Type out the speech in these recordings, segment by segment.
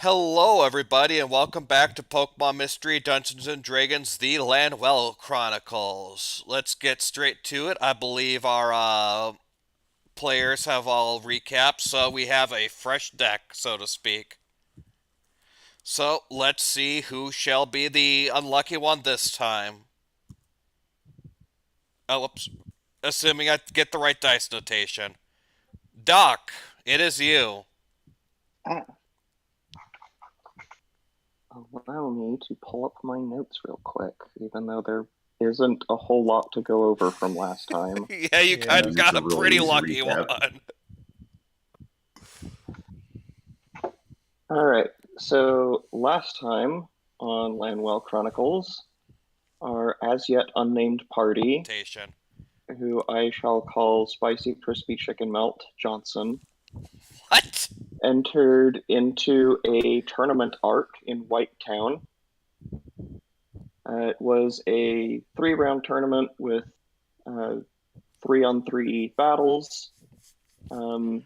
Hello, everybody, and welcome back to Pokemon Mystery Dungeons and Dragons: The Lanwell Chronicles. Let's get straight to it. I believe our players have all recapped, so we have a fresh deck, so to speak. So let's see who shall be the unlucky one this time. Oh, whoops. Assuming I get the right dice notation. Doc, it is you. Ah, allow me to pull up my notes real quick, even though there isn't a whole lot to go over from last time. Yeah, you kind Yeah, of this is got a a really pretty easy lucky recap. one. All right, so last time on Lanwell Chronicles, our as yet unnamed party, Notation. who I shall call Spicy Crispy Chicken Melt Johnson, What? entered into a tournament arc in Whitetown. It was a three-round tournament with uh, three-on-three battles. Um,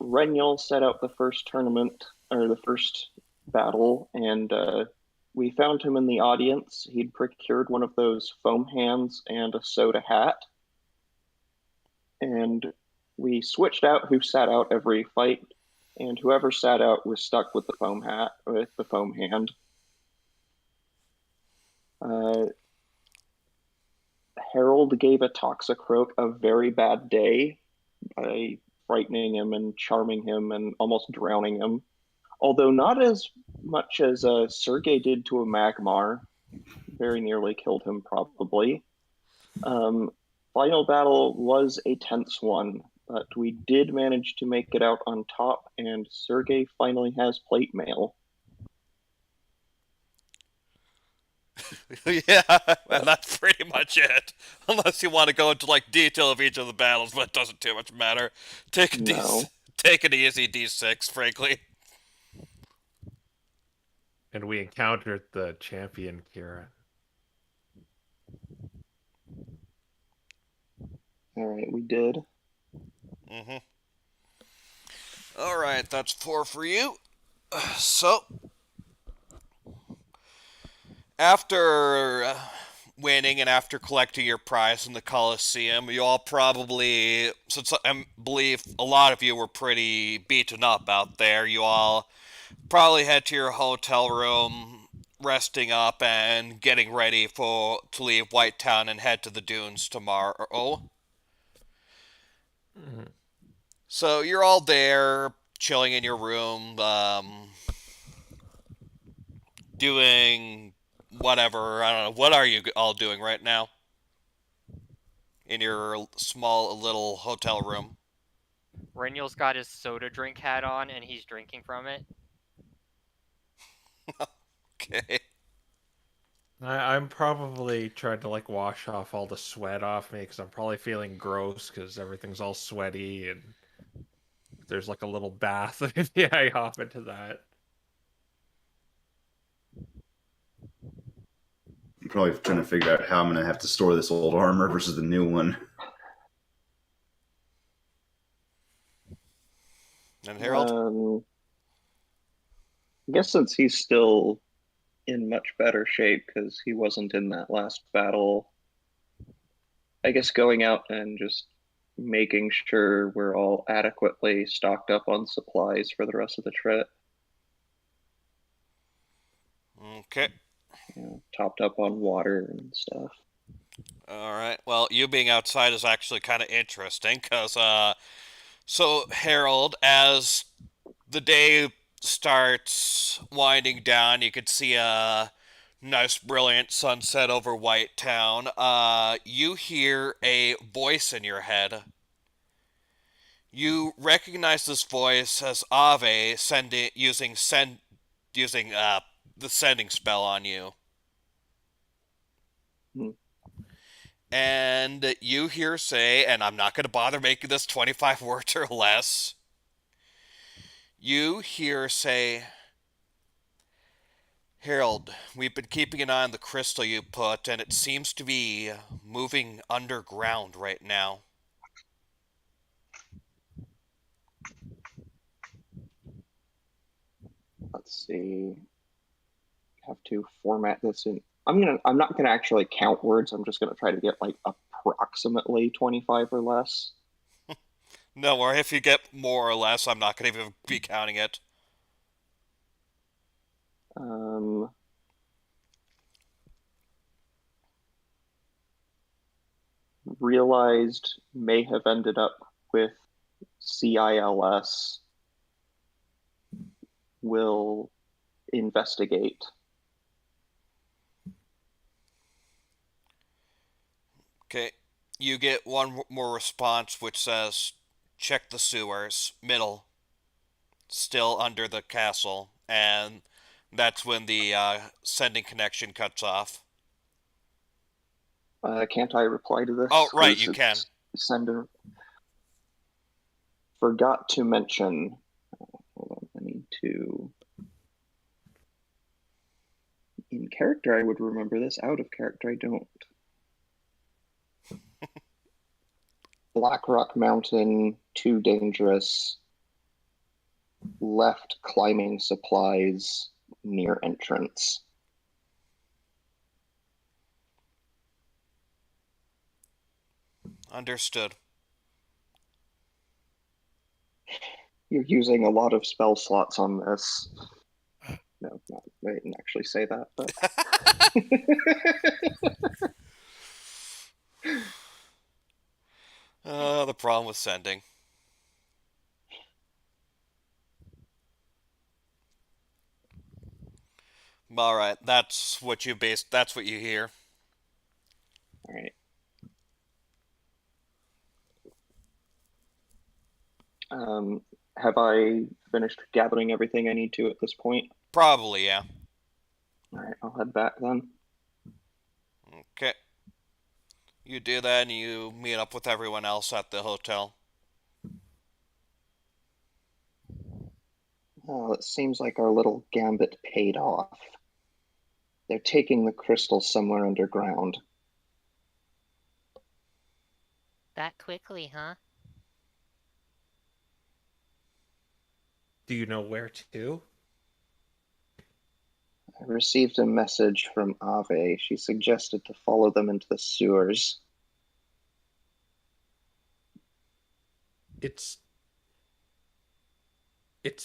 Renyel set out the first tournament or the first battle, and we found him in the audience. He'd procured one of those foam hands and a soda hat, and we switched out who sat out every fight, and whoever sat out was stuck with the foam hat with the foam hand. Uh, Harold gave a Toxicroak a very bad day by frightening him and charming him and almost drowning him. Although not as much as Sergey did to a Magmar, very nearly killed him probably. Um, Final battle was a tense one, but we did manage to make it out on top, and Sergey finally has plate mail. Yeah, and that's pretty much it. Unless you want to go into like detail of each of the battles, but it doesn't too much matter. Take a D, No. take an easy D6, frankly. And we encountered the champion Kira. All right, we did. Mm-hmm. All right, that's four for you. So after winning and after collecting your prize in the Coliseum, you all probably, since I believe a lot of you were pretty beaten up out there, you all probably head to your hotel room, resting up and getting ready for to leave Whitetown and head to the dunes tomorrow. Mhm. So you're all there, chilling in your room, doing whatever. I don't know. What are you all doing right now in your small little hotel room? Renniel's got his soda drink hat on and he's drinking from it. Okay. I'm probably trying to like wash off all the sweat off me because I'm probably feeling gross because everything's all sweaty and there's like a little bath. Yeah, I hop into that. I'm probably trying to figure out how I'm going to have to store this old armor versus the new one. And Harold? I guess since he's still in much better shape because he wasn't in that last battle, I guess going out and just making sure we're all adequately stocked up on supplies for the rest of the trip, Okay. topped up on water and stuff. All right. Well, you being outside is actually kind of interesting because, so Harold, as the day starts winding down, you could see a nice, brilliant sunset over White Town. You hear a voice in your head. You recognize this voice as Ave sending using the sending spell on you, Hmm. and you hear say, and I'm not going to bother making this 25 words or less. You hear say, Harold, we've been keeping an eye on the crystal you put, and it seems to be moving underground right now. let's see. Have to format this in. I'm not gonna actually count words. I'm just gonna try to get like approximately 25 or less. No, or if you get more or less, I'm not going to even be counting it. Um, realized may have ended up with CILS. Will investigate. Okay, you get one more response which says, check the sewers, middle, still under the castle, and that's when the sending connection cuts off. Can't I reply to Oh, this? right, Because you can. it's sender. Forgot to mention. Hold on, I need to. In character, I would remember this. Out of character, I don't. Blackrock Mountain, too dangerous. Left climbing supplies near entrance. Understood. You're using a lot of spell slots on this. No, I didn't actually say that, but. The problem with sending. All right, that's what you base. That's what you hear. All right. Have I finished gathering everything I need to at this point? Probably, yeah. All right, I'll head back then. Okay. You do that, and you meet up with everyone else at the hotel. Oh, it seems like our little gambit paid off. They're taking the crystal somewhere underground. That quickly, huh? Do you know where to? I received a message from Ave. She suggested to follow them into the sewers. It's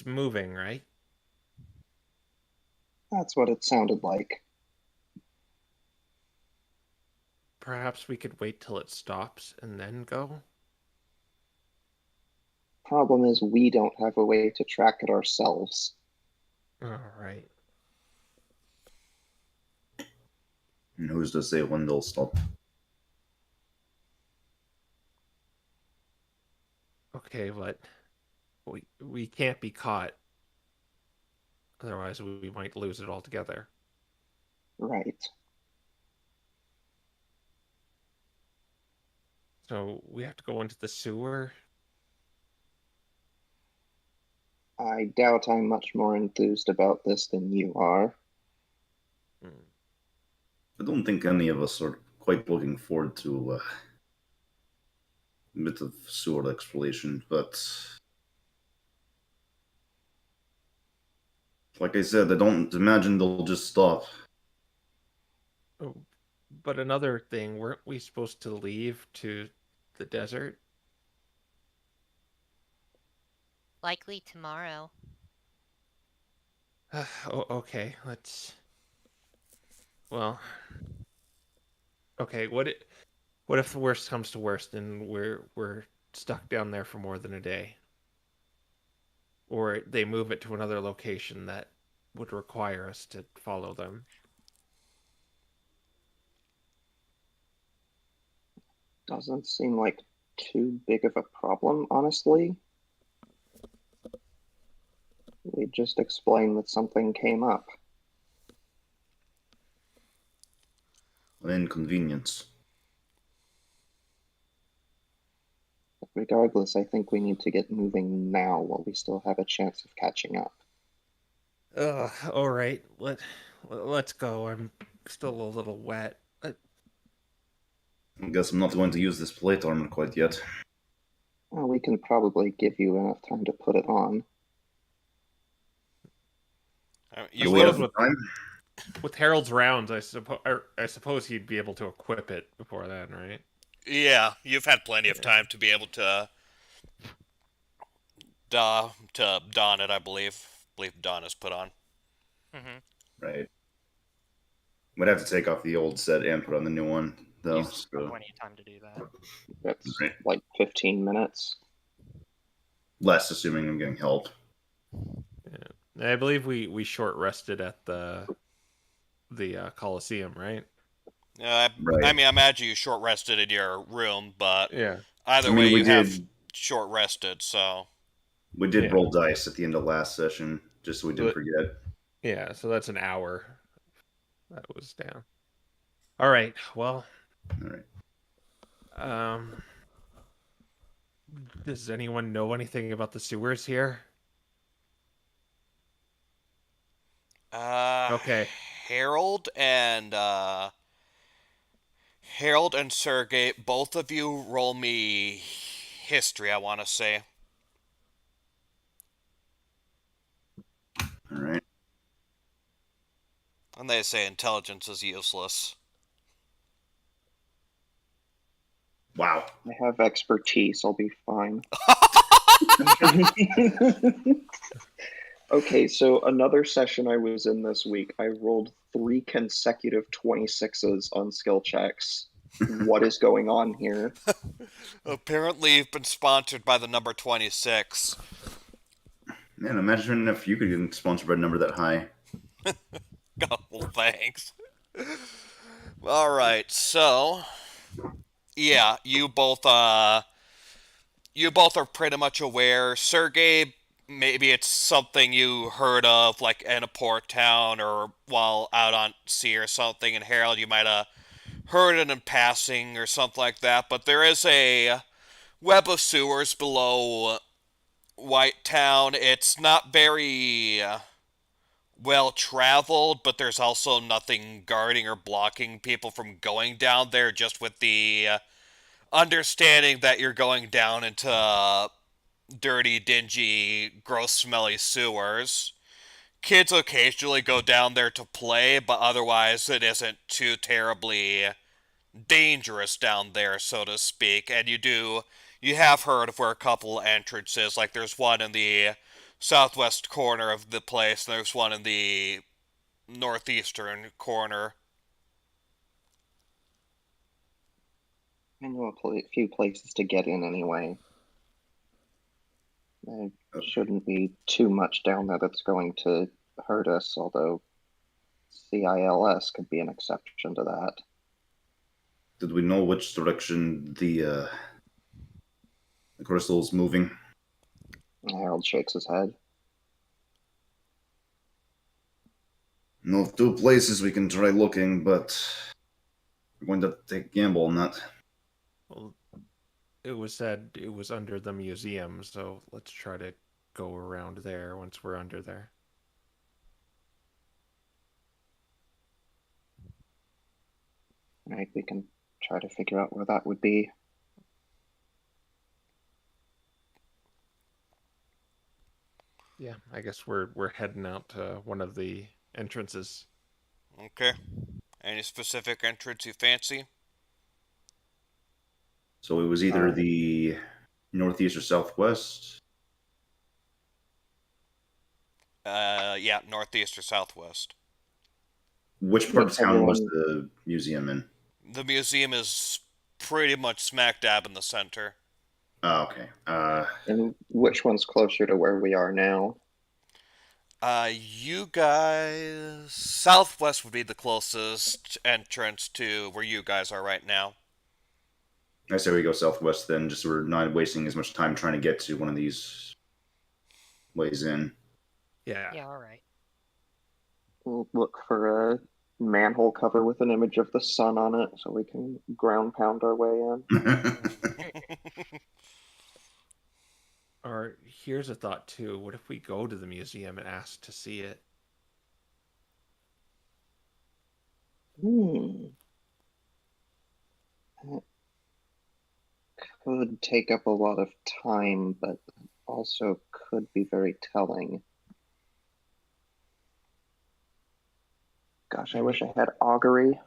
moving, right? That's what it sounded like. Perhaps we could wait till it stops and then go? Problem is, we don't have a way to track it ourselves. All right. And who's to say when they'll stop? Okay, but we can't be caught. Otherwise, we might lose it altogether. Right. So we have to go into the sewer. I doubt I'm much more enthused about this than you are. I don't think any of us are quite looking forward to a bit of sewer exploration, but like I said, I don't imagine they'll just stop. Oh, but another thing, weren't we supposed to leave to the desert? Likely tomorrow. Okay, let's. Well, okay. What if the worst comes to worst and we're stuck down there for more than a day, or they move it to another location that would require us to follow them? Doesn't seem like too big of a problem, honestly. We just explained that something came up. An inconvenience. Regardless, I think we need to get moving now while we still have a chance of catching up. All right. Let's go. I'm still a little wet. I guess I'm not going to use this plate armor quite yet. Well, we can probably give you enough time to put it on. You Do I we have suppose would. time? with Harold's rounds, I suppose he'd be able to equip it before then, right? Yeah, you've had plenty of Yeah. time to be able to don it. I believe. Believe don is put on. Mm-hmm. Right. We'd have to take off the old set and put on the new one, though. You still have So, plenty of time to do that. That's right. like 15 minutes. Less, assuming I'm getting help. Yeah. I believe we short rested at the Coliseum, right? I Right. mean, I imagine you short rested in your room, but Yeah. either I way, mean, you have short rested. So we did Yeah. roll dice at the end of last session, just so we didn't But- forget. Yeah, so that's an hour that was down. All right. Well, All right. um, does anyone know anything about the sewers here? uh, Okay. Harold and uh, Harold and Sergey, both of you roll me history. I want to say. All right. And they say intelligence is useless. Wow. I have expertise. I'll be fine. Okay, so another session I was in this week, I rolled 3 consecutive 26s on skill checks. What is going on here? Apparently, you've been sponsored by the number 26. Man, imagine if you could get sponsored by a number that high. Oh, well, thanks. All right, so yeah, you both are pretty much aware. Sergey, maybe it's something you heard of, like in a port town or while out on sea or something. And Harold, you might have heard it in passing or something like that. But there is a web of sewers below White Town. It's not very well traveled, but there's also nothing guarding or blocking people from going down there, just with the understanding that you're going down into dirty, dingy, gross, smelly sewers. Kids occasionally go down there to play, but otherwise it isn't too terribly dangerous down there, so to speak. And you have heard of where a couple entrances, like there's one in the southwest corner of the place, and there's one in the northeastern corner. I know a few places to get in anyway. There shouldn't be too much down there that's going to hurt us, although CILS could be an exception to that. Did we know which direction the crystal's moving? Harold shakes his head. Know of 2 places we can try looking, but we're going to take a gamble on that. Well, it was said it was under the museum, so let's try to go around there once we're under there. Right, we can try to figure out where that would be. Yeah, I guess we're heading out to one of the entrances. Okay. Any specific entrance you fancy? So it was either the northeast or southwest. Yeah, northeast or southwest. Which part of Yes, town was everyone- the museum in? The museum is pretty much smack dab in the center. Oh, okay. And which one's closer to where we are now? You guys, southwest would be the closest entrance to where you guys are right now. I say we go southwest then, just so we're not wasting as much time trying to get to one of these ways in. Yeah. Yeah, all right. We'll look for a manhole cover with an image of the sun on it so we can ground pound our way in. Or here's a thought too. What if we go to the museum and ask to see it? That could take up a lot of time, but also could be very telling. Gosh, I wish I had augury.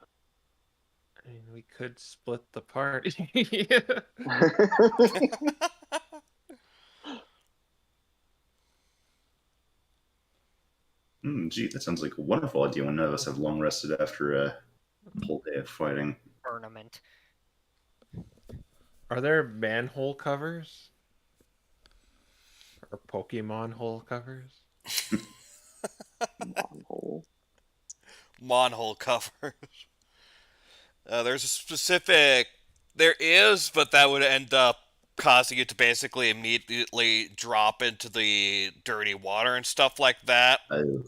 I mean, we could split the party. Gee, that sounds like a wonderful idea when none of us have long rested after a whole day of fighting. Tournament. Are there manhole covers? Or Pokemon hole covers? Monhole. Monhole covers. There's a specific. There is, but that would end up causing you to basically immediately drop into the dirty water and stuff like that. Oh,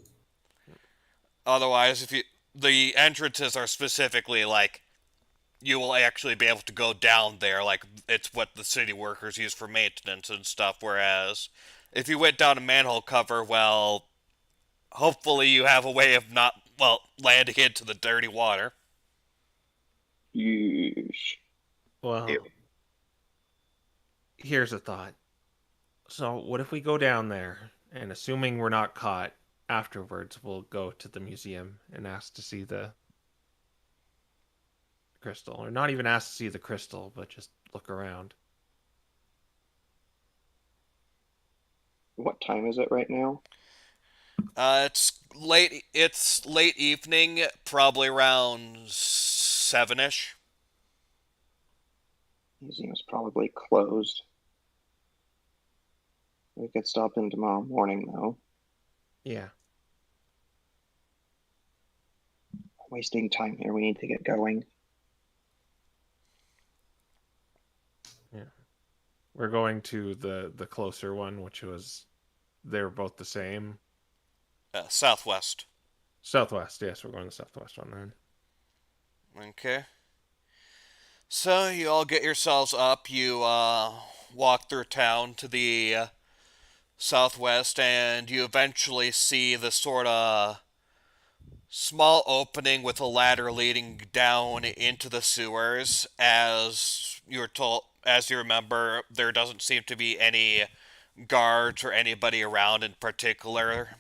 Otherwise, if you the entrances are specifically like you will actually be able to go down there, like it's what the city workers use for maintenance and stuff. Whereas if you went down a manhole cover, well, hopefully you have a way of not landing into the dirty water. Yeesh. Well, Ew. here's a thought. So, what if we go down there, and assuming we're not caught, afterwards we'll go to the museum and ask to see the crystal? Or not even ask to see the crystal, but just look around. What time is it right now? It's late. It's late evening, probably around 7ish. Museum's probably closed. We could stop in tomorrow morning, though. Yeah. Wasting time here. We need to get going. We're going to the closer one, which was they're both the same. Southwest. Southwest, yes, we're going to the southwest one then. Okay. So you all get yourselves up. You walk through town to the southwest, and you eventually see the sort of small opening with a ladder leading down into the sewers. As you're told, as you remember, there doesn't seem to be any guards or anybody around in particular.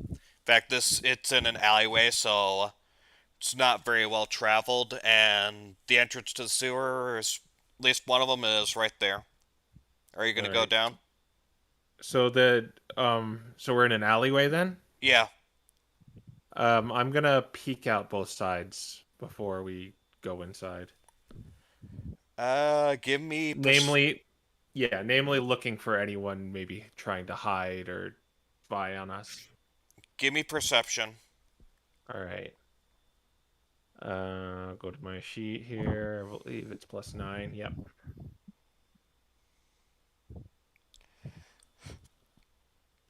In fact, it's in an alleyway, so it's not very well traveled, and the entrance to the sewer is, at least one of them is right there. Are you gonna go Alright. down? So so we're in an alleyway then? Yeah. I'm gonna peek out both sides before we go inside. Give me Namely looking for anyone maybe trying to hide or spy on us. give me perception. All right. Go to my sheet here. I believe it's +9. Yep.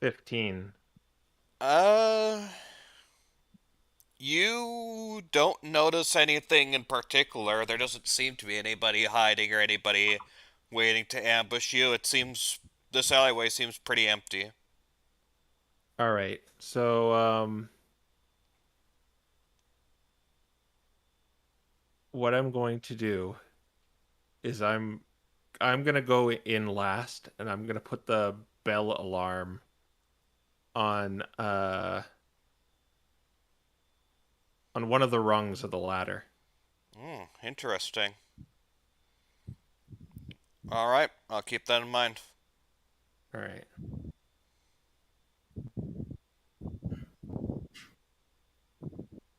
$15. You don't notice anything in particular. There doesn't seem to be anybody hiding or anybody waiting to ambush you. It seems this alleyway seems pretty empty. All right. So what I'm going to do is I'm gonna go in last, and I'm gonna put the bell alarm on one of the rungs of the ladder. Interesting. All right, I'll keep that in mind. All right.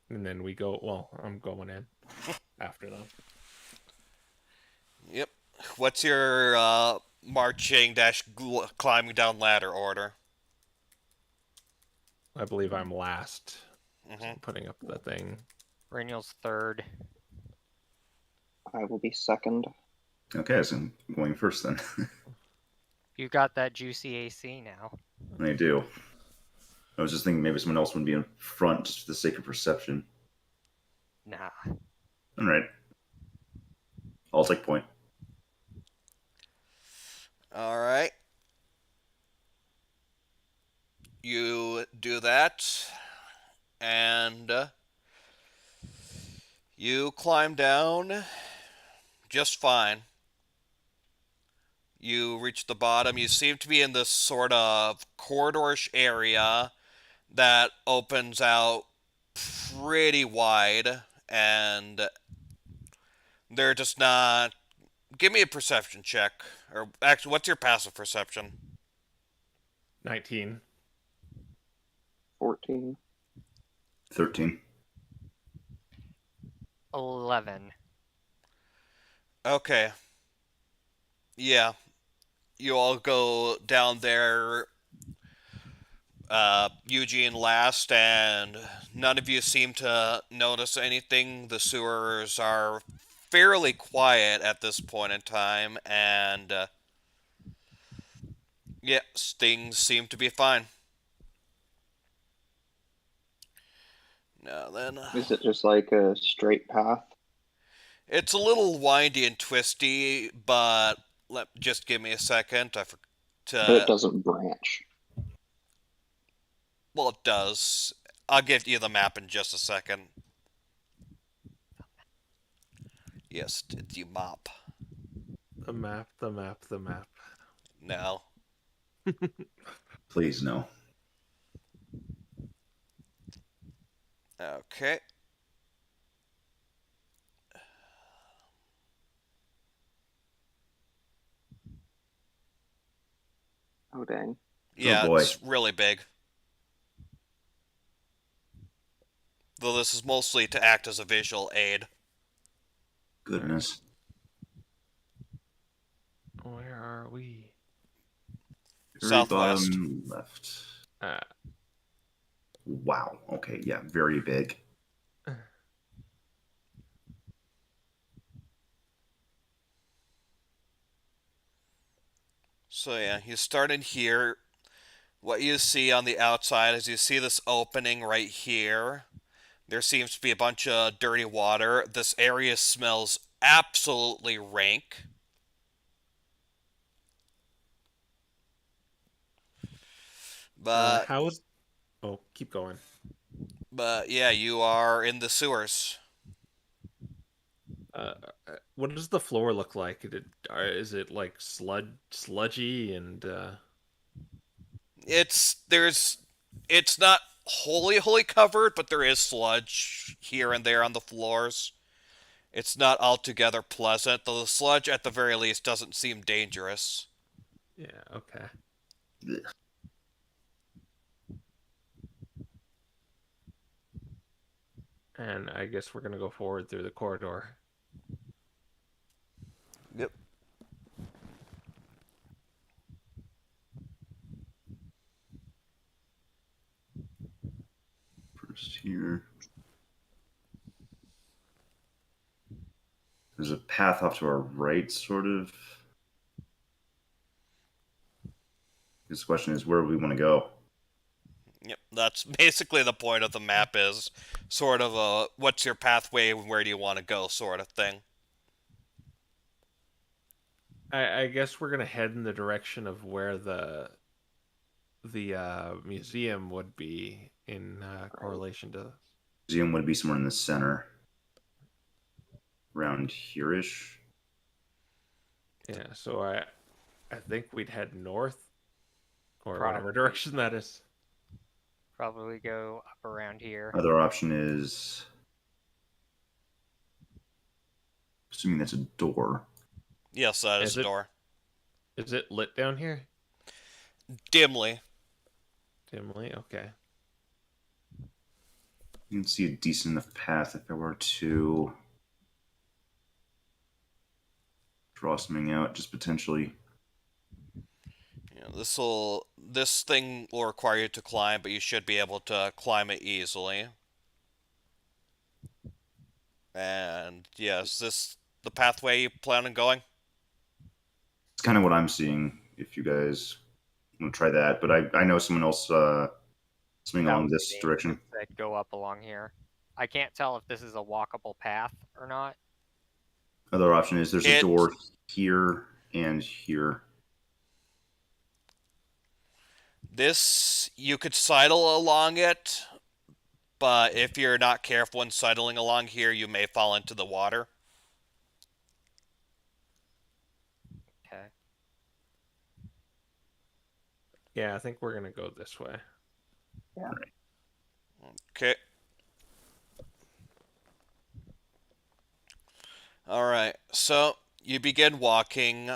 And then we go. Well, I'm going in after them. Yep. What's your marching dash climbing down ladder order? I believe I'm last. Mm-hmm. Putting up the thing. Reniel's third. I will be second. okay, so I'm going first then. You got that juicy AC now. I do. I was just thinking maybe someone else would be in front just for the sake of perception. Nah. All right. I'll take point. All right. You do that, and you climb down just fine. You reach the bottom. You seem to be in this sort of corridorish area that opens out pretty wide, and they're just not. Give me a perception check, or actually, what's your passive perception? 19. 14. 13. 11. Okay, yeah, you all go down there. Eugene last, and none of you seem to notice anything. The sewers are fairly quiet at this point in time, and yes, things seem to be fine. Now then, Is it just like a straight path? it's a little windy and twisty, but just give me a second. But it To doesn't branch. well, it does. I'll give you the map in just a second. Yes, the map. The map, the map, the map. No. Please, no. Okay. Oh, dang. Yeah, boy. it's really big. Though this is mostly to act as a visual aid. Goodness. Where are we? Very Southwest. bottom left. Uh, Wow. Okay, yeah, very big. So yeah, you start in here. What you see on the outside is you see this opening right here. There seems to be a bunch of dirty water. This area smells absolutely rank. But how is... Oh, keep going. yeah, you are in the sewers. What does the floor look like? Is it like sludgy and It's not wholly covered, but there is sludge here and there on the floors. It's not altogether pleasant, though the sludge at the very least doesn't seem dangerous. yeah, okay. Ugh. And I guess we're gonna go forward through the corridor. Yep. First here. There's a path off to our right, sort of. This question is where we want to go. Yep, that's basically the point of the map is sort of a what's your pathway and where do you want to go sort of thing. I guess we're gonna head in the direction of where the museum would be in correlation to. Museum would be somewhere in the center. Around here-ish. Yeah, so I think we'd head north, or whatever Probably. direction that is. Probably go up around here. Other option is... Assuming that's a door. Yes, that is Is a it? door. Is it lit down here? Dimly. Dimly, okay. You can see a decent enough path if I were to draw something out, just potentially. Yeah, this thing will require you to climb, but you should be able to climb it easily. And yes, this the pathway you plan on going? It's kind of what I'm seeing, if you guys want to try that. But I know someone else something That along would this be me, direction. that go up along here. I can't tell if this is a walkable path or not. Other option is there's a It door here and here. This you could sidle along it, but if you're not careful when sidling along here, you may fall into the water. Okay. Yeah, I think we're gonna go this way. Okay. So you begin walking.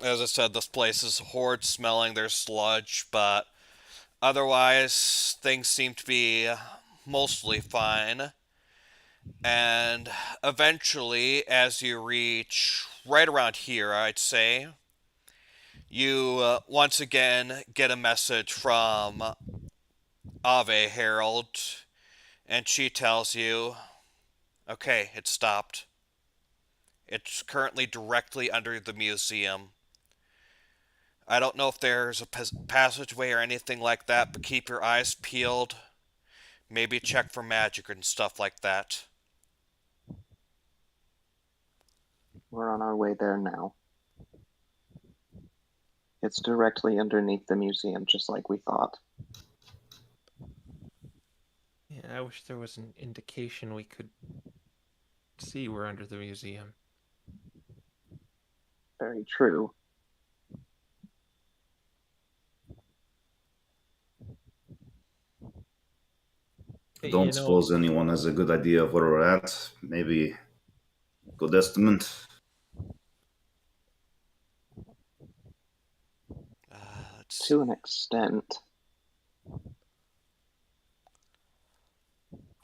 As I said, this place is horrid smelling. There's sludge, but otherwise, things seem to be mostly fine. And eventually, as you reach right around here, I'd say, you once again get a message from Ave Herald, and she tells you, okay, it stopped. It's currently directly under the museum. I don't know if there's a passageway or anything like that, but keep your eyes peeled. Maybe check for magic and stuff like that. We're on our way there now. It's directly underneath the museum, just like we thought. Yeah, I wish there was an indication we could see we're under the museum. Very true. Don't suppose anyone has a good idea of where we're at. Maybe good estimate. To an extent.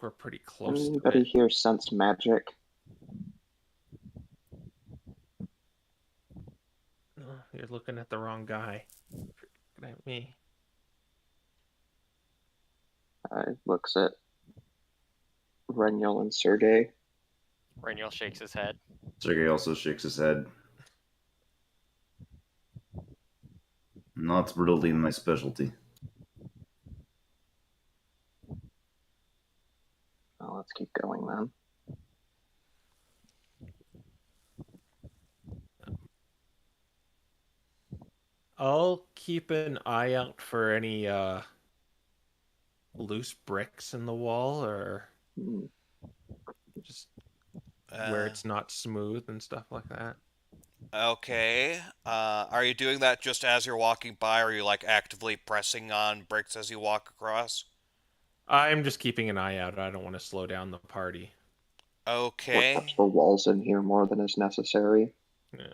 We're pretty close to Anybody it. here sense magic? Oh, you're looking at the wrong guy. You're looking at me. Looks at Renyel and Sergey. Reniel shakes his head. Sergey also shakes his head. Not really my specialty. Well, let's keep going then. I'll keep an eye out for any loose bricks in the wall, or just where it's not smooth and stuff like that. Okay. Are you doing that just as you're walking by, or are you like actively pressing on bricks as you walk across? I'm just keeping an eye out. I don't want to slow down the party. Okay. Or touch the walls in here more than is necessary. Yeah.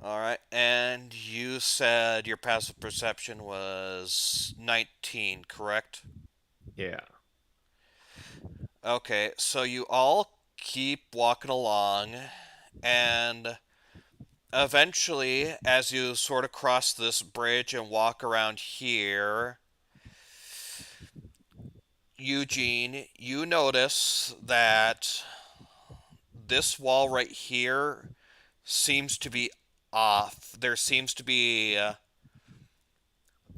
Alright, and you said your passive perception was 19, correct? Yeah. Okay, so you all keep walking along, and eventually, as you sort of cross this bridge and walk around here, Eugene, you notice that this wall right here seems to be off. There seems to be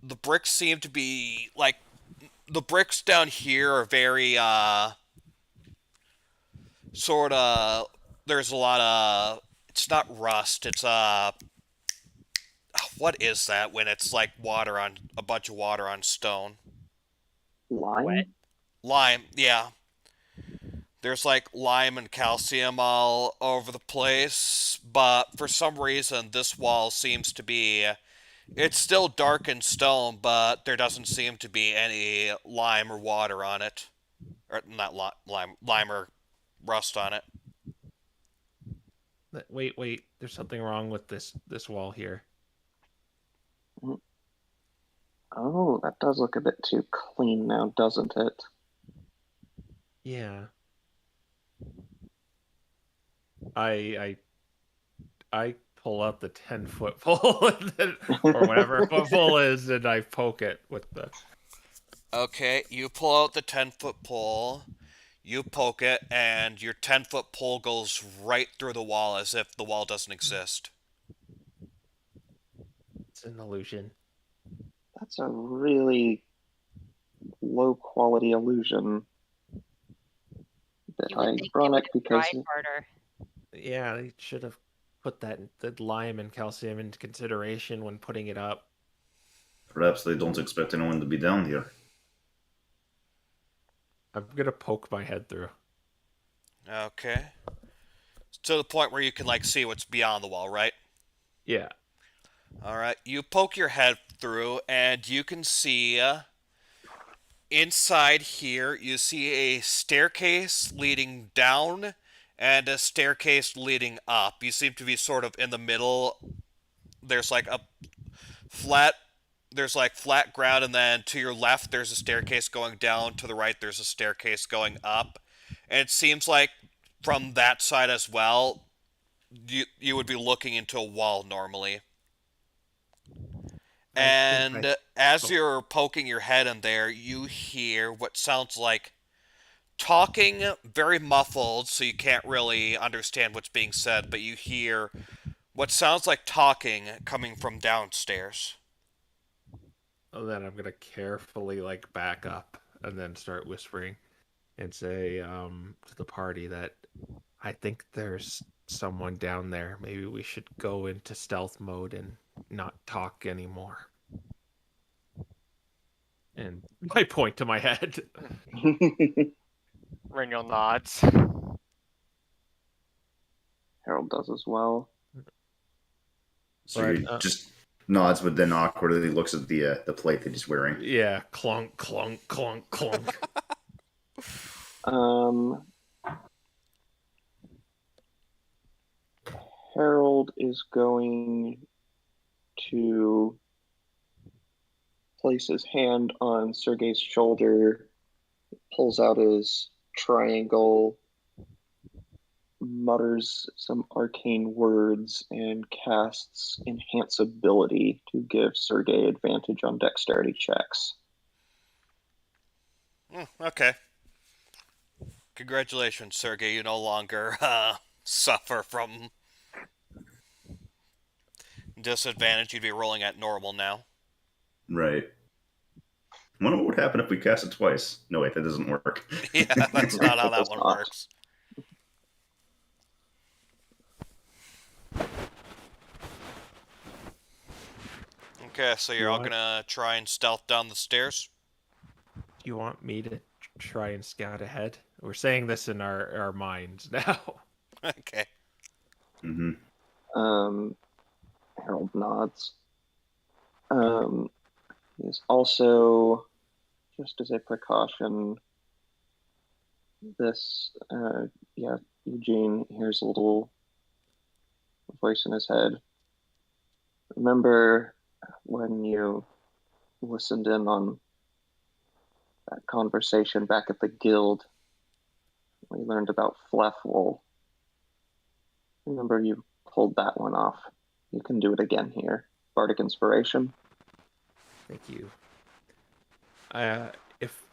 the bricks seem to be like the bricks down here are very sort of there's a lot of it's not rust, it's what is that when it's like water on a bunch of water on stone? Lime? Wet. Lime, yeah. There's like lime and calcium all over the place, but for some reason this wall seems to be it's still dark in stone, but there doesn't seem to be any lime or water on it. Or not lime or rust on it. Wait. There's something wrong with this wall here. Oh, that does look a bit too clean now, doesn't it? Yeah. I pull out the 10-foot pole or whatever a foot pole is, and I poke it with the. Okay, you pull out the 10-foot pole, you poke it, and your 10-foot pole goes right through the wall as if the wall doesn't exist. It's an illusion. That's a really low quality illusion. Bit You would think it ironic would because try harder. Yeah, they should have put the lime and calcium into consideration when putting it up. Perhaps they don't expect anyone to be down here. I'm gonna poke my head through. Okay. To the point where you can like see what's beyond the wall, right? Yeah. Alright, you poke your head through and you can see inside here, you see a staircase leading down and a staircase leading up. You seem to be sort of in the middle. There's like a flat there's like flat ground, and then to your left there's a staircase going down, to the right there's a staircase going up. And it seems like from that side as well, you would be looking into a wall normally. I think I. And as Oh, you're poking your head in there, you hear what sounds like talking, very muffled, so you can't really understand what's being said, but you hear what sounds like talking coming from downstairs. then I'm gonna carefully like back up and then start whispering and say to the party that I think there's someone down there. Maybe we should go into stealth mode and not talk anymore. And I point to my head. Reniel nods. Harold does as well. So he But, just nods, but then awkwardly looks at the plate that he's wearing. Yeah, clunk, clunk, clunk, clunk. Harold is going to place his hand on Sergei's shoulder, pulls out his triangle, mutters some arcane words, and casts Enhance Ability to give Sergei advantage on dexterity checks. Okay. Congratulations, Sergey. You no longer suffer from disadvantage. You'd be rolling at normal now. Right. I wonder what would happen if we cast it twice. No, wait, that doesn't work. Yeah, that's not how It that does one not. works. Okay, so you're all What? gonna try and stealth down the stairs? Do you want me to try and scout ahead? We're saying this in our minds now. Okay. Mm-hmm. Harold nods. He's also, just as a precaution, Eugene hears a little voice in his head. Remember when you listened in on that conversation back at the guild? We learned about Fleffel. Remember you pulled that one off. You can do it again here. Bardic Inspiration. Thank you. If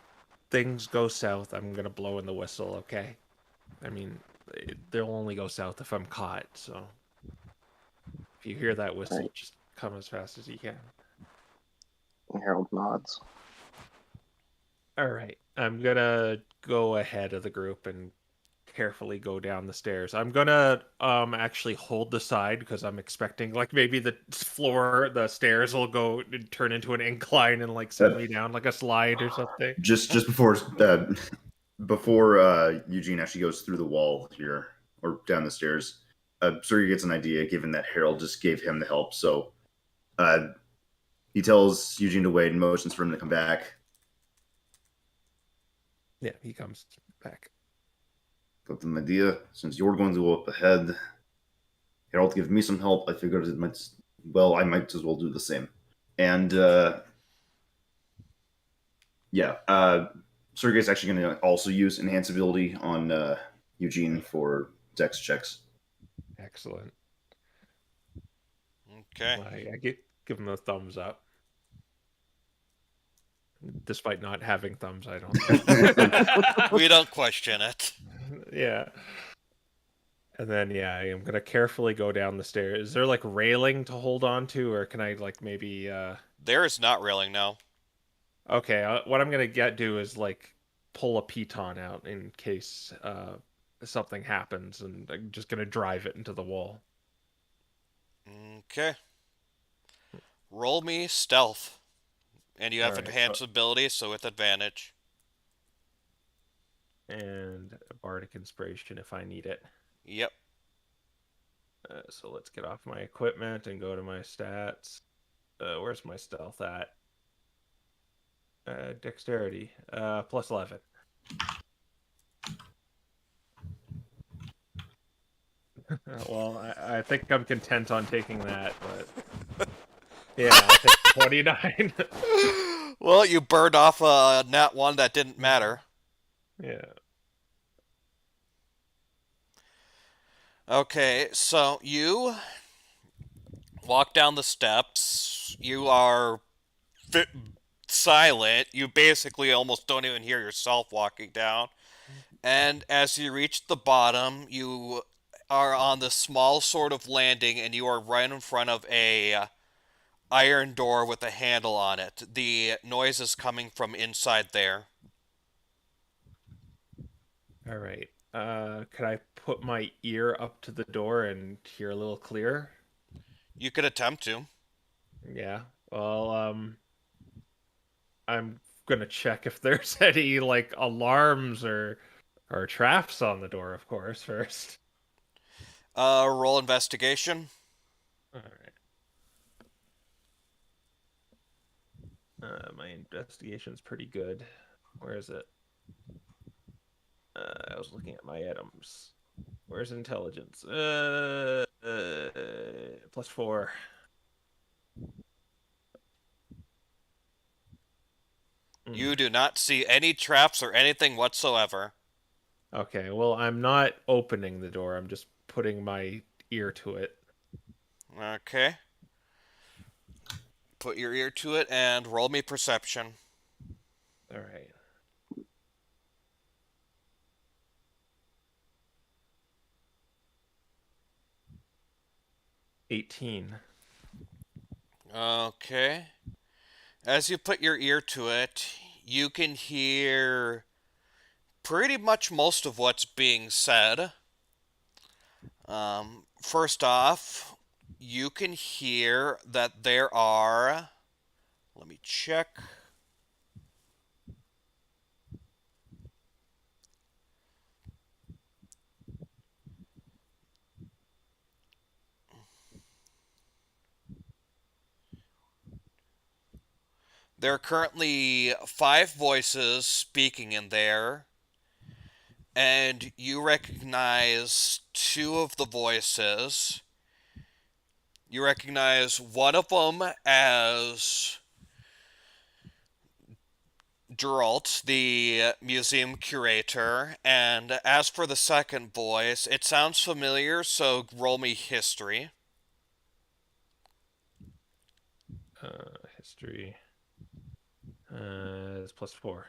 things go south, I'm gonna blow in the whistle, okay? I mean, they'll only go south if I'm caught, so if you hear that whistle, Right. just come as fast as you can. Harold nods. All right, I'm gonna go ahead of the group and carefully go down the stairs. I'm gonna actually hold the side because I'm expecting like maybe the stairs will go turn into an incline and like send me down like a slide or something. Just before Eugene actually goes through the wall here or down the stairs, Sergey gets an idea, given that Harold just gave him the help. So he tells Eugene to wait and motions for him to come back. Yeah, he comes back. Got an idea. Since you're going to go up ahead, Harold give me some help. I figured I might as well do the same. And Sergey's actually going to also use Enhance Ability on Eugene for dex checks. Excellent. Okay. I give him a thumbs up. Despite not having thumbs, I don't. We don't question it. Yeah. And then I am gonna carefully go down the stairs. Is there like railing to hold on to, or can I like maybe There is not railing now. Okay, what I'm gonna do is like pull a piton out in case something happens, and I'm just gonna drive it into the wall. Okay. Roll me stealth. And you have Alright, enhanced ability, so with advantage. and a bardic inspiration if I need it. Yep. So let's get off my equipment and go to my stats. Where's my stealth at? Dexterity. Plus 11. Well, I think I'm content on taking that, but yeah, I'll take 29. Well, you burned off a nat 1 that didn't matter. Yeah. Okay, so you walk down the steps. You are silent. You basically almost don't even hear yourself walking down. And as you reach the bottom, you are on this small sort of landing, and you are right in front of a iron door with a handle on it. The noise is coming from inside there. All right. Could I put my ear up to the door and hear a little clearer? You could attempt to. Yeah. Well, I'm gonna check if there's any like alarms or traps on the door, of course, first. Roll investigation. All right. My investigation's pretty good. Where is it? I was looking at my items. Where's intelligence? Plus 4. You do not see any traps or anything whatsoever. Okay, well, I'm not opening the door. I'm just putting my ear to it. Okay. Put your ear to it and roll me perception. All right. $18. Okay. As you put your ear to it, you can hear pretty much most of what's being said. First off, you can hear that there are. Let me check. There are currently 5 voices speaking in there, and you recognize 2 of the voices. You recognize one of them as Geralt, the museum curator, and as for the second voice, it sounds familiar, so roll me history. History. It's plus 4.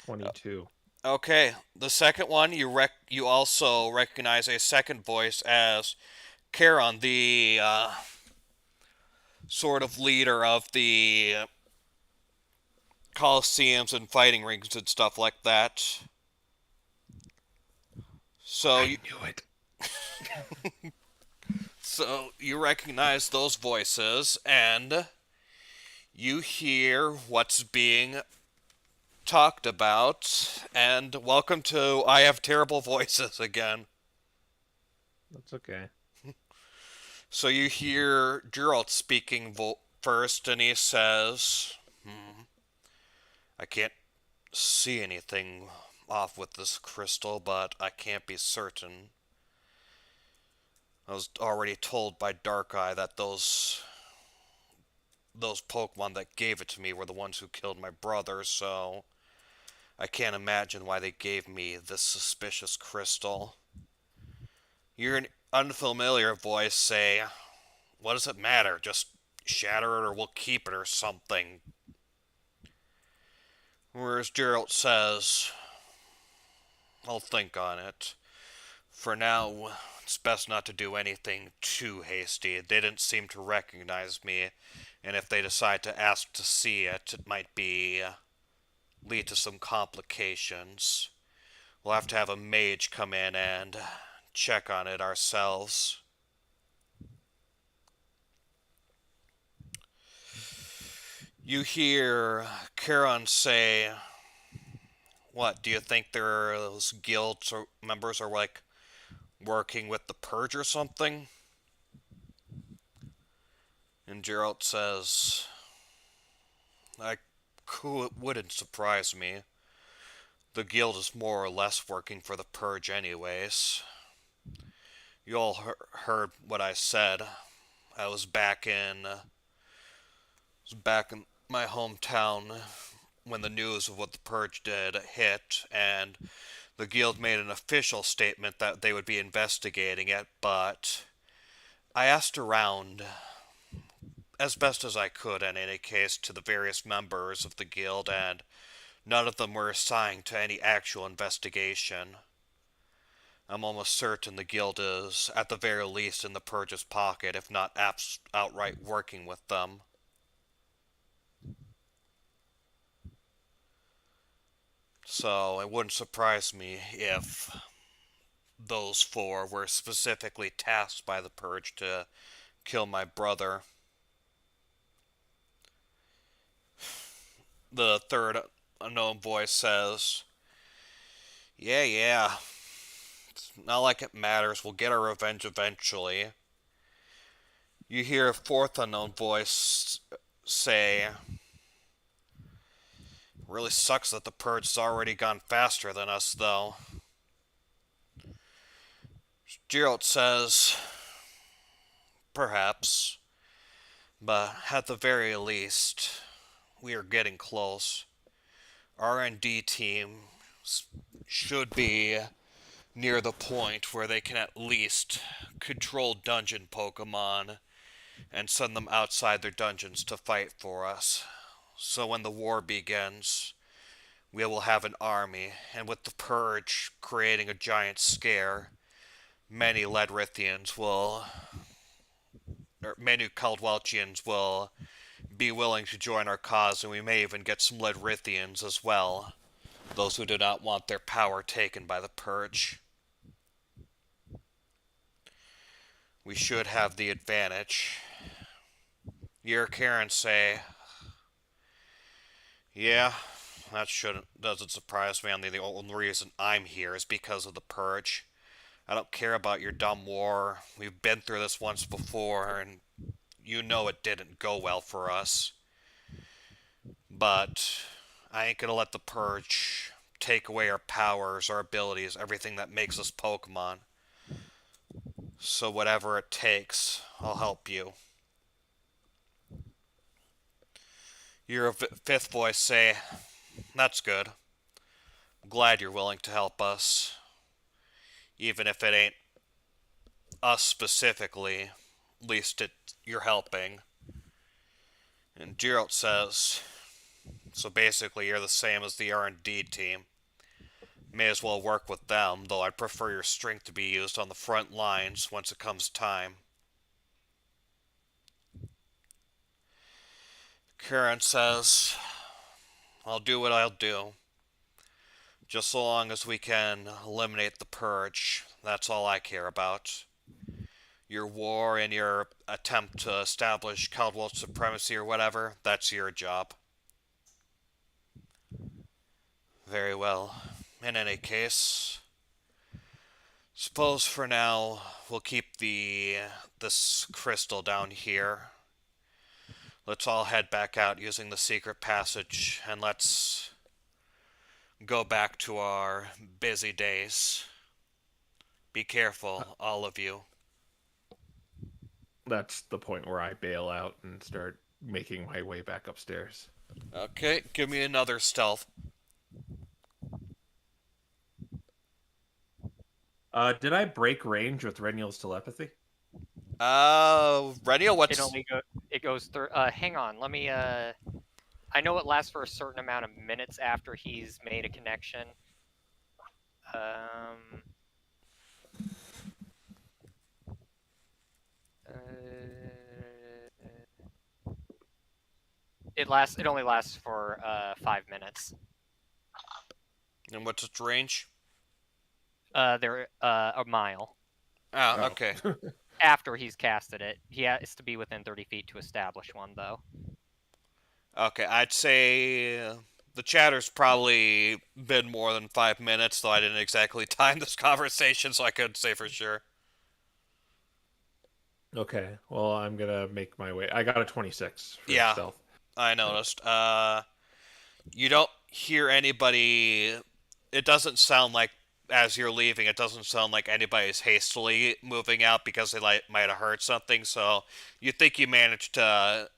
22. Okay, the second one, you also recognize a second voice as Charon, the sort of leader of the coliseums and fighting rings and stuff like that. So I knew it. So you recognize those voices, and you hear what's being talked about. And welcome to I Have Terrible Voices again. That's okay. So you hear Geralt speaking first, and he says, I can't see anything off with this crystal, but I can't be certain. I was already told by Dark Eye that those Pokemon that gave it to me were the ones who killed my brother, so I can't imagine why they gave me this suspicious crystal. You hear an unfamiliar voice say, what does it matter? Just shatter it or we'll keep it or something. Whereas Geralt says, I'll think on it. For now, it's best not to do anything too hasty. They didn't seem to recognize me, and if they decide to ask to see it, it might lead to some complications. We'll have to have a mage come in and check on it ourselves. You hear Charon say, what, do you think those guilds or members are like working with the Purge or something? And Geralt says, I wouldn't surprise me. The guild is more or less working for the Purge anyways. You all heard what I said. I was back in my hometown when the news of what the Purge did hit, and the guild made an official statement that they would be investigating it, but I asked around, as best as I could in any case, to the various members of the guild, and none of them were assigned to any actual investigation. I'm almost certain the guild is, at the very least, in the Purge's pocket, if not outright working with them. So it wouldn't surprise me if those four were specifically tasked by the Purge to kill my brother. The third unknown voice says, Yeah. It's not like it matters. We'll get our revenge eventually. You hear a fourth unknown voice say, Really sucks that the Purge's already gone faster than us, though. Geralt says, Perhaps. But at the very least, we are getting close. R&D team should be near the point where they can at least control dungeon Pokémon and send them outside their dungeons to fight for us. So when the war begins, we will have an army, and with the Purge creating a giant scare, many many Caldwelchians will be willing to join our cause, and we may even get some Ledrithians as well, those who do not want their power taken by the Purge. We should have the advantage. You hear Karen say, Yeah, doesn't surprise me. The only reason I'm here is because of the Purge. I don't care about your dumb war. We've been through this once before, and you know it didn't go well for us. But I ain't gonna let the Purge take away our powers, our abilities, everything that makes us Pokemon. So whatever it takes, I'll help you. You hear a fifth voice say, That's good. I'm glad you're willing to help us. Even if it ain't us specifically, at least you're helping. And Geralt says, So basically you're the same as the R&D team. May as well work with them, though I'd prefer your strength to be used on the front lines once it comes time. Karen says, I'll do what I'll do. Just so long as we can eliminate the Purge, that's all I care about. Your war and your attempt to establish Caldwell supremacy or whatever, that's your job. Very well. In any case, suppose for now we'll keep this crystal down here. Let's all head back out using the secret passage, and let's go back to our busy days. Be careful, all of you. That's the point where I bail out and start making my way back upstairs. Okay, give me another stealth. Did I break range with Renniel's telepathy? Reniel, what's... It goes through. Hang on, let me. I know it lasts for a certain amount of minutes after he's made a connection. It only lasts for 5 minutes. And what's its range? They're a mile. Ah, okay. After he's casted it, he has to be within 30 feet to establish one, though. Okay, I'd say the chatter's probably been more than 5 minutes, though I didn't exactly time this conversation, so I couldn't say for sure. Okay, well, I'm gonna make my way. I got a 26 for Yeah, stealth. I noticed. You don't hear anybody. It doesn't sound like, as you're leaving, it doesn't sound like anybody's hastily moving out because they might have heard something. So you think you managed to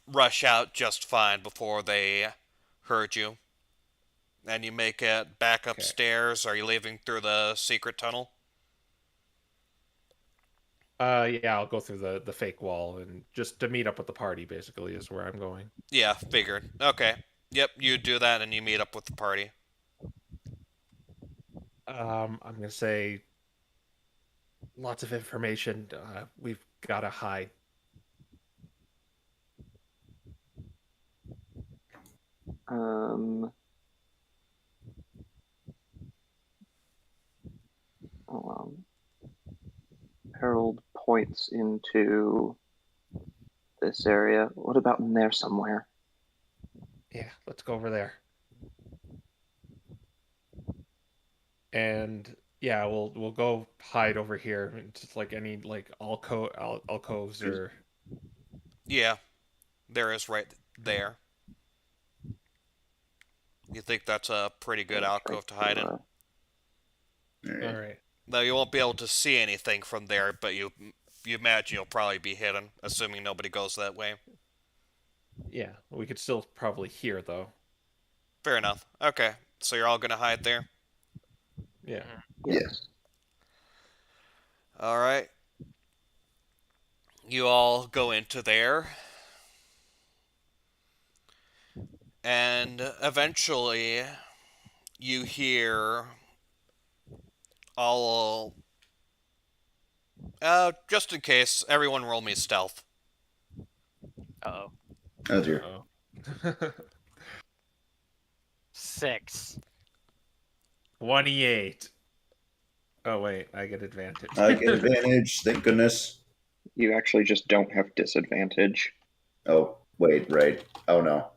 rush out just fine before they heard you. And you make it back Okay. upstairs. Are you leaving through the secret tunnel? Yeah, I'll go through the fake wall and just to meet up with the party. Basically, is where I'm going. Yeah, figured. Okay. Yep, you do that and you meet up with the party. I'm gonna say lots of information. We've gotta hide. Um, hold on. Harold points into this area. What about in there somewhere? Yeah, let's go over there. And yeah, we'll go hide over here. Just like any like alcoves or Yeah, there is right there. You think that's a pretty good Let's try alcove to hide in? All all right. right. Though you won't be able to see anything from there, but you imagine you'll probably be hidden, assuming nobody goes that way. Yeah, we could still probably hear though. Fair enough. Okay, so you're all gonna hide there. Yeah. Yes. All right. You all go into there, and eventually you hear all. Just in case, everyone roll me stealth. Uh-oh. Oh dear. Oh. 6. 28. Oh wait, I get advantage. I get advantage. Thank goodness. You actually just don't have disadvantage. Oh wait, right. Oh no.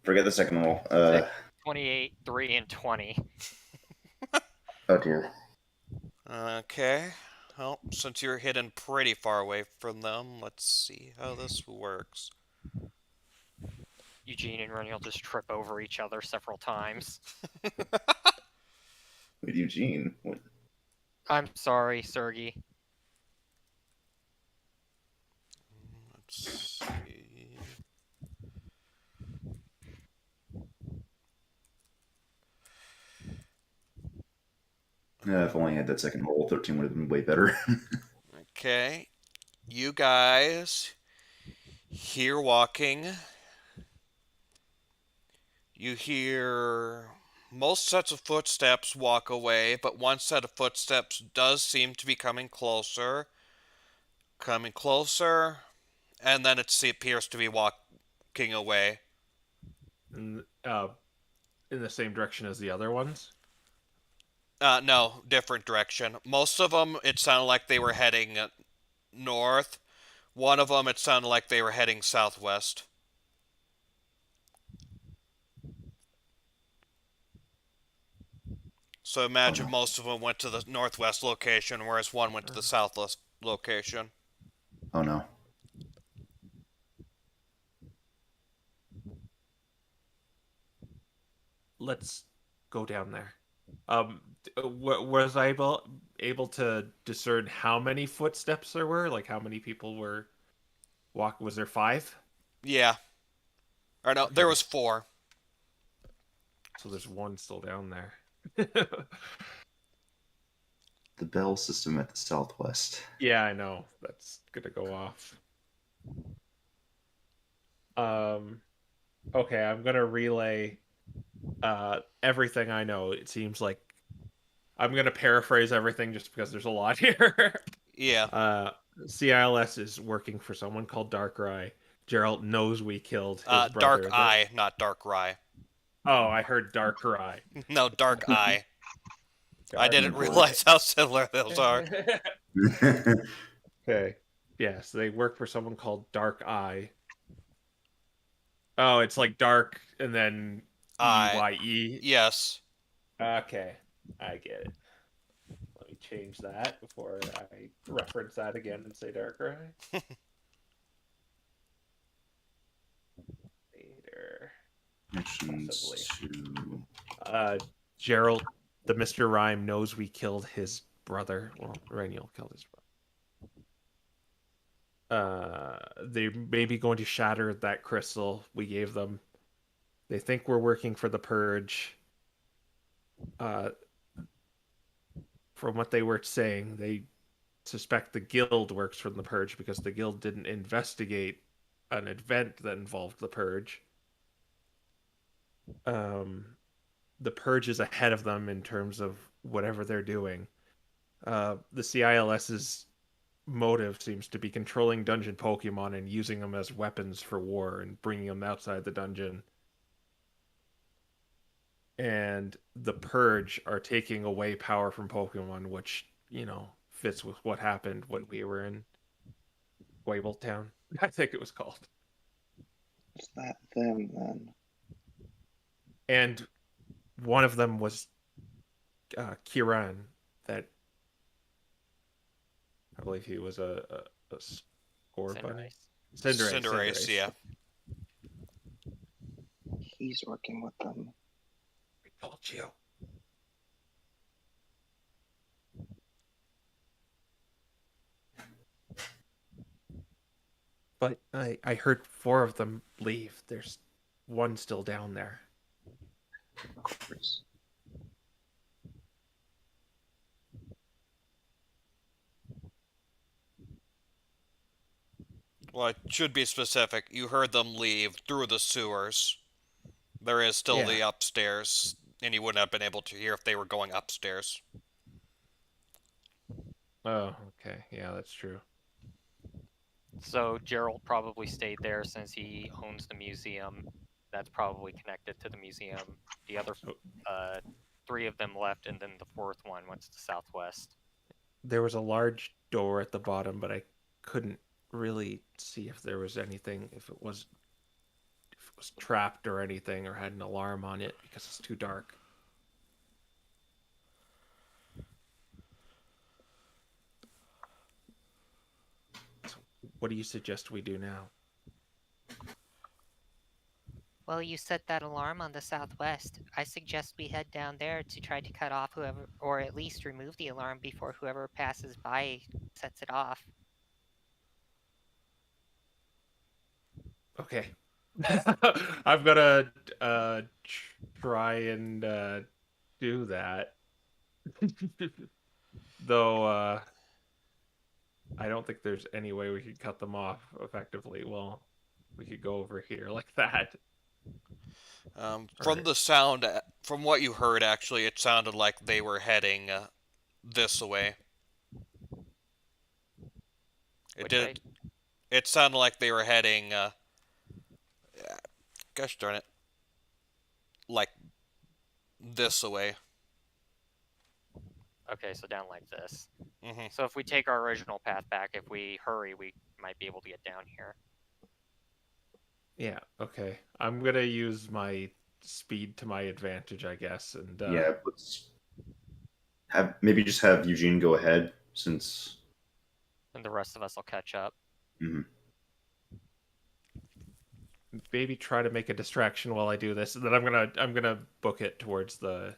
Forget the second roll. 28, 3, and 20. Oh dear. Okay. Well, since you're hidden pretty far away from them, let's see how this works. Eugene and Rennie will just trip over each other several times. Wait, Eugene. What? I'm sorry, Sergey. Let's see. If only I had that second roll, 13 would have been way better. Okay. You guys hear walking. You hear most sets of footsteps walk away, but one set of footsteps does seem to be coming closer. Coming closer, and then it appears to be walking away. in, uh, in the same direction as the other ones. No, different direction. Most of them, it sounded like they were heading north. One of them, it sounded like they were heading southwest. So imagine most of them went to the northwest location, whereas one went to the southwest location. Oh no. Let's go down there. Was I able to discern how many footsteps there were? Like how many people were Was there 5? Yeah. Or no, there was 4. So there's one still down there. The bell system at the southwest. Yeah, I know. That's gonna go off. Okay, I'm gonna relay everything I know. It seems like I'm gonna paraphrase everything just because there's a lot here. Yeah. CILS is working for someone called Darkrai. Gerald knows we killed his brother. Dark Eye, not Dark Rye. Oh, I heard Darkrai. No, Dark Eye. I didn't Dark realize how similar those are. Okay. Yes, they work for someone called Dark Eye. Oh, it's like dark and then Eye. EYE. Yes. Okay, I get it. Let me change that before I reference that again and say Darkrai. Later. Missions Possibly. to... Gerald, the Mr. Rhyme, knows we killed his brother. Well, Rainiel killed his brother. They may be going to shatter that crystal we gave them. They think we're working for the Purge. From what they were saying, they suspect the Guild works for the Purge because the Guild didn't investigate an event that involved the Purge. The Purge is ahead of them in terms of whatever they're doing. The CILS's motive seems to be controlling dungeon Pokemon and using them as weapons for war and bringing them outside the dungeon. And the Purge are taking away power from Pokemon, which, fits with what happened when we were in Town, I think it was called. Is that them then? And one of them was Kiran, that I believe he was a score bunny. Cinderace, yeah. He's working with them. We told you. But I heard 4 of them leave. There's one still down there. Of course. Well, I should be specific. You heard them leave through the sewers. There is still the upstairs, and you wouldn't have been able to hear if they were going upstairs. Oh, okay. Yeah, that's true. So Gerald probably stayed there since he owns the museum. That's probably connected to the museum. The other 3 of them left, and then the 4th one went to the southwest. There was a large door at the bottom, but I couldn't really see if there was anything, if it was trapped or anything, or had an alarm on it because it's too dark. So what do you suggest we do now? Well, you set that alarm on the southwest. I suggest we head down there to try to cut off whoever, or at least remove the alarm before whoever passes by sets it off. Okay. I'm gonna try and do that. Though I don't think there's any way we could cut them off effectively. Well, we could go over here like that. From the sound, from what you heard, actually, it sounded like they were heading this way. It sounded like they were heading. Gosh darn it! Like this way. Okay, so down like this. Mm-hmm. So if we take our original path back, if we hurry, we might be able to get down here. Yeah, okay. I'm gonna use my speed to my advantage, I guess, and Yeah, let's maybe just have Eugene go ahead, since... And the rest of us will catch up. Mm-hmm. maybe try to make a distraction while I do this, and then I'm gonna book it towards the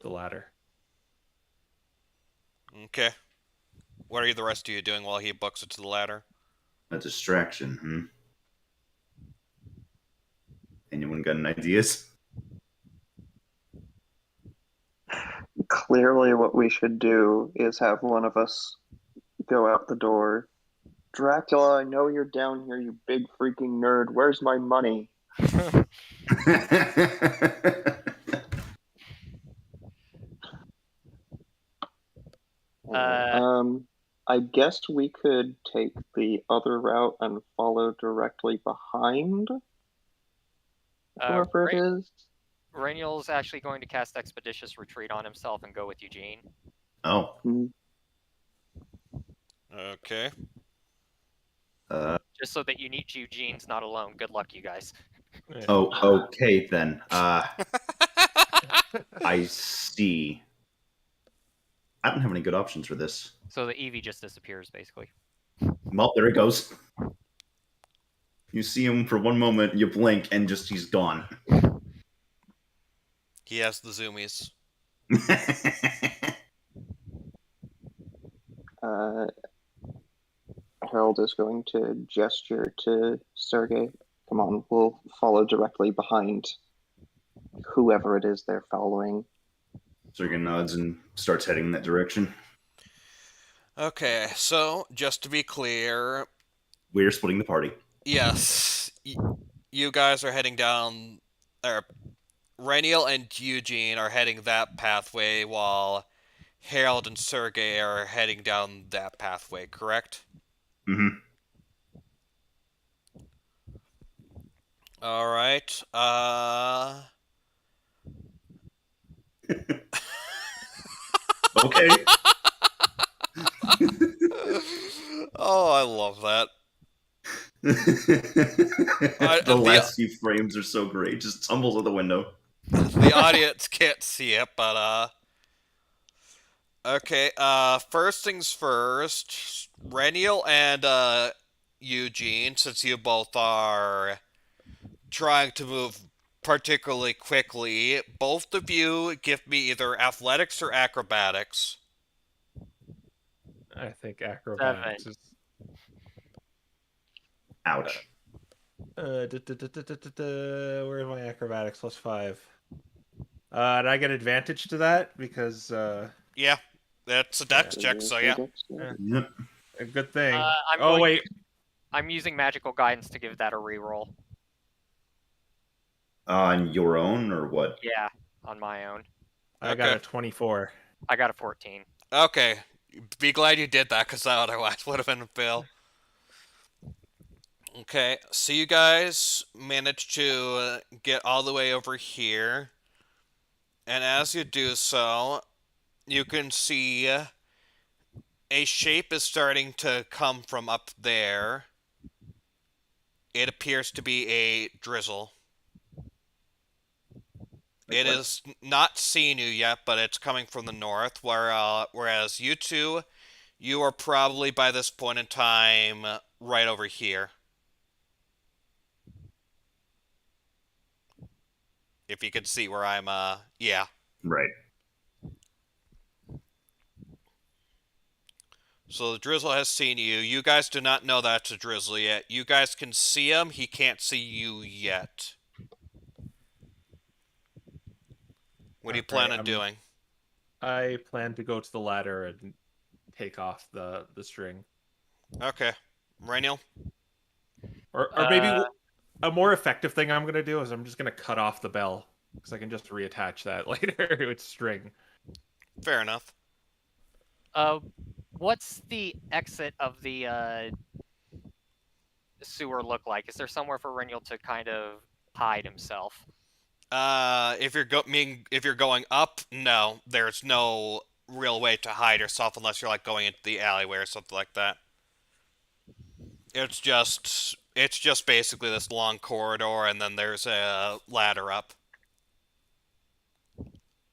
ladder. Okay. What are the rest of you doing while he books it to the ladder? A distraction, Anyone got any ideas? Clearly, what we should do is have one of us go out the door. Dracula, I know you're down here, you big freaking nerd. Where's my money? I guess we could take the other route and follow directly behind whoever it is. Rainiel's actually going to cast Expeditious Retreat on himself and go with Eugene. Oh. Okay. Just so that Eugene's not alone. Good luck, you guys. Oh, okay then. I see. I don't have any good options for this. So the Eevee just disappears, basically. Well, there it goes. You see him for one moment, you blink, and just he's gone. He has the zoomies. Harold is going to gesture to Sergey. Come on, we'll follow directly behind whoever it is they're following. Sergey nods and starts heading in that direction. Okay, so just to be clear, We're splitting the party. yes, you guys are heading down, or Reniel and Eugene are heading that pathway, while Harold and Sergey are heading down that pathway, correct? Mm-hmm. All right. Okay. Oh, I love that. The last few frames are so great. Just tumbles out the window. The audience can't see it, but okay. First things first. Reniel and Eugene, since you both are trying to move particularly quickly, both of you give me either athletics or acrobatics. I think acrobatics 7. is. Ouch. Where are my acrobatics? +5. And I get advantage to that because Yeah, that's a dex check, so yeah. Yep. a good thing. I'm Oh going wait, I'm using magical guidance to give that a reroll. On your own or what? Yeah, on my own. I got Okay. a 24. I got a 14. Okay, be glad you did that, because otherwise would have been a fail. Okay, so you guys managed to get all the way over here, and as you do so, you can see a shape is starting to come from up there. It appears to be a drizzle. It what? is not seen you yet, but it's coming from the north, whereas you two, you are probably by this point in time right over here. If you can see where I'm, yeah. Right. So the drizzle has seen you. You guys do not know that's a drizzle yet. You guys can see him. He can't see you yet. What do you plan on doing? I plan to go to the ladder and take off the string. Okay. Rainiel? Or maybe a more effective thing I'm gonna do is I'm just gonna cut off the bell because I can just reattach that later with string. Fair enough. What's the exit of the sewer look like? Is there somewhere for Reniel to kind of hide himself? If you're going up, no, there's no real way to hide yourself unless you're like going into the alleyway or something like that. It's just basically this long corridor, and then there's a ladder up.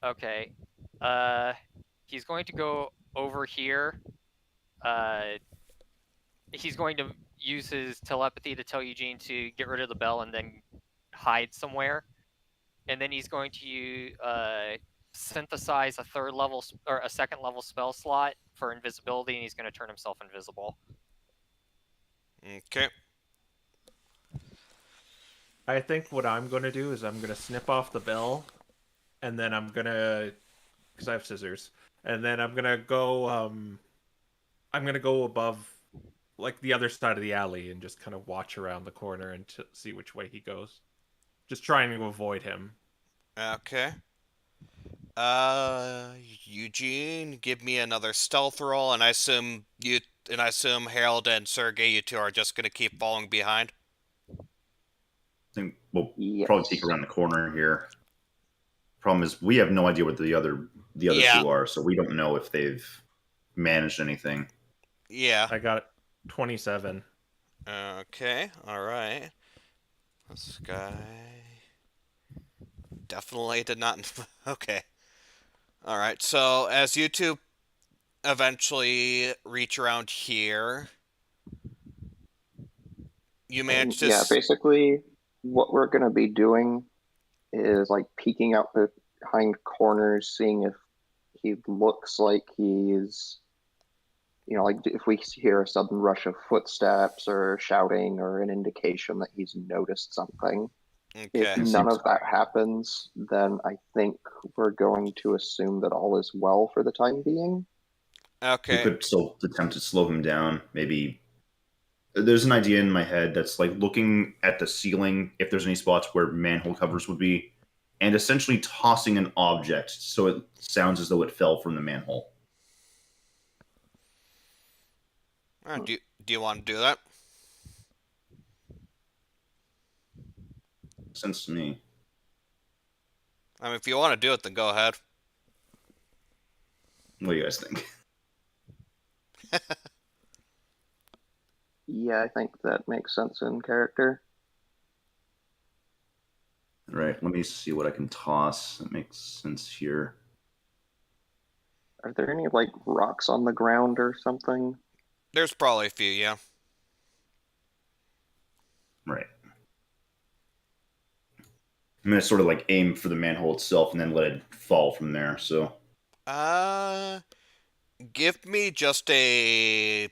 Okay. He's going to go over here. He's going to use his telepathy to tell Eugene to get rid of the bell and then hide somewhere. And then he's going to synthesize a second level spell slot for invisibility, and he's going to turn himself invisible. Okay. I think what I'm gonna do is I'm gonna snip off the bell, and then I'm gonna, because I have scissors, and then I'm gonna go above, like the other side of the alley, and just kind of watch around the corner and see which way he goes. Just trying to avoid him. Okay. Eugene, give me another stealth roll, and I assume Harold and Sergey, you two are just gonna keep following behind. I think we'll Yes. probably peek around the corner here. Problem is, we have no idea what the other Yeah. two are, so we don't know if they've managed anything. Yeah. I got 27. Okay. All right. This guy definitely did not. Okay. All right. So as you two eventually reach around here. You And manage to. yeah, basically, what we're going to be doing is like peeking out behind corners, seeing if he looks like he's, like if we hear a sudden rush of footsteps or shouting or an indication that he's noticed something. If Okay. none of that happens, then I think we're going to assume that all is well for the time being. We Okay. could still attempt to slow him down. Maybe there's an idea in my head that's like looking at the ceiling if there's any spots where manhole covers would be, and essentially tossing an object so it sounds as though it fell from the manhole. Do you want to do that? Sense to me. I mean, if you want to do it, then go ahead. What do you guys think? Yeah, I think that makes sense in character. All right, let me see what I can toss. That makes sense here. Are there any like rocks on the ground or something? There's probably a few, yeah. Right. I'm gonna sort of like aim for the manhole itself and then let it fall from there. So Give me just a.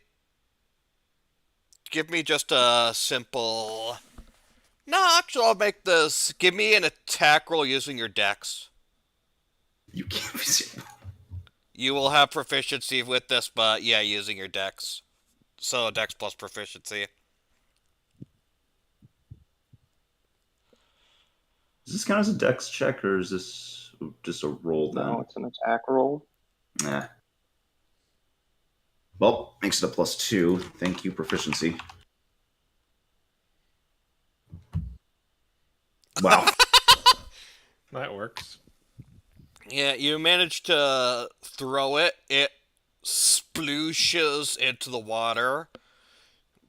Give me just a simple. No, actually, I'll make this. Give me an attack roll using your dex. you can't be serious. You will have proficiency with this, but yeah, using your dex. So dex plus proficiency. Does this count as a dex check or is this just a roll then? No, it's an attack roll. Nah. Well, makes it a +2. Thank you, proficiency. Wow. That works. Yeah, you manage to throw it. It splooshes into the water.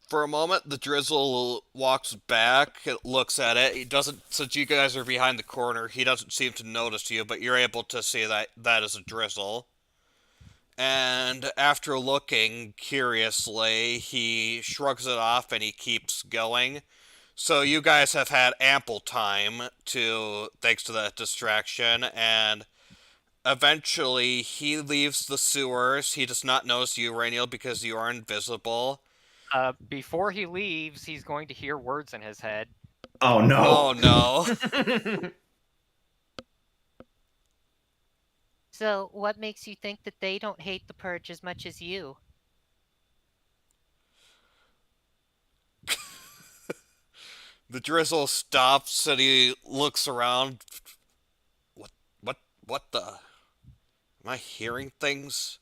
For a moment, the drizzle walks back, it looks at it. He doesn't, since you guys are behind the corner, he doesn't seem to notice you, but you're able to see that that is a drizzle. And after looking curiously, he shrugs it off and he keeps going. So you guys have had ample time thanks to that distraction, and eventually he leaves the sewers. He does not notice you, Rainiel, because you are invisible. Before he leaves, he's going to hear words in his head. Oh no. Oh no. So, what makes you think that they don't hate the purge as much as you? The drizzle stops and he looks around. What the? Am I hearing things?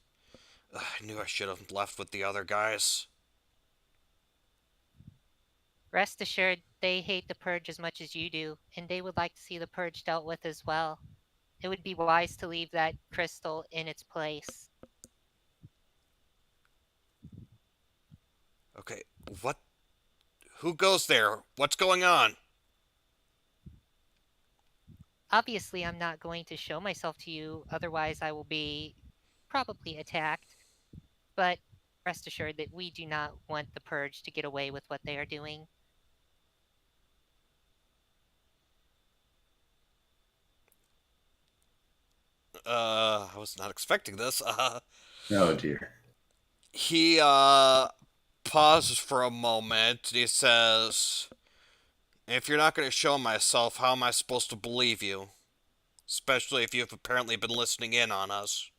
Ugh, I knew I should have left with the other guys. Rest assured, they hate the purge as much as you do, and they would like to see the purge dealt with as well. It would be wise to leave that crystal in its place. Okay, what? Who goes there? What's going on? Obviously, I'm not going to show myself to you, otherwise I will be probably attacked. But rest assured that we do not want the purge to get away with what they are doing. I was not expecting this. Oh dear. He, pauses for a moment. He says, if you're not going to show myself, how am I supposed to believe you? Especially if you've apparently been listening in on us.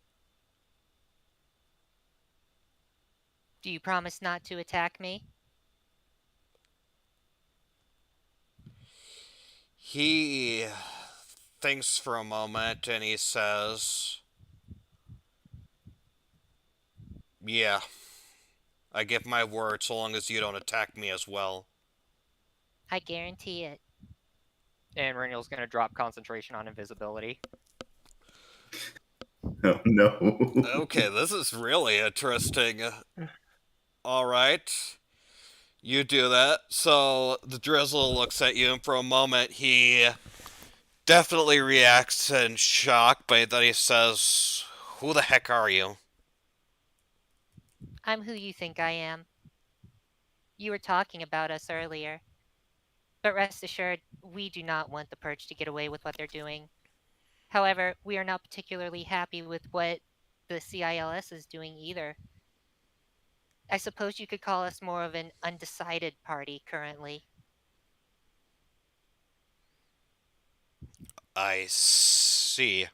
Do you promise not to attack me? He thinks for a moment and he says, yeah, I give my word so long as you don't attack me as well. I guarantee it. And Reniel's going to drop concentration on invisibility. Oh no. Okay, this is really interesting. Alright. You do that. So the drizzle looks at you, and for a moment he definitely reacts in shock, but then he says, who the heck are you? I'm who you think I am. You were talking about us earlier. But rest assured, we do not want the Purge to get away with what they're doing. However, we are not particularly happy with what the CILS is doing either. I suppose you could call us more of an undecided party currently. I see.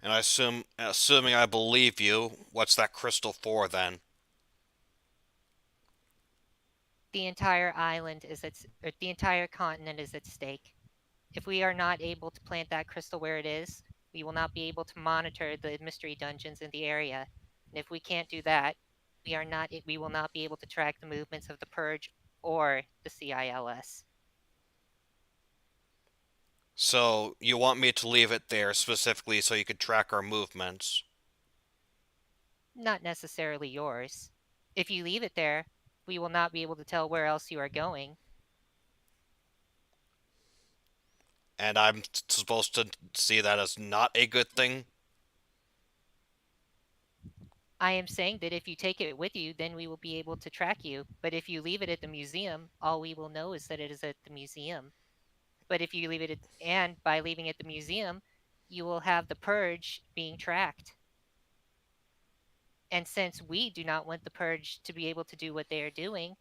And assuming I believe you, what's that crystal for then? The entire island is the entire continent is at stake. If we are not able to plant that crystal where it is, we will not be able to monitor the mystery dungeons in the area. And if we can't do that, we will not be able to track the movements of the Purge or the CILS. So, you want me to leave it there specifically so you could track our movements? Not necessarily yours. If you leave it there, we will not be able to tell where else you are going. And I'm supposed to see that as not a good thing? I am saying that if you take it with you, then we will be able to track you. But if you leave it at the museum, all we will know is that it is at the museum. But if you leave it and by leaving it at the museum, you will have the Purge being tracked. And since we do not want the Purge to be able to do what they are doing,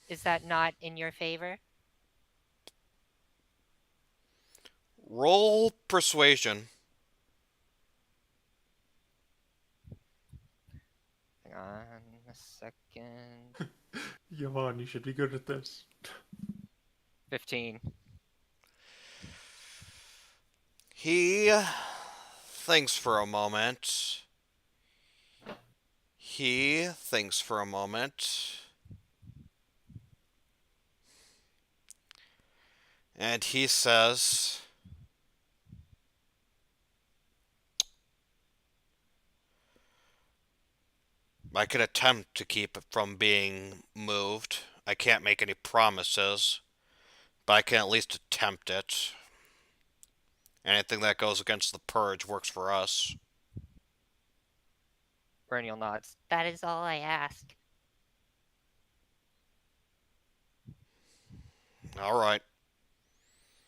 is that not in your favor? Roll persuasion. Hang on a second. Yvonne, you should be good at this. 15. He thinks for a moment. And he says, I can attempt to keep it from being moved. I can't make any promises, but I can at least attempt it. Anything that goes against the Purge works for us. Berniel nods. That is all I ask. Alright.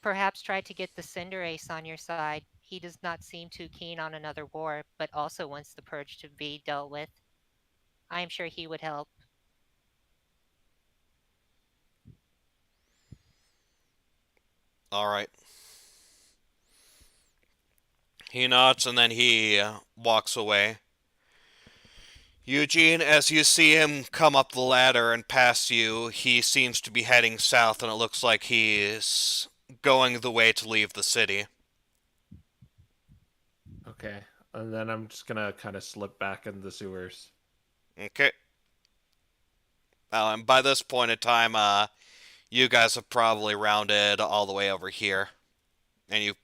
Perhaps try to get the Cinderace on your side. He does not seem too keen on another war, but also wants the Purge to be dealt with. I am sure he would help. Alright. He nods and then he walks away. Eugene, as you see him come up the ladder and pass you, he seems to be heading south and it looks like he's going the way to leave the city. Okay, and then I'm just gonna kind of slip back in the sewers. Okay. And by this point in time, you guys have probably rounded all the way over here. And you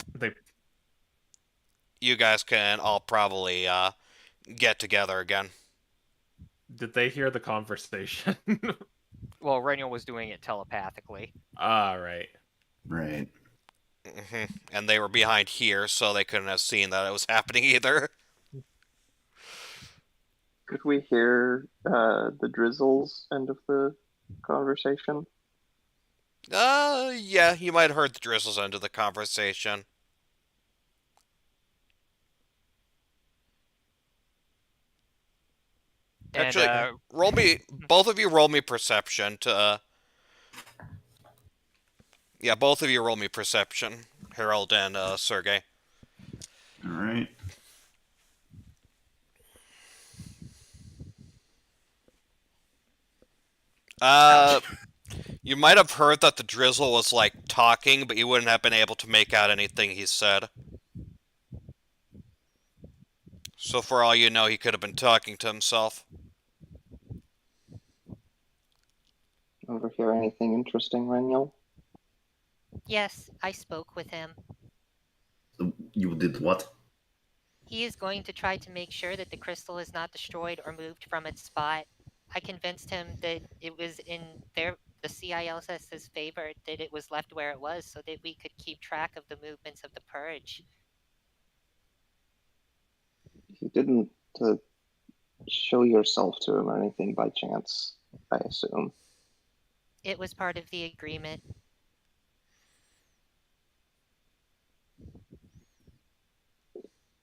guys can all probably get together again. Did they hear the conversation? Well, Reniel was doing it telepathically. Ah, right. Right. And they were behind here, so they couldn't have seen that it was happening either. Could we hear the Drizzle's end of the conversation? Yeah, you might have heard the Drizzle's end of the conversation. Actually, roll me, both of you roll me perception to, yeah, both of you roll me perception, Harold and Sergey. All right. You might have heard that the Drizzle was, like, talking, but you wouldn't have been able to make out anything he said. So for all you know, he could have been talking to himself. Overhear anything interesting, Reniel? Yes, I spoke with him. You did what? He is going to try to make sure that the crystal is not destroyed or moved from its spot. I convinced him that it was in the CILS's favor that it was left where it was so that we could keep track of the movements of the Purge. You didn't show yourself to him or anything by chance, I assume. It was part of the agreement.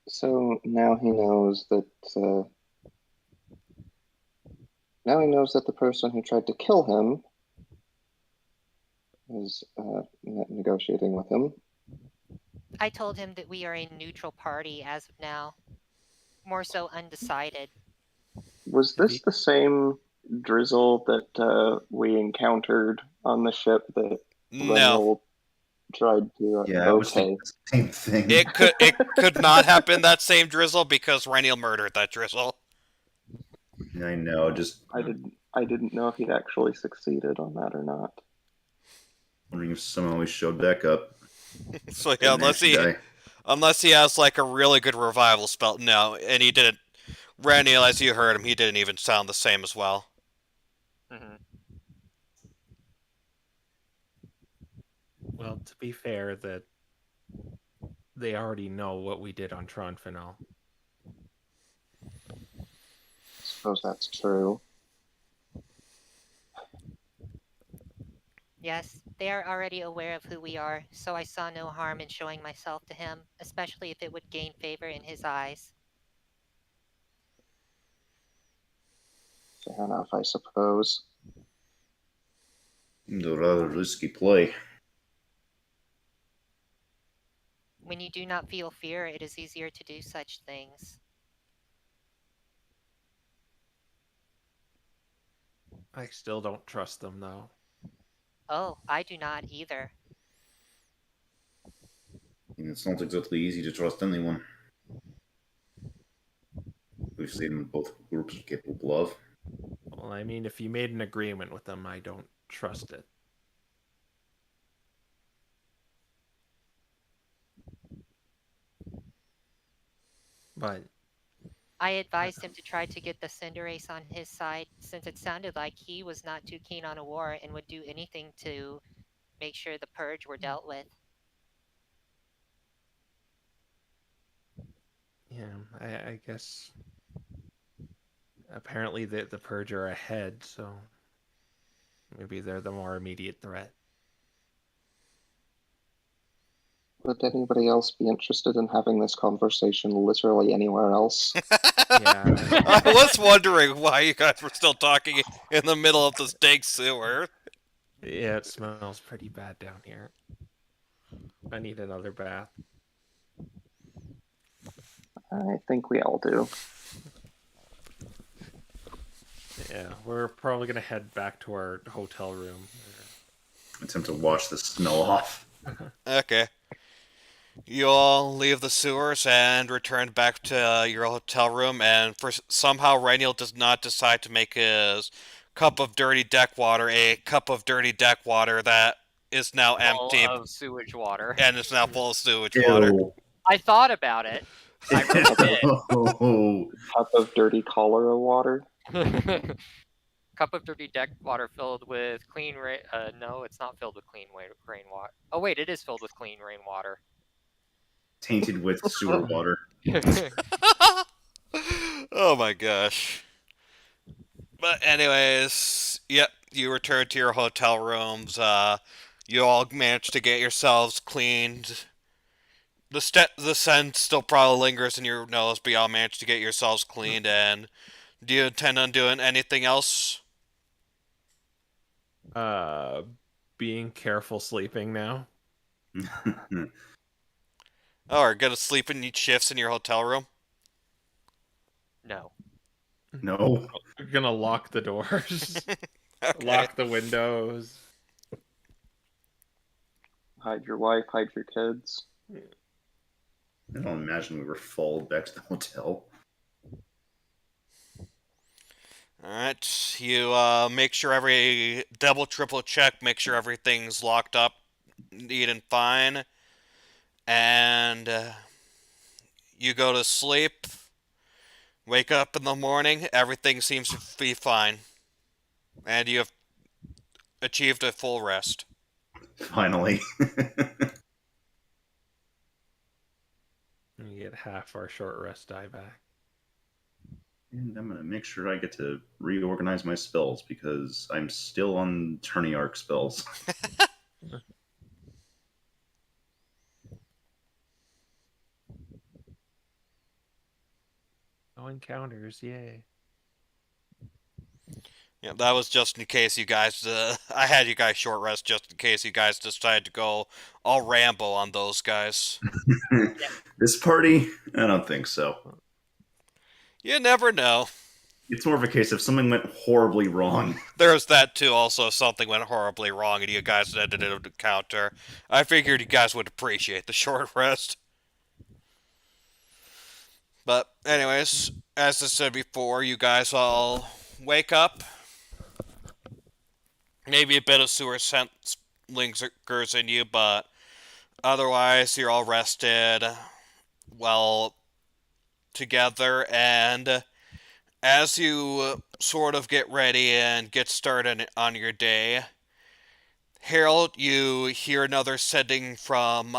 So now he knows that. Now he knows that the person who tried to kill him is negotiating with him. I told him that we are a neutral party as of now. More so undecided. Was this the same drizzle that we encountered on the ship that No, Renwell tried to? Yeah, I was thinking the same thing. it could not have been that same drizzle because Reniel murdered that drizzle. I know, just I didn't know if he'd actually succeeded on that or not. wondering if someone always showed back up. So yeah, Didn't actually die. unless he has like a really good revival spell. No, and he didn't. Reniel, as you heard him, he didn't even sound the same as well. Mm-hmm. Well, to be fair, that they already know what we did on Tronfinal. Suppose that's true. Yes, they are already aware of who we are, so I saw no harm in showing myself to him, especially if it would gain favor in his eyes. Fair enough, I suppose. Seems a rather risky play. When you do not feel fear, it is easier to do such things. I still don't trust them, though. Oh, I do not either. And it's not exactly easy to trust anyone. We've seen both groups are capable of. Well, I mean, if you made an agreement with them, I don't trust it. But I advised him to try to get the Cinderace on his side, since it sounded like he was not too keen on a war and would do anything to make sure the Purge were dealt with. yeah, I guess apparently the Purge are ahead, so maybe they're the more immediate threat. Would anybody else be interested in having this conversation literally anywhere else? Yeah. I was wondering why you guys were still talking in the middle of this dank sewer. Yeah, it smells pretty bad down here. I need another bath. I think we all do. Yeah, we're probably gonna head back to our hotel room. Attempt to wash the smell off. Okay. You all leave the sewers and return back to your hotel room, and somehow Reniel does not decide to make his cup of dirty deck water a cup of dirty deck water that is now empty Full of sewage water. and is now full of sewage water. Ew. I thought about it. I really Oh, Cup of dirty cholera water. did. Cup of dirty deck water filled with clean rain. No, it's not filled with clean rainwater. Oh wait, it is filled with clean rainwater. tainted with sewer water. Oh my gosh. But anyways, yep, you return to your hotel rooms. You all managed to get yourselves cleaned. The scent still probably lingers in your nose, but y'all managed to get yourselves cleaned. And do you intend on doing anything else? Being careful sleeping now. Oh, or gonna sleep and eat shifts in your hotel room? No. No. We're gonna lock the doors, Okay. lock the windows. Hide your wife, hide your kids. I don't imagine we were followed back to the hotel. Alright, you make sure double, triple check, make sure everything's locked up, neat and fine. And you go to sleep, wake up in the morning, everything seems to be fine. And you have achieved a full rest. Finally. We get half our short rest die back. And I'm gonna make sure I get to reorganize my spells because I'm still on Tourney Arc spells. No encounters, yay. Yeah, that was just in case you guys. I had you guys short rest just in case you guys decided to go all Rambo on those guys. This party, I don't think so. You never know. It's more of a case of something went horribly wrong. There's that too. Also, something went horribly wrong, and you guys ended it to counter. I figured you guys would appreciate the short rest. But anyways, as I said before, you guys all wake up. Maybe a bit of sewer sense lingers in you, but otherwise you're all rested, well together, and as you sort of get ready and get started on your day, Harold, you hear another sending from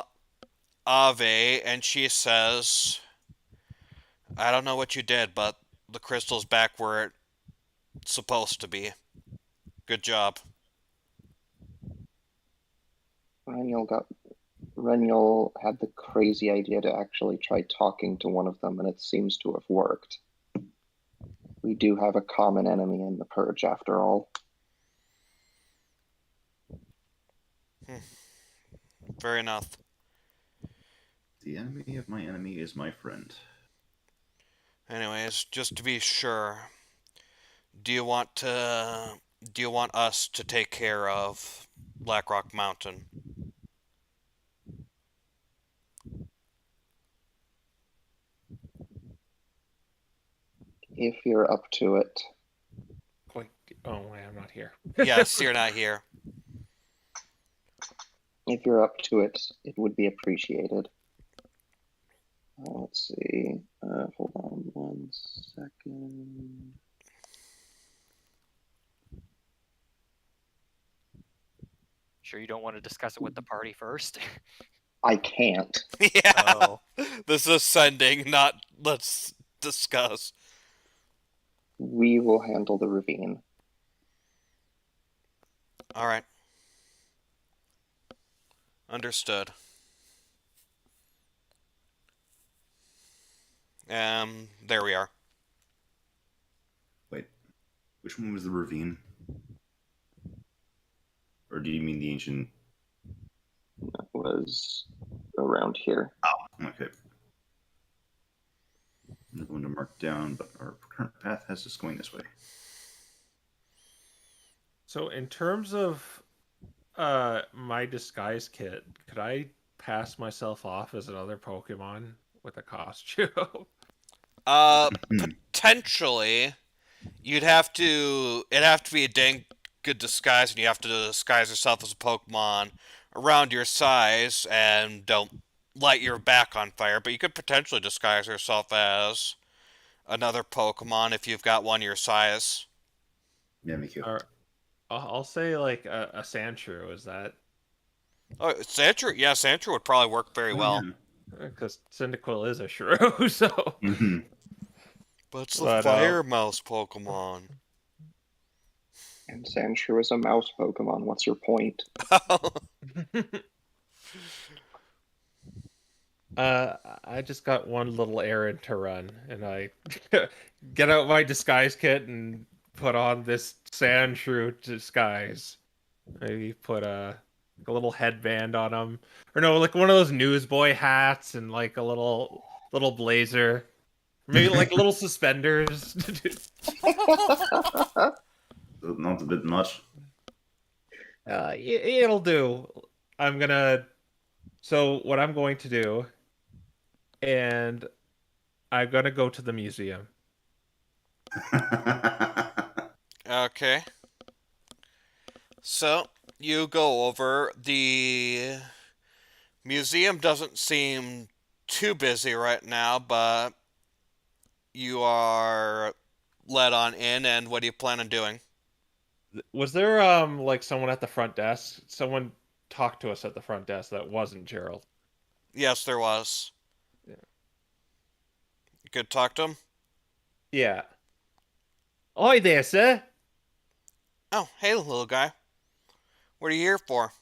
Ave, and she says, I don't know what you did, but the crystal's back where it's supposed to be. Good job. Reniel had the crazy idea to actually try talking to one of them, and it seems to have worked. We do have a common enemy in the Purge, after all. Fair enough. The enemy of my enemy is my friend. Anyways, just to be sure, do you want us to take care of Blackrock Mountain? If you're up to it. Wait, oh, wait, I'm not here. Yes, you're not here. If you're up to it, it would be appreciated. Let's see. Hold on 1 second. Sure you don't want to discuss it with the party first? I can't. Yeah. Oh. This is sending, not let's discuss. We will handle the ravine. All right. Understood. There we are. Wait, which one was the ravine? Or do you mean the ancient? That was around here. Oh, okay. I'm going to mark down, but our current path has us going this way. So in terms of my disguise kit, could I pass myself off as another Pokemon with a costume? Potentially, it'd have to be a dang good disguise, and you have to disguise yourself as a Pokemon around your size, and don't light your back on fire, but you could potentially disguise yourself as another Pokemon if you've got one your size. Yeah, me too. I'll say like a Sandshrew, is that? Oh, Sandshrew? Yeah, Sandshrew would probably work very well. Because Cyndaquil is a shrew, so... Mm-hmm. But it's the fire mouse Pokemon. And Sandshrew is a mouse Pokemon. What's your point? I just got one little errand to run, and I get out my disguise kit and put on this Sandshrew disguise. Maybe put a little headband on him, or no, like one of those newsboy hats and like a little blazer, maybe like little suspenders. Not a bit much. It'll do. So what I'm going to do, and I'm gonna go to the museum. Okay. So, you go over. The museum doesn't seem too busy right now, but you are led on in, and what do you plan on doing? Was there like someone at the front desk? Someone talked to us at the front desk that wasn't Gerald. Yes, there was. Yeah. You could talk to him? Yeah. Oi there, sir. Oh, hey, little guy. What are you here for?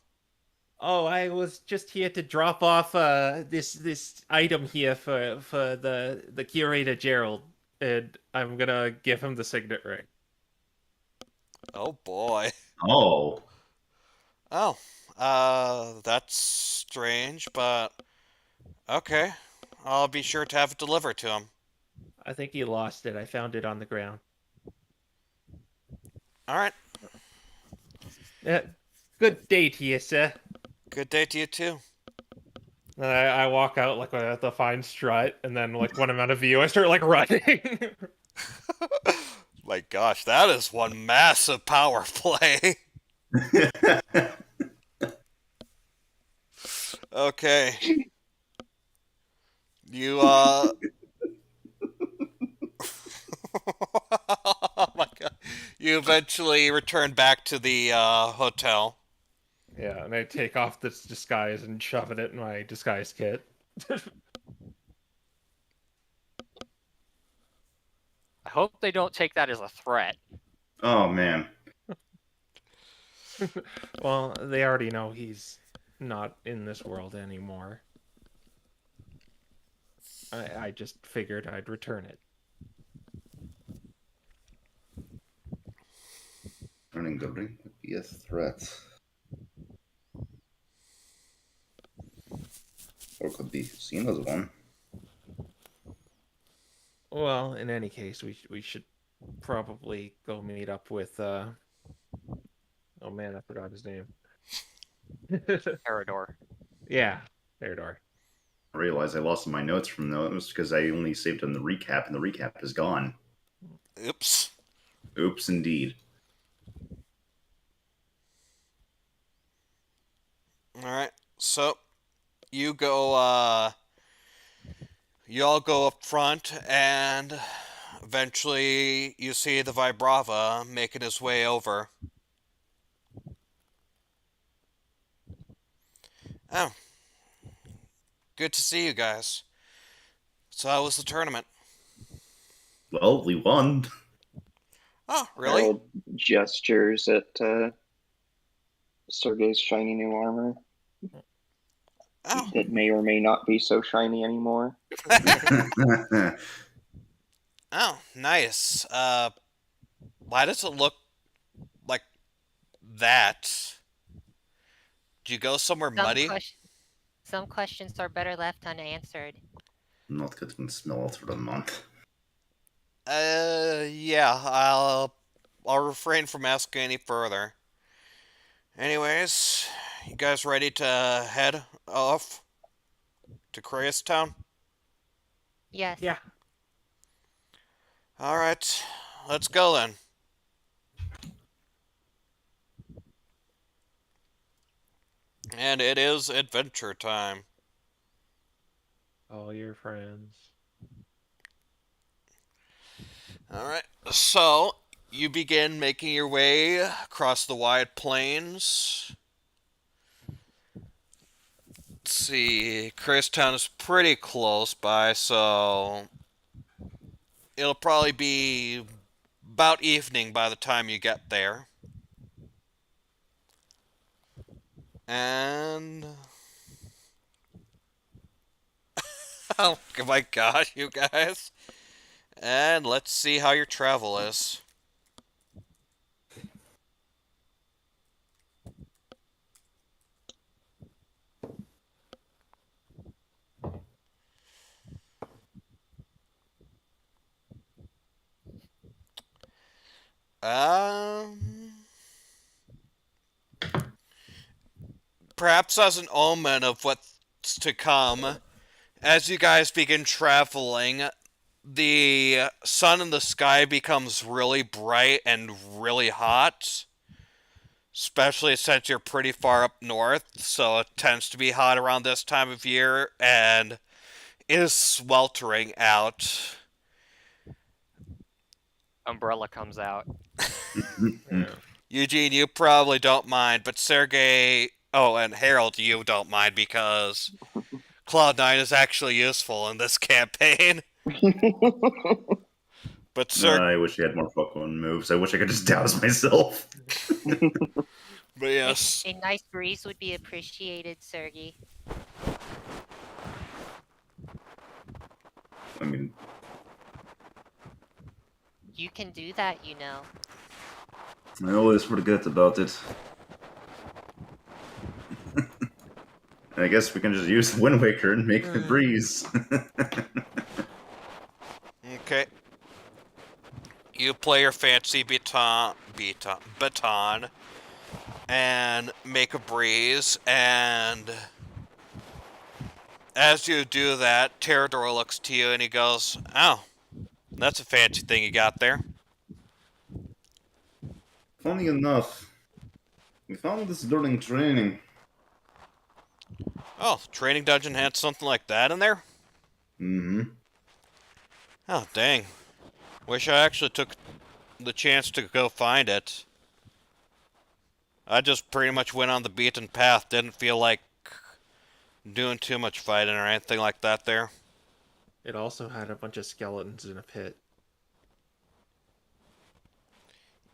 Oh, I was just here to drop off this item here for the curator Gerald, and I'm gonna give him the signet ring. Oh boy. Oh, Oh, that's strange, but okay. I'll be sure to have it delivered to him. I think he lost it. I found it on the ground. All right. Uh, Good day to you, sir. Good day to you too. And I walk out like with a fine strut, and then like when I'm out of view, I start like running. My gosh, that is one massive power play. Okay. You oh my god. You eventually return back to the hotel. Yeah, and I take off this disguise and shove it in my disguise kit. I hope they don't take that as a threat. oh man. Well, they already know he's not in this world anymore. I just figured I'd return it. Turning the ring would be a threat. Or could be seen as one. Well, in any case, we should probably go meet up with oh man, I forgot his name. Parador. Yeah, Theodore. I realized I lost my notes from those because I only saved them the recap, and the recap is gone. Oops. Oops, indeed. Alright. So you go you all go up front and eventually you see the Vibrava making his way over. Oh. Good to see you guys. So how was the tournament? Well, we won. Oh, really? Harold gestures at Sergei's shiny new armor Oh. that may or may not be so shiny anymore. Oh, nice. Why does it look like that? Did you go somewhere muddy? Some questions are better left unanswered. Not getting smell out for the month. Yeah, I'll refrain from asking any further. Anyways, you guys ready to head off to Town? Yes. Yeah. Alright, let's go then. And it is adventure time. All your friends. Alright, so you begin making your way across the wide plains. Let's see, Town is pretty close by, so it'll probably be about evening by the time you get there. And oh my gosh, you guys. And let's see how your travel is. Perhaps as an omen of what's to come, as you guys begin traveling, the sun in the sky becomes really bright and really hot. Especially since you're pretty far up north, so it tends to be hot around this time of year, and it is sweltering out. Umbrella comes out. Yeah. Eugene, you probably don't mind, but Sergey, oh, and Harold, you don't mind because Cloud9 is actually useful in this campaign. But sir, I wish he had more Pokemon moves. I wish I could just douse myself. but yes, A nice breeze would be appreciated, Sergey. I mean, You can do that, you know. I always forget about it. I guess we can just use the Wind Waker and make the breeze. okay. You play your fancy baton, and make a breeze, and as you do that, Terrador looks to you and he goes, "Oh, that's a fancy thing you got there." Funny enough, we found this during training. Oh, training dungeon had something like that in there? Mm-hmm. Oh, dang. Wish I actually took the chance to go find it. I just pretty much went on the beaten path, didn't feel like doing too much fighting or anything like that there. It also had a bunch of skeletons in a pit.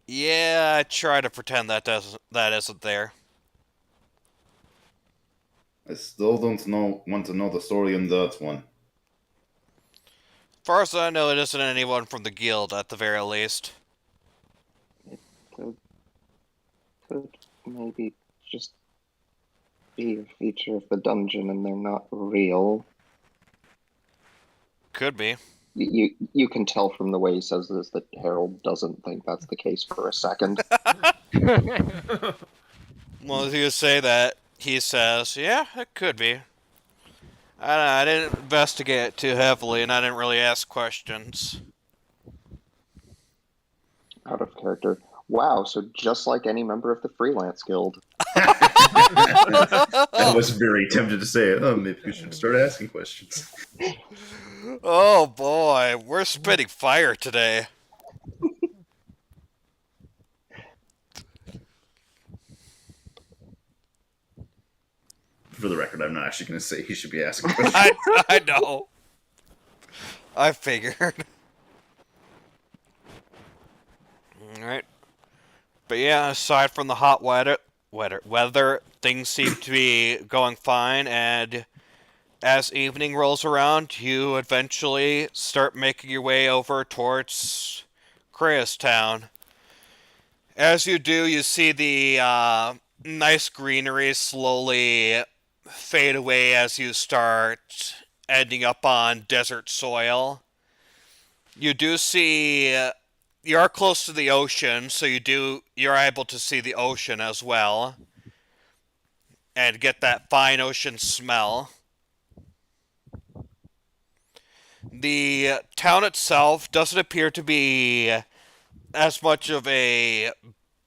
Yeah, I try to pretend that isn't there. I still don't want to know the story on that one. Far as I know, it isn't anyone from the guild, at the very least. Could maybe just be a feature of the dungeon and they're not real. Could be. You can tell from the way he says this that Harold doesn't think that's the case for a second. Well, as you say that, he says, "Yeah, it could be." I didn't investigate it too heavily, and I didn't really ask questions. Out of character. Wow, so just like any member of the Freelance Guild. I was very tempted to say, oh, maybe we should start asking questions. Oh boy, we're spitting fire today. For the record, I'm not actually going to say he should be asking questions. I know. I figured. Alright. But yeah, aside from the hot weather, things seem to be going fine, and as evening rolls around, you eventually start making your way over towards Town. As you do, you see the nice greenery slowly fade away as you start ending up on desert soil. You do see you are close to the ocean, so you're able to see the ocean as well and get that fine ocean smell. The town itself doesn't appear to be as much of a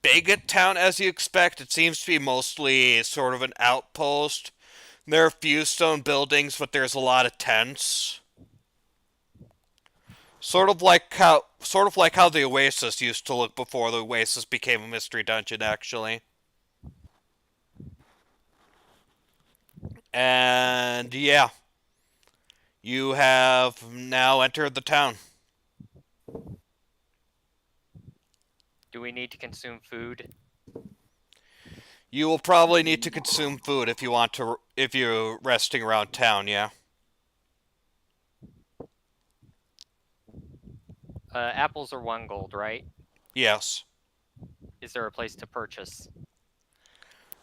big town as you expect. It seems to be mostly sort of an outpost. There are a few stone buildings, but there's a lot of tents. Sort of like how the Oasis used to look before the Oasis became a mystery dungeon, actually. And yeah, you have now entered the town. Do we need to consume food? You will probably need to consume food if you're resting around town, yeah. Apples are 1 gold, right? Yes. Is there a place to purchase?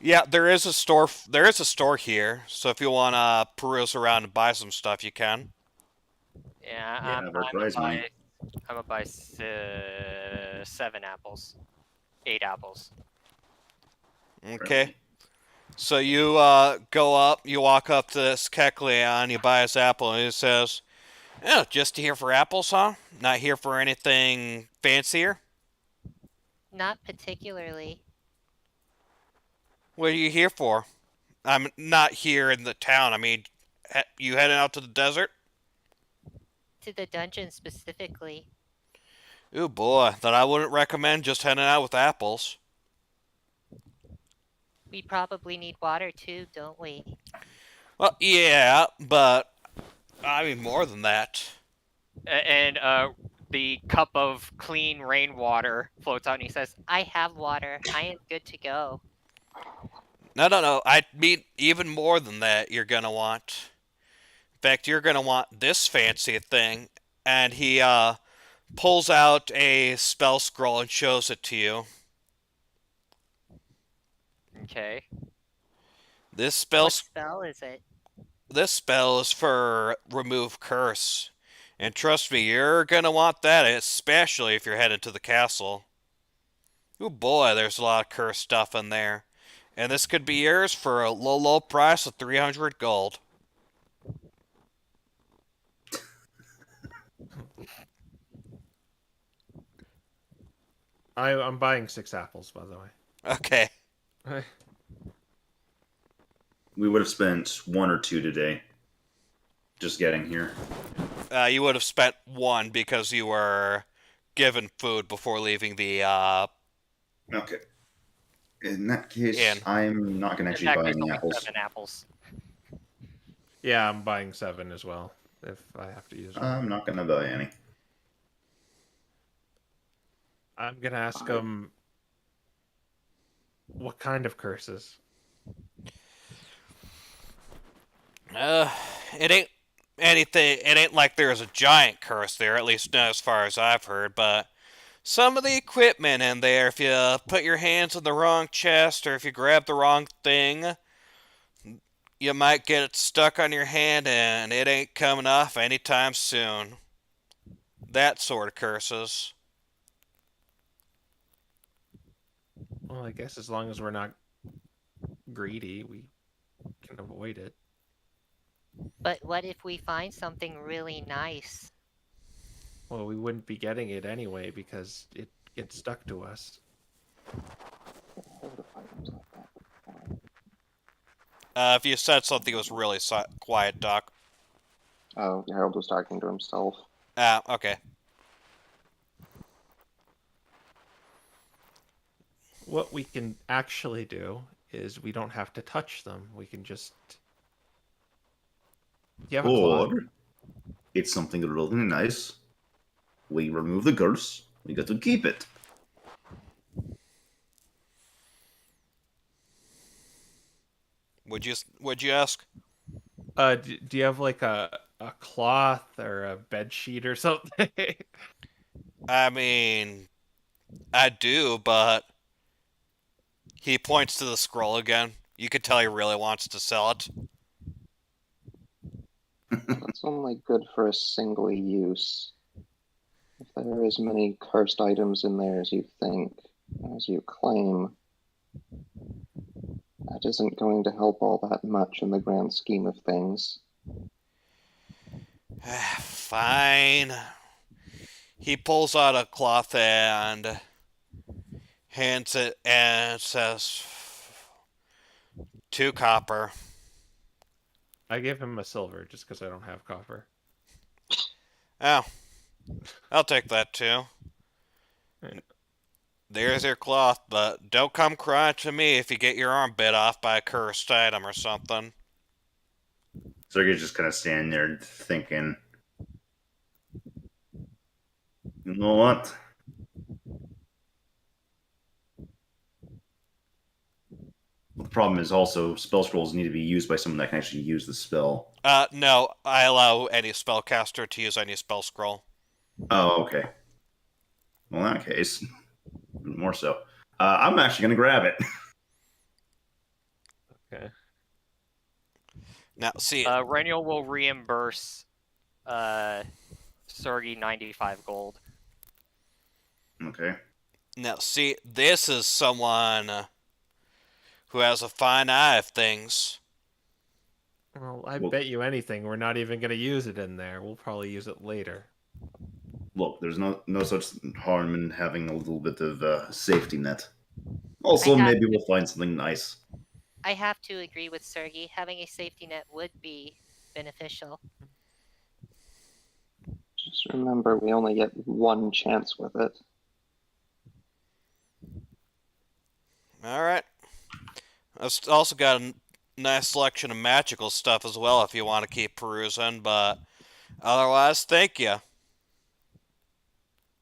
Yeah, there is a store. There is a store here, so if you want to peruse around and buy some stuff, you can. Yeah, Yeah, I'm gonna buy 7 apples, 8 apples. Okay. So you go up, you walk up to this Kekleon, you buy his apple, and he says, "Oh, just here for apples, huh? Not here for anything fancier? Not particularly. What are you here for? I'm not here in the town. I mean, you heading out to the desert? To the dungeon specifically. Ooh boy, then I wouldn't recommend just heading out with apples. We probably need water too, don't we? Well, yeah, but I mean more than that. And the cup of clean rainwater floats out, and he says, I have water. I am good to go. No. I mean, even more than that, you're gonna want. In fact, you're gonna want this fancy thing. And he pulls out a spell scroll and shows it to you. "Okay, This spell, What spell is it? this spell is for remove curse, and trust me, you're gonna want that, especially if you're headed to the castle. Oh boy, there's a lot of curse stuff in there, and this could be yours for a low price of 300 gold. I'm buying 6 apples, by the way. Okay. We would have spent 1 or 2 today. Just getting here. You would have spent 1 because you were given food before leaving the Okay. In that case, In. I'm not going to in actually that buy case, any only apples. 7 apples." Yeah, I'm buying 7 as well, if I have to use them. I'm not going to buy any. I'm gonna ask him what kind of curses. It ain't anything. It ain't like there's a giant curse there, at least not as far as I've heard. But some of the equipment in there, if you put your hands in the wrong chest or if you grab the wrong thing, you might get it stuck on your hand and it ain't coming off anytime soon. That sort of curses. Well, I guess as long as we're not greedy, we can avoid it. But what if we find something really nice? Well, we wouldn't be getting it anyway because it gets stuck to us. If you said something was really quiet, Doc. Oh, Harold was talking to himself. Okay. What we can actually do is we don't have to touch them. We can just... You have a cloth. Or it's something really nice. We remove the curse. We get to keep it. Would you ask? Do you have like a cloth or a bed sheet or something? I mean, I do, but he points to the scroll again. You could tell he really wants to sell it. That's only good for a single use. If there are as many cursed items in there as you think, as you claim, that isn't going to help all that much in the grand scheme of things. Fine. He pulls out a cloth and hands it and says, 2 copper. I give him a silver just because I don't have copper. Oh, I'll take that too. There's your cloth, but don't come crying to me if you get your arm bit off by a cursed item or something. Sergey's just kind of standing there thinking, you know what? The problem is also spell scrolls need to be used by someone that can actually use the spell. No, I allow any spellcaster to use any spell scroll. Oh, okay. Well, in that case, more so. I'm actually going to grab it. Okay. Now, see, Reniel will reimburse Sergey 95 gold. Okay. this is someone who has a fine eye of things. Well, I Well- bet you anything we're not even going to use it in there. We'll probably use it later. Look, there's no such harm in having a little bit of safety net. Also, maybe we'll find something nice. I have to agree with Sergey. Having a safety net would be beneficial. Just remember, we only get one chance with it. Alright. I've also got a nice selection of magical stuff as well if you want to keep perusing, but otherwise, thank you.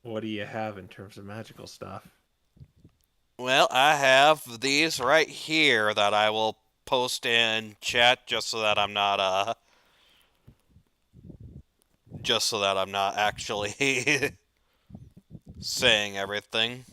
What do you have in terms of magical stuff? Well, I have these right here that I will post in chat just so that I'm not actually saying everything.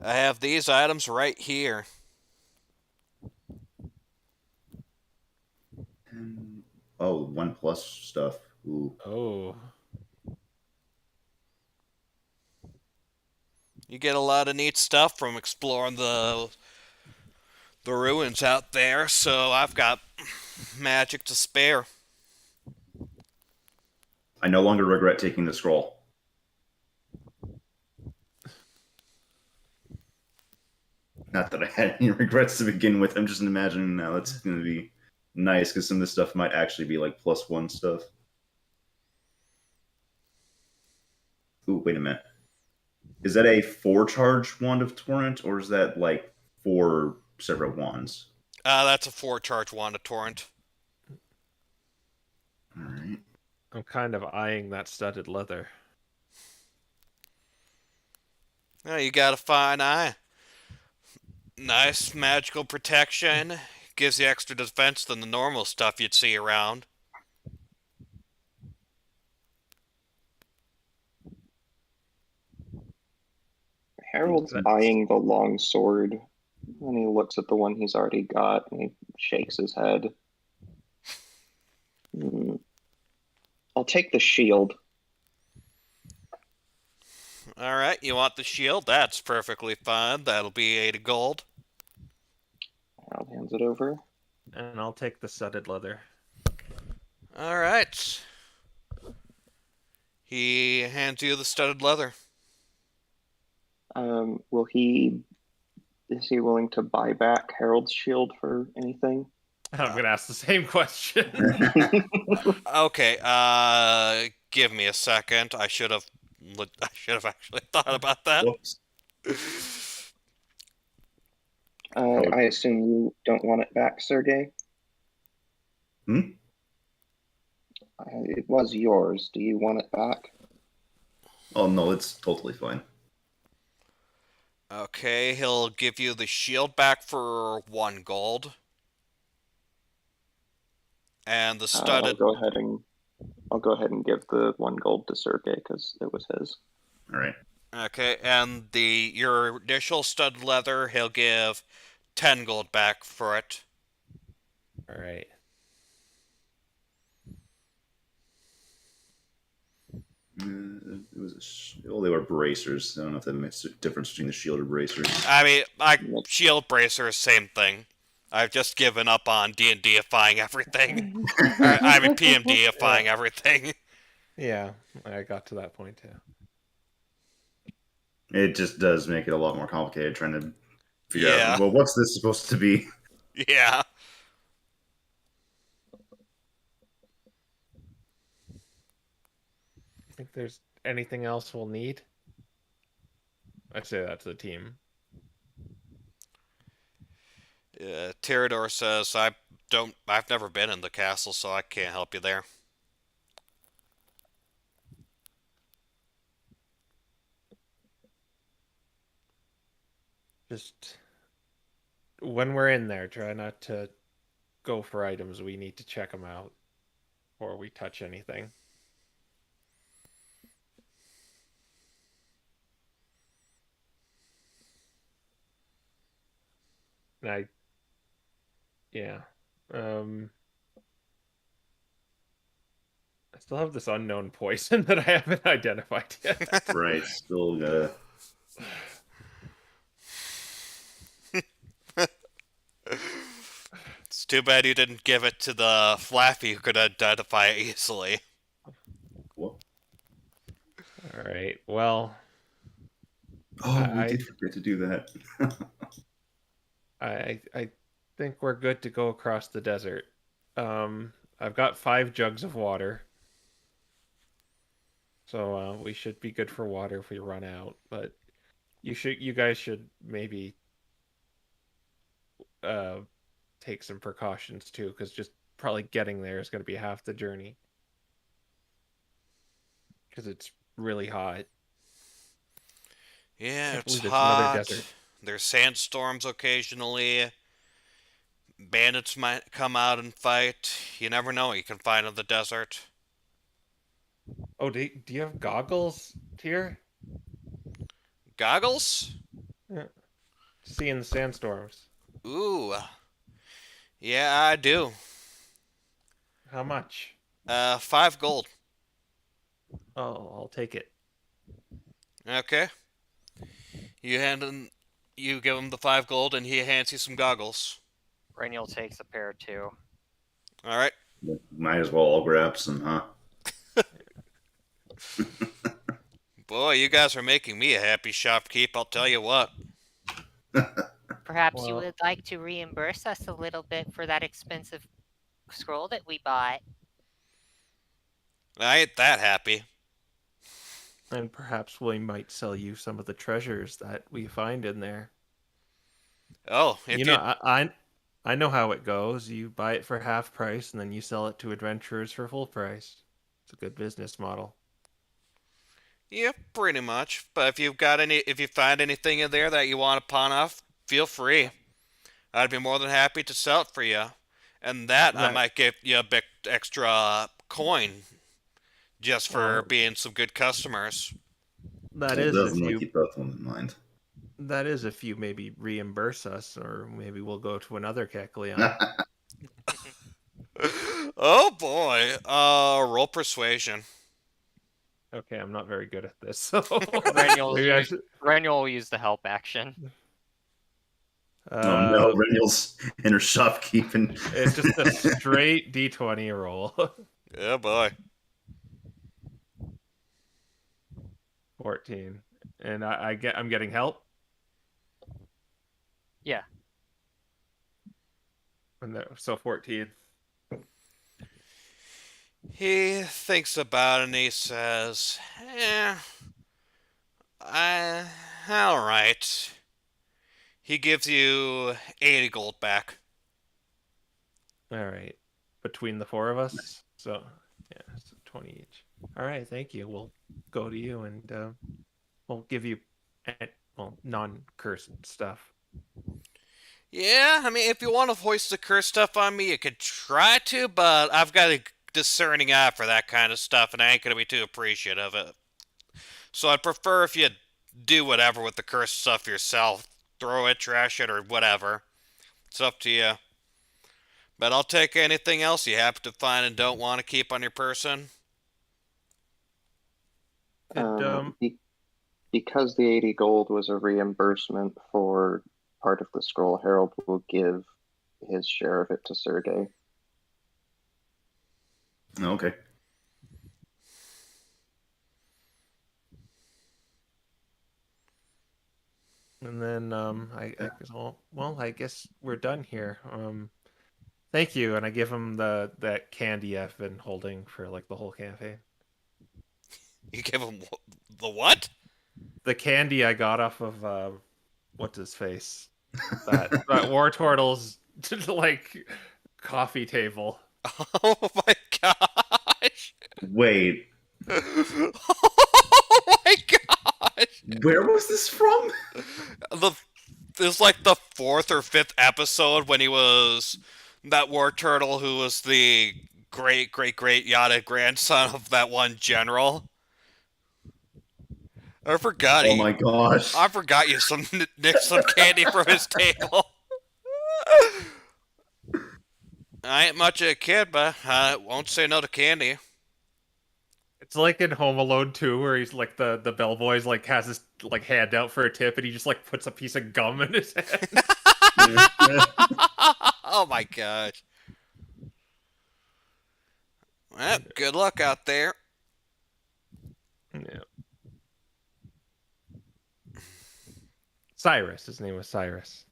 I have these items right here. Oh, 1+ stuff. Ooh. Oh, You get a lot of neat stuff from exploring the ruins out there, so I've got magic to spare. I no longer regret taking the scroll. Not that I had any regrets to begin with. I'm just imagining now that's going to be nice because some of this stuff might actually be like +1 stuff. Ooh, wait a minute. Is that a 4-charge Wand of Torrent, or is that like 4 separate wands? That's a 4-charge wand of torrent. All right. I'm kind of eyeing that studded leather. Oh, you got a fine eye. Nice magical protection. Gives you extra defense than the normal stuff you'd see around. Harold's eyeing the long sword, and he looks at the one he's already got, and he shakes his head. I'll take the shield. Alright, you want the shield? That's perfectly fine. That'll be 8 gold. Harold hands it over. And I'll take the studded leather. Alright. He hands you the studded leather. Is he willing to buy back Harold's shield for anything? I'm going to ask the same question. Okay, give me a second. I should have actually thought about that. Whoops. I assume you don't want it back, Sergey? Hmm? It was yours. Do you want it back? Oh, no, it's totally fine. Okay, he'll give you the shield back for 1 gold. And the studded... I'll go ahead and give the 1 gold to Sergey because it was his. All right. Okay, and your initial studded leather, he'll give 10 gold back for it. All right. They were bracers. I don't know if that makes a difference between the shield or bracers. I mean, shield bracer, same thing. I've just given up on D&D-ifying everything. I mean, PMD-ifying everything. Yeah, I got to that point too. It just does make it a lot more complicated trying to figure Yeah. out, well, what's this supposed to be? Yeah. Think there's anything else we'll need? I say that to the team. Tirador says, I've never been in the castle, so I can't help you there. Just when we're in there, try not to go for items. We need to check them out before we touch anything. Yeah. I still have this unknown poison that I haven't identified yet. Right, still It's too bad you didn't give it to the Flaffy who could identify it easily. What? All right. Well. We did forget to do that. I think we're good to go across the desert. I've got 5 jugs of water. So we should be good for water if we run out. But you guys should maybe uh take some precautions too, because just probably getting there is going to be half the journey. Because it's really hot. Yeah, Can't it's believe there's another hot. desert. There's sandstorms occasionally. Bandits might come out and fight. You never know what you can find in the desert. Oh, do you have goggles here? Goggles? Yeah. Seeing the sandstorms. Ooh. Yeah, I do. How much? 5 gold. Oh, I'll take it. Okay. You give him the 5 gold, and he hands you some goggles. Reniel takes a pair too. All right. Might as well all grab some, huh? Boy, you guys are making me a happy shopkeep, I'll tell you what. Perhaps you Well- would like to reimburse us a little bit for that expensive scroll that we bought. I ain't that happy. And perhaps we might sell you some of the treasures that we find in there. Oh, if You know, I know how it goes. You buy it for half price, and then you sell it to adventurers for full price. It's a good business model. Yeah, pretty much. But if you find anything in there that you want to pawn off, feel free. I'd be more than happy to sell it for you. And I That- might give you a bit extra coin just for Well- being some good customers. That We'll is if definitely you keep both of them in mind. that is if you maybe reimburse us, or maybe we'll go to another Kekleon. Oh boy. Roll persuasion. Okay, I'm not very good at this, so Reniel maybe I should. will use the help action. Oh no, Uh, Renniel's inner shopkeeping. It's just a straight D20 roll. Yeah, boy. 14, and I'm getting help. Yeah. So 14. He thinks about it and he says, all right. He gives you 80 gold back. All right, between the four of us. So yeah, so 20 each. All right, thank you. We'll go to you, and we'll give you non-cursed stuff. Yeah, I mean, if you want to hoist the curse stuff on me, you could try to, but I've got a discerning eye for that kind of stuff, and I ain't gonna be too appreciative of it. So I'd prefer if you do whatever with the cursed stuff yourself. Throw it, trash it, or whatever. It's up to you. But I'll take anything else you happen to find and don't want to keep on your person. And Because the 80 gold was a reimbursement for part of the scroll, Harold will give his share of it to Sergei. Okay. And then I guess we're done here. Thank you, and I give him that candy I've been holding for like the whole campaign. You give him the what? The candy I got off of what's his face? That War Turtle's like coffee table. Oh my gosh! Wait, Oh my gosh! where was this from? This like the 4th or 5th episode when he was that war turtle who was the great yada grandson of that one general. I forgot. Oh my gosh. I forgot you nicked some candy from his table. I ain't much of a kid, but I won't say no to candy. It's like in Home Alone 2 where he's like the bellboy's like has his like hand out for a tip and he just like puts a piece of gum in his hand. Oh my gosh. Well, good luck out there. Yeah. Cyrus, his name was Cyrus.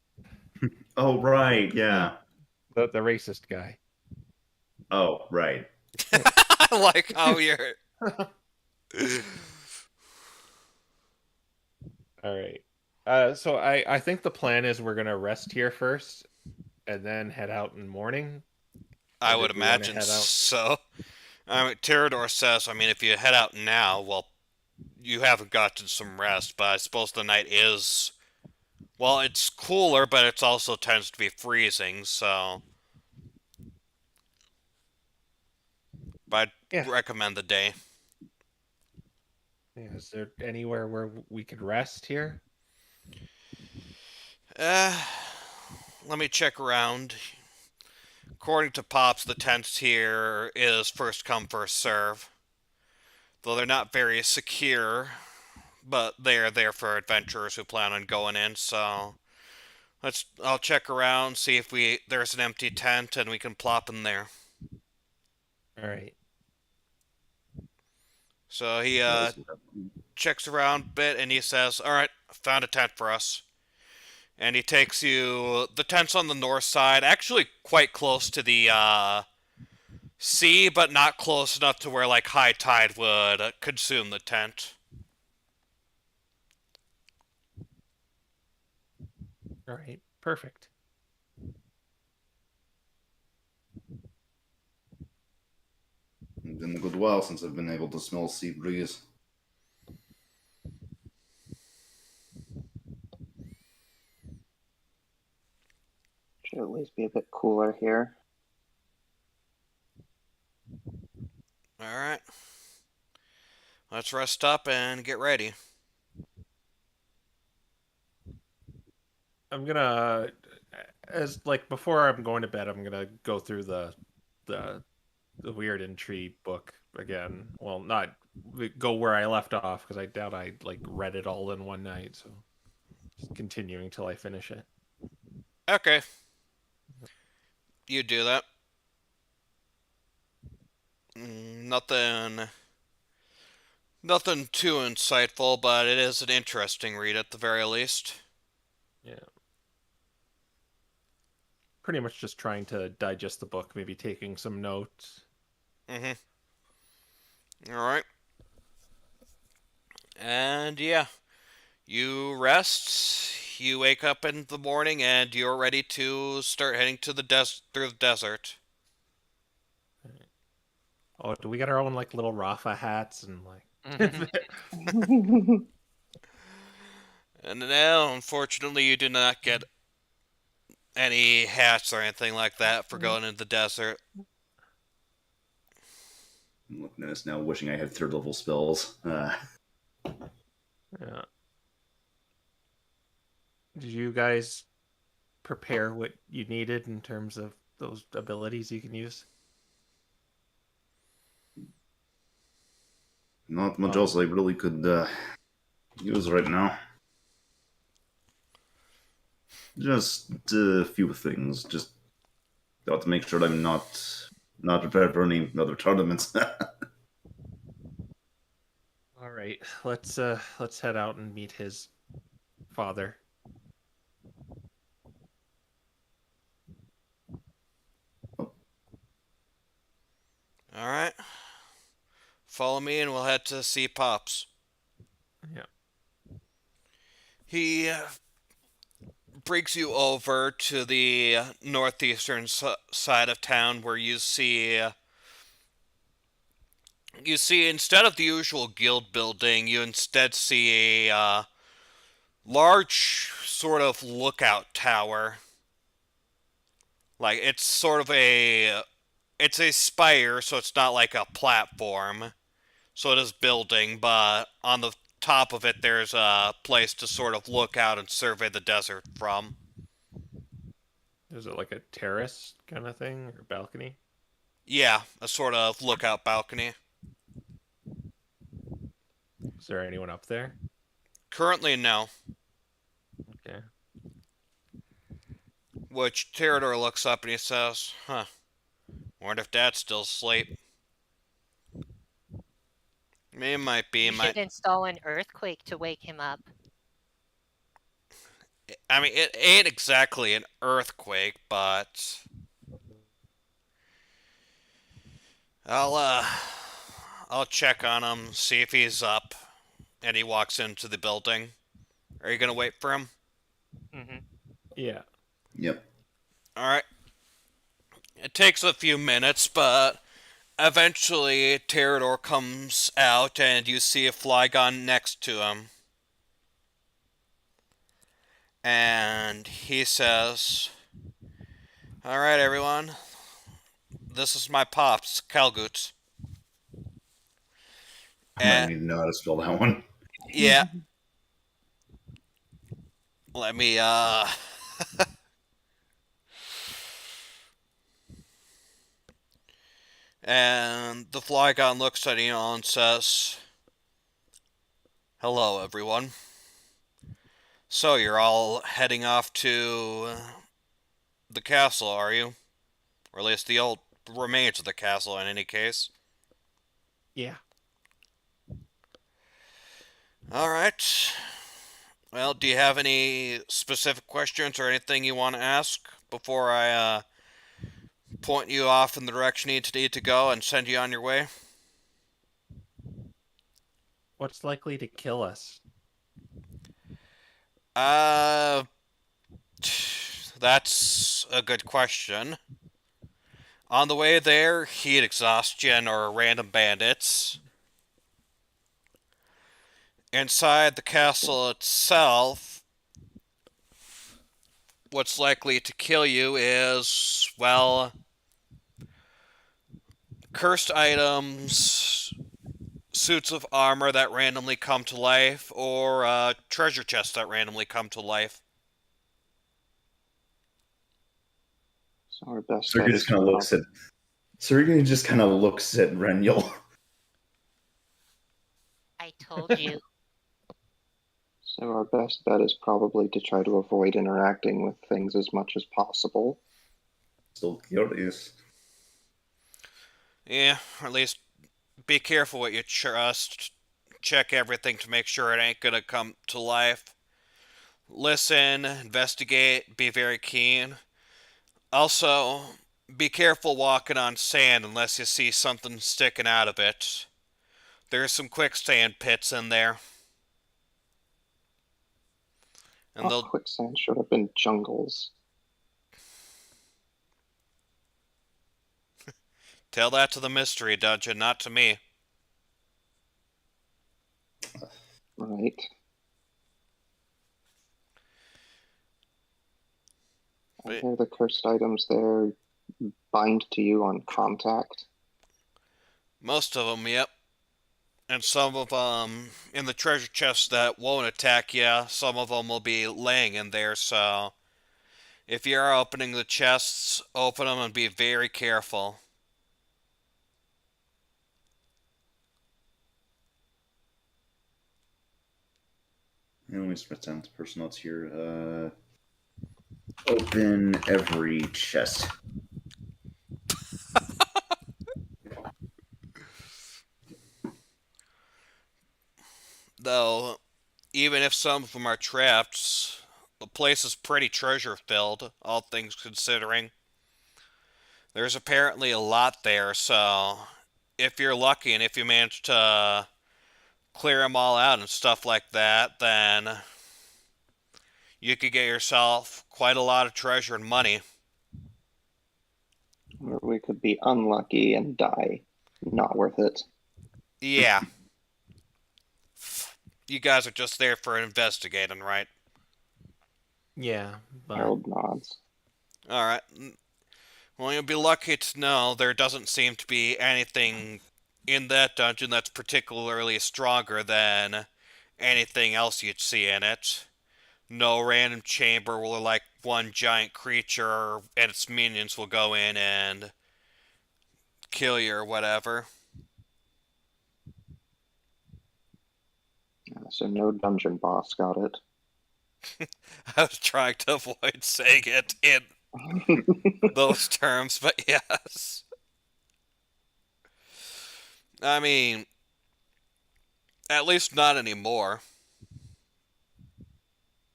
Oh right, yeah. The racist guy. Oh right. I like how you're All right. So I think the plan is we're gonna rest here first, and then head out in the morning. I Or would did we want to imagine head out? so. Terador says, I mean, if you head out now, well, you haven't gotten some rest, but I suppose the night is, well, it's cooler, but it also tends to be freezing, so. But Yeah. I'd recommend the day. Yeah. Is there anywhere where we could rest here? Uh, Let me check around. According to Pops, the tents here is first come, first serve. Though they're not very secure, but they are there for adventurers who plan on going in, so I'll check around, see if there's an empty tent and we can plop in there. All right. So he Nice. checks around a bit and he says, "Alright, found a tent for us." And he takes you, the tent's on the north side, actually quite close to the sea, but not close enough to where like high tide would consume the tent. All right. Perfect. It's been a good while since I've been able to smell sea breeze. Should at least be a bit cooler here. Alright. Let's rest up and get ready. I'm gonna, as like before I'm going to bed, I'm gonna go through the Weird and Tree book again. Well, not go where I left off because I doubt I like read it all in one night. So just continuing till I finish it. Okay. You do that. Nothing too insightful, but it is an interesting read at the very least. Yeah. Pretty much just trying to digest the book, maybe taking some notes. Alright. And yeah, you rest, you wake up in the morning, and you're ready to start heading to through the desert. Oh, do we get our own like little Rafa hats and like? And now, unfortunately, you do not get any hats or anything like that for going into the desert. I'm looking at this now, wishing I had third level spells. Yeah. Did you guys prepare what you needed in terms of those abilities you can use? Not much else I really could use right now. Just a few things. Just got to make sure I'm not prepared for any other tournaments. All right, let's head out and meet his father. Alright. Follow me and we'll head to see Pops. Yeah. He brings you over to the northeastern side of town where you see instead of the usual guild building, you instead see a large sort of lookout tower. Like it's sort of it's a spire, so it's not like a platform. So it is building, but on the top of it there's a place to sort of look out and survey the desert from. Is it like a terrace kind of thing or balcony? Yeah, a sort of lookout balcony. Is there anyone up there? Currently, no. Okay. Which Terador looks up and he says, "Huh. Wonder if Dad's still asleep." It might be. You should install an earthquake to wake him up. I mean, it ain't exactly an earthquake, but I'll I'll check on him, see if he's up, and he walks into the building. Are you gonna wait for him? Mm-hmm. Yeah. Yep. Alright. It takes a few minutes, but eventually Terador comes out and you see a Flygon next to him. And he says, "Alright, everyone. This is my pops, Calgoot." I might And need to know how to spell that one. yeah, let me and the Flygon looks at you and says, "Hello, everyone. So you're all heading off to the castle, are you? Or at least the old remains of the castle in any case." Yeah. Alright. Well, do you have any specific questions or anything you want to ask before I point you off in the direction you need to go and send you on your way? What's likely to kill us? Uh, that's a good question. On the way there, heat exhaustion or random bandits. Inside the castle itself, what's likely to kill you is, well, cursed items, suits of armor that randomly come to life, or treasure chests that randomly come to life. So our best Sergey bet just is kind of looks at. Sergey just kind of looks at Renyel. I told you. so our best bet is probably to try to avoid interacting with things as much as possible. Still curious. Yeah, or at least be careful what you trust. Check everything to make sure it ain't gonna come to life. Listen, investigate, be very keen. Also, be careful walking on sand unless you see something sticking out of it. There's some quicksand pits in there. And they'll Quicksand showed up in jungles. tell that to the mystery dungeon, not to me. Right. I But hear the cursed items there bind to you on contact. most of them, yep. And some of them in the treasure chests that won't attack you, some of them will be laying in there, so if you're opening the chests, open them and be very careful. And let me spit down the personal notes here. Open every chest. Though, even if some of them are trapped, the place is pretty treasure filled, all things considering. There's apparently a lot there, so if you're lucky and if you manage to clear them all out and stuff like that, then you could get yourself quite a lot of treasure and money. Or we could be unlucky and die. Not worth it. Yeah. You guys are just there for investigating, right? Yeah, but Harold nods. Alright. Well, you'll be lucky to know there doesn't seem to be anything in that dungeon that's particularly stronger than anything else you'd see in it. No random chamber where like one giant creature and its minions will go in and kill you or whatever. So no dungeon boss, got it. I was trying to avoid saying it in those terms, but yes. I mean, at least not anymore.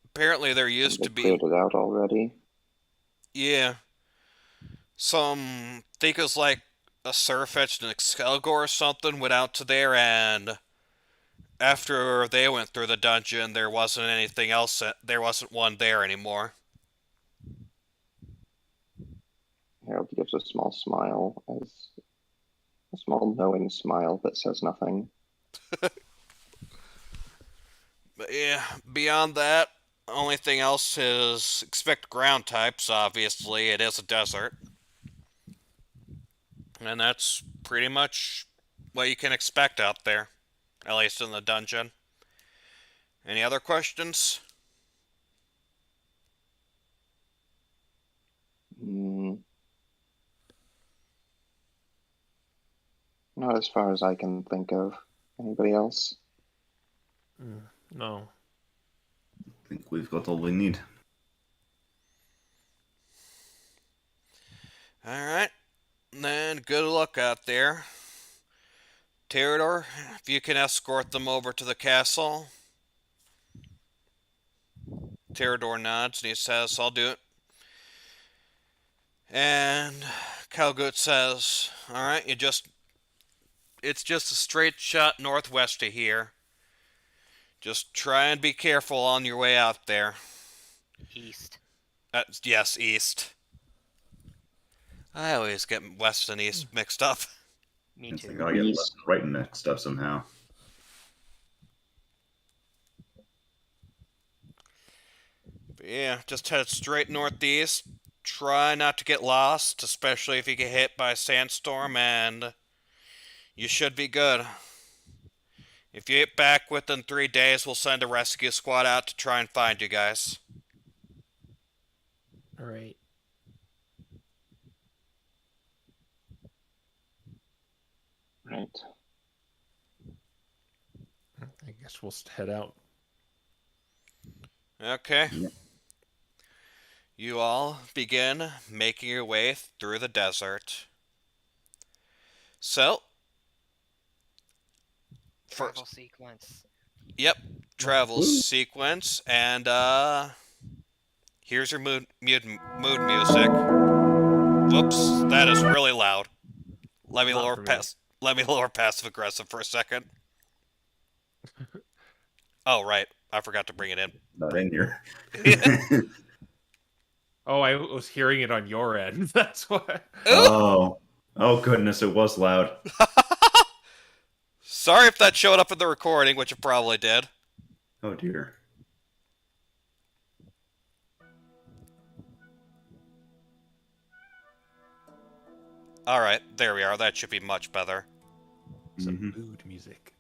Apparently there used They to be, cleared it out already. yeah, some, think it was like a Surfetch'd and Excelgor or something went out to there, and after they went through the dungeon, there wasn't anything else. There wasn't one there anymore. Harold gives a small smile, as a small knowing smile that says nothing. But yeah, beyond that, only thing else is expect ground types. Obviously, it is a desert, and that's pretty much what you can expect out there, at least in the dungeon. Any other questions? Not as far as I can think of. Anybody else? No. I think we've got all we need. Alright, then good luck out there. Terador, if you can escort them over to the castle. Terador nods and he says, I'll do it. And Calgoot says, alright, it's just a straight shot northwest of here. Just try and be careful on your way out there. East. Yes, east. I always get west and east mixed up. Me I too. think I get left and right mixed up somehow. But yeah, just head straight northeast. Try not to get lost, especially if you get hit by a sandstorm, and you should be good. If you get back within 3 days, we'll send a rescue squad out to try and find you guys. Alright. Right. I guess we'll head out. Okay. Yeah. You all begin making your way through the desert. So, Travel sequence. yep, travel Woo. sequence, and here's your mood music. Whoops, that is really loud. Let me Not lower for me. passive aggressive for a second. Oh right, I forgot to bring it in. Not in here. Oh, I was hearing it on your end. That's why. Oh goodness, it was loud. Sorry if that showed up in the recording, which it probably did. Oh dear. Alright, there we are. That should be much better. Some mood music.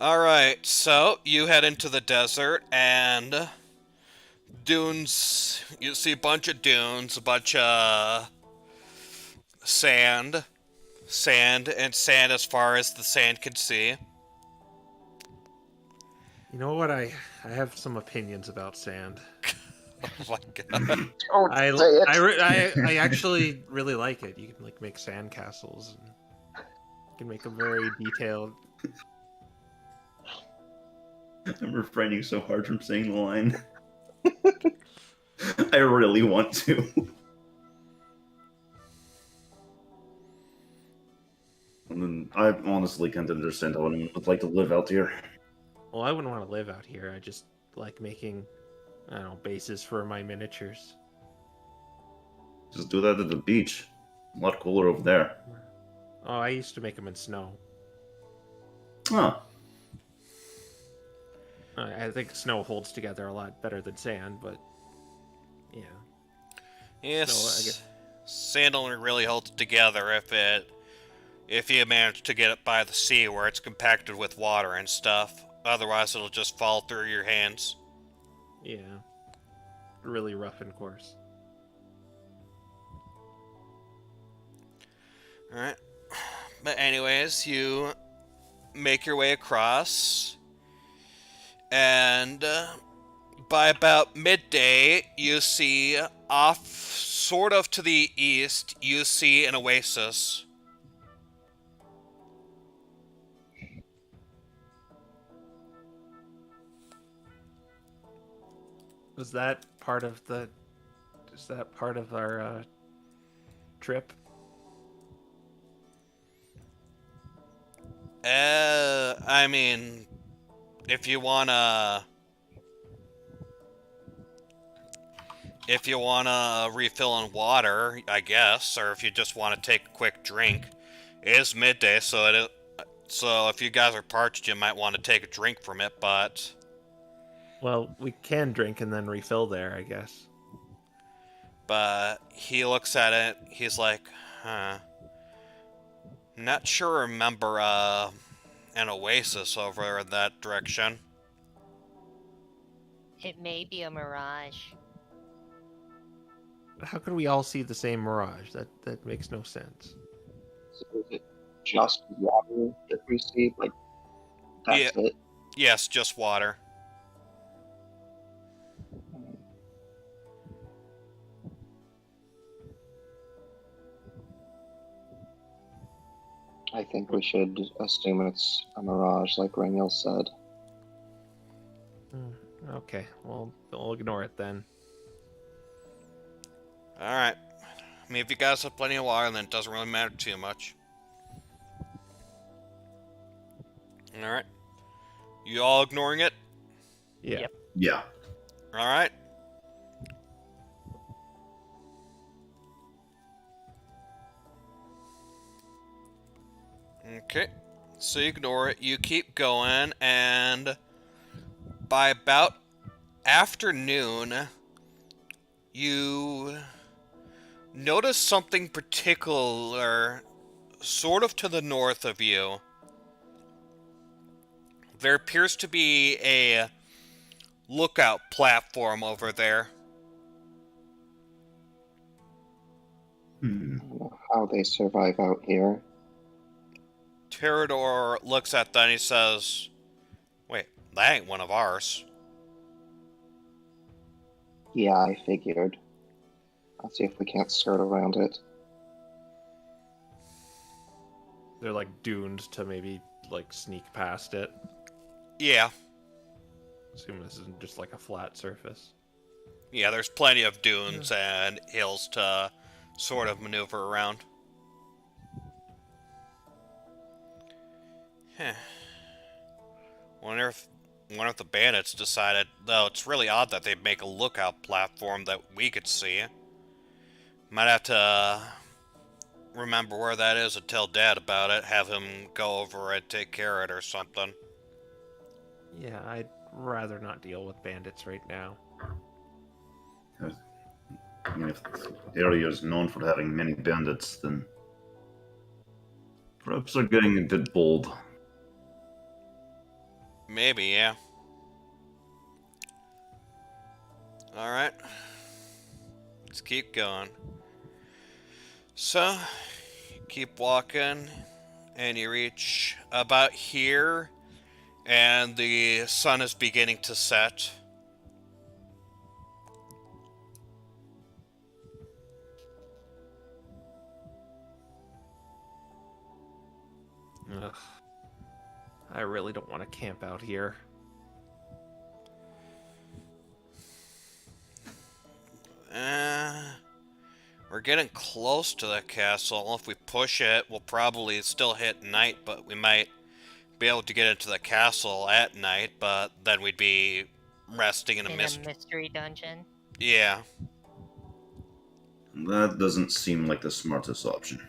Alright, so you head into the desert, and dunes. You see a bunch of dunes, a bunch of sand. Sand, and sand as far as the sand can see. You know what? I have some opinions about sand. Oh my god. Don't I say it. I actually really like it. You can like make sand castles, and you can make them very detailed. I'm refraining so hard from saying the line. I really want to. And then I honestly can't understand how anyone would like to live out here. Well, I wouldn't want to live out here. I just like making, I don't know, bases for my miniatures. Just do that at the beach. A lot cooler over there. Oh, I used to make them in snow. Huh. I think snow holds together a lot better than sand, but yeah. Yes, So, I guess- sand only really holds together if you manage to get it by the sea where it's compacted with water and stuff. Otherwise, it'll just fall through your hands. Yeah. Really rough and coarse. Alright. But anyways, you make your way across, and by about midday, you see off sort of to the east, you see an oasis. Was that part of the? Is that part of our trip? I mean, if you wanna refill on water, I guess, or if you just want to take a quick drink, it is midday, so if you guys are parched, you might want to take a drink from it. Well, we can drink and then refill there, I guess. But he looks at it. He's like, huh. I'm not sure. Remember an oasis over in that direction. It may be a mirage. How could we all see the same mirage? That makes no sense. So is it just water that we see? Like, that's it? Yes, just water. I think we should assume it's a mirage, like Raniel said. Okay, well, we'll ignore it then. Alright. I mean, if you guys have plenty of water, then it doesn't really matter too much. Alright. You all ignoring it? Yeah. Yep. Yeah. Alright. Okay. So you ignore it. You keep going, and by about afternoon, you notice something particular sort of to the north of you. There appears to be a lookout platform over there. I don't know how they survive out here. Terador looks at that and he says, wait, that ain't one of ours. Yeah, I figured. Let's see if we can't skirt around it. They're like doomed to maybe like sneak past it. Yeah. Assume this isn't just like a flat surface. Yeah, there's plenty of dunes and hills to sort of maneuver around. Wonder if the bandits decided, though it's really odd that they'd make a lookout platform that we could see. Might have to remember where that is and tell Dad about it, have him go over and take care of it or something. Yeah, I'd rather not deal with bandits right now. I mean, if the area is known for having many bandits, then perhaps they're getting a bit bold. Maybe, yeah. Alright. Let's keep going. So, you keep walking, and you reach about here, and the sun is beginning to set. Ugh. I really don't want to camp out here. We're getting close to the castle. If we push it, we'll probably still hit night, but we might be able to get into the castle at night, but then we'd be resting in a mystery dungeon. Yeah. That doesn't seem like the smartest option.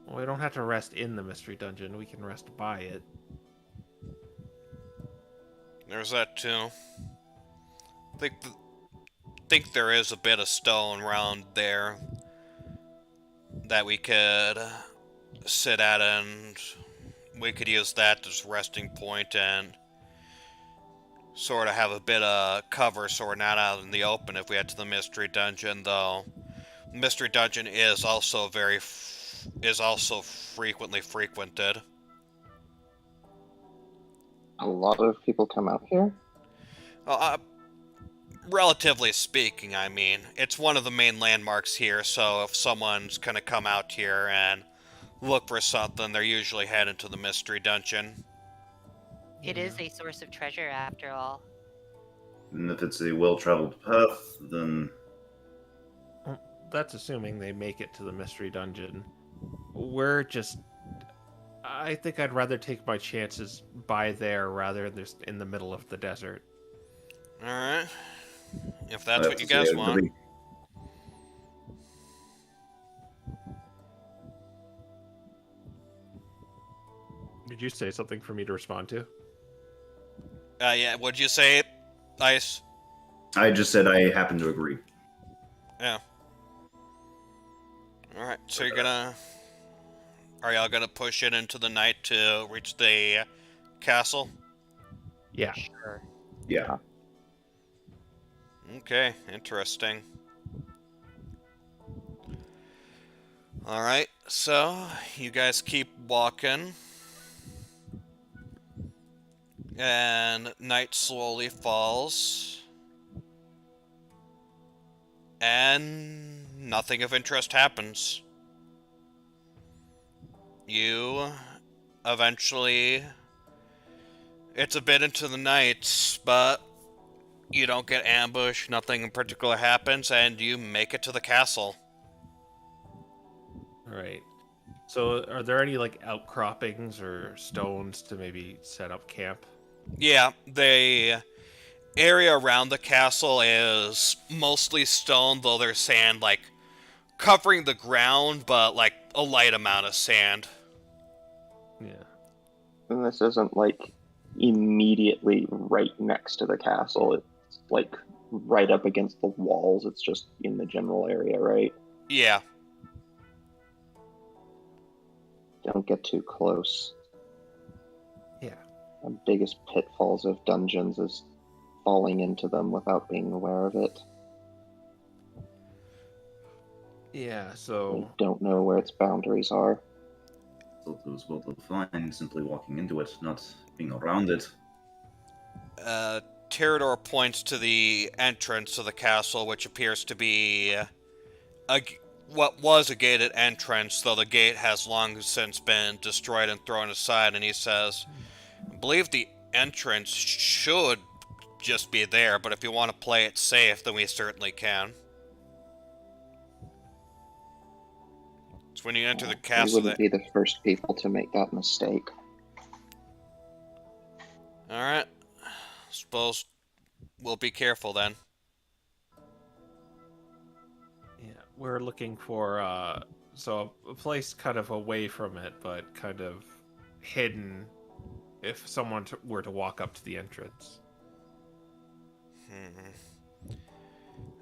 Well, we don't have to rest in the mystery dungeon. We can rest by it. There's that too. Think there is a bit of stone around there that we could sit at, and we could use that as resting point and sort of have a bit of cover so we're not out in the open if we head to the mystery dungeon, though the mystery dungeon is also frequently frequented. A lot of people come out here? Relatively speaking, I mean. It's one of the main landmarks here, so if someone's gonna come out here and look for something, they're usually headed to the mystery dungeon. It is a source of treasure, after all. And if it's a well-traveled path, then That's assuming they make it to the mystery dungeon. We're just... I think I'd rather take my chances by there rather than just in the middle of the desert. Alright. If I that's have what to you say, guys I want. really- Did you say something for me to respond to? Yeah, what'd you say, Ice? I just said I happen to agree. Yeah. Alright, so you're gonna... Are y'all gonna push it into the night to reach the castle? Yeah. Sure. Yeah. Okay, interesting. Alright, so you guys keep walking. And night slowly falls. And nothing of interest happens. You eventually... It's a bit into the night, but you don't get ambushed, nothing in particular happens, and you make it to the castle. All right. So, are there any like outcroppings or stones to maybe set up camp? Yeah, the area around the castle is mostly stone, though there's sand, like, covering the ground, but, like, a light amount of sand. Yeah. And this isn't like immediately right next to the castle. It's like right up against the walls. It's just in the general area, right? Yeah. Don't get too close. Yeah. The biggest pitfalls of dungeons is falling into them without being aware of it. Yeah. I So, don't know where its boundaries are. So it was well defined, simply walking into it, not being around it. Terador points to the entrance to the castle, which appears to be what was a gated entrance, though the gate has long since been destroyed and thrown aside, and he says, I believe the entrance should just be there, but if you want to play it safe, then we certainly can. It's when you enter the We castle wouldn't that... be the first people to make that mistake. Alright. Suppose we'll be careful then. yeah, we're looking for so a place kind of away from it, but kind of hidden. If someone were to walk up to the entrance.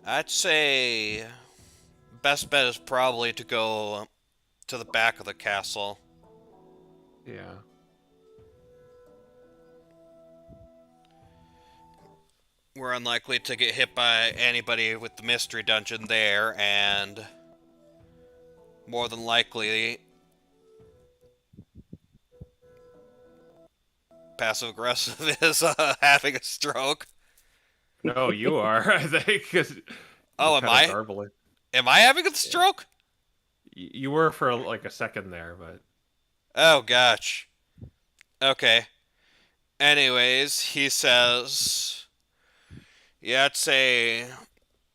I'd say best bet is probably to go to the back of the castle. Yeah. We're unlikely to get hit by anybody with the mystery dungeon there, and more than likely passive aggressive is having a stroke. No, you are. I think. 'Cause Oh, you're am kinda I? garbling. Am I having a stroke? You were for like a second there, but Oh, gosh. Okay. Anyways, he says, yeah, I'd say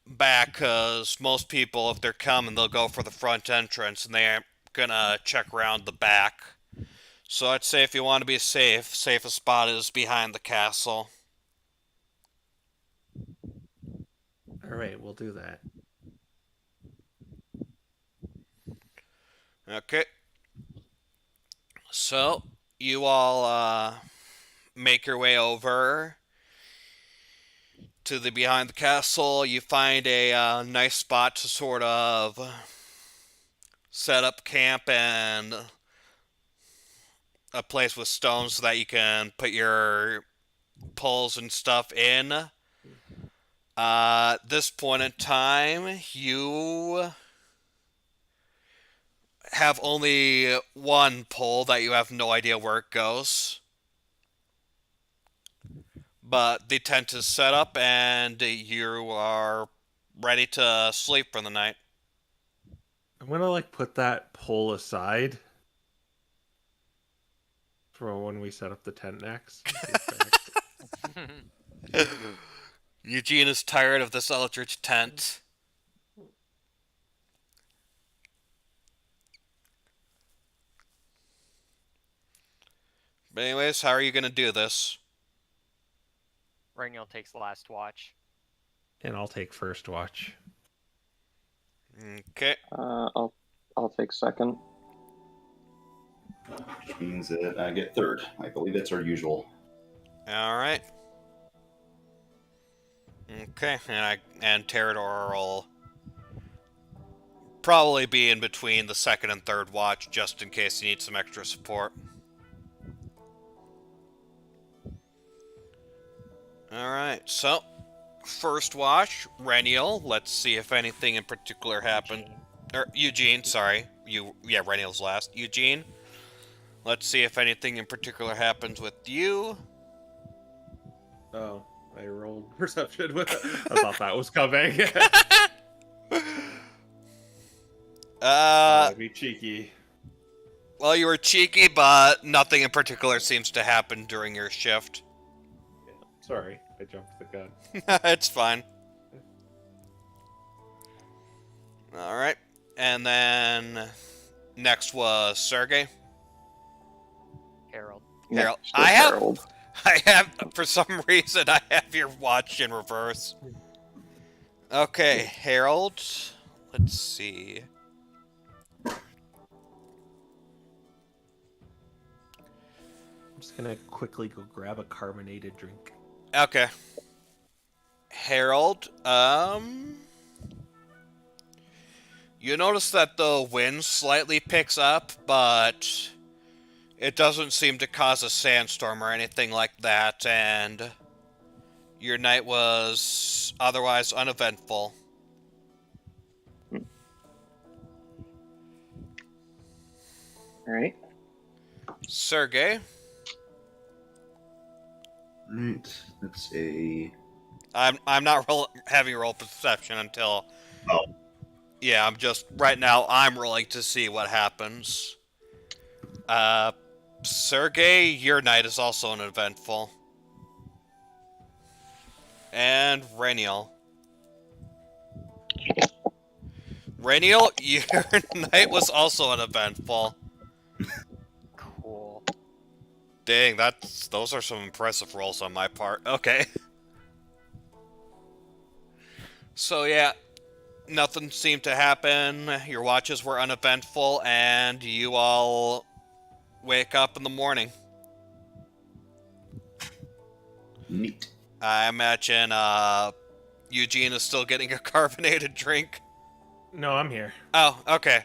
back, because most people, if they're coming, they'll go for the front entrance, and they aren't gonna check around the back. So I'd say if you want to be safe, safest spot is behind the castle. all right, we'll do that. Okay. So, you all, make your way over to the behind the castle. You find a nice spot to sort of set up camp and a place with stones so that you can put your poles and stuff in. This point in time, you have only one pole that you have no idea where it goes. But the tent is set up and you are ready to sleep for the night. I'm gonna like put that pole aside for when we set up the tent next. Eugene is tired of this eldritch tent. But anyways, how are you gonna do this? Raniel takes last watch. And I'll take first watch. Okay. I'll take second. Which means that I get third. I believe that's our usual. All right. Okay, and Terador will probably be in between the second and third watch, just in case you need some extra support. All right, so first watch, Reniel. Let's see if anything in particular happened. Or Eugene, sorry. Yeah, Reniel's last. Eugene. Let's see if anything in particular happens with you. Oh, I rolled perception with it. I thought that was coming. I'd be cheeky. Well, you were cheeky, but nothing in particular seems to happen during your shift. Yeah, sorry, I jumped the gun. It's fine. Alright. And then next was Sergey. Harold. Harold. Next is I have, for some reason, I have your watch in reverse. Okay, Harold. Let's see. I'm just gonna quickly go grab a carbonated drink. Okay. Harold, you notice that the wind slightly picks up, but it doesn't seem to cause a sandstorm or anything like that, and your night was otherwise uneventful. All right. Sergey, Right. That's a. I'm not having roll perception until. Oh. Yeah, I'm just right now. I'm rolling to see what happens. Sergey, your night is also uneventful. And Raniel. Raniel, your night was also uneventful. Cool. Dang, those are some impressive rolls on my part. Okay. So yeah, nothing seemed to happen. Your watches were uneventful, and you all wake up in the morning. Neat. I imagine Eugene is still getting a carbonated drink. No, I'm here. Oh, okay.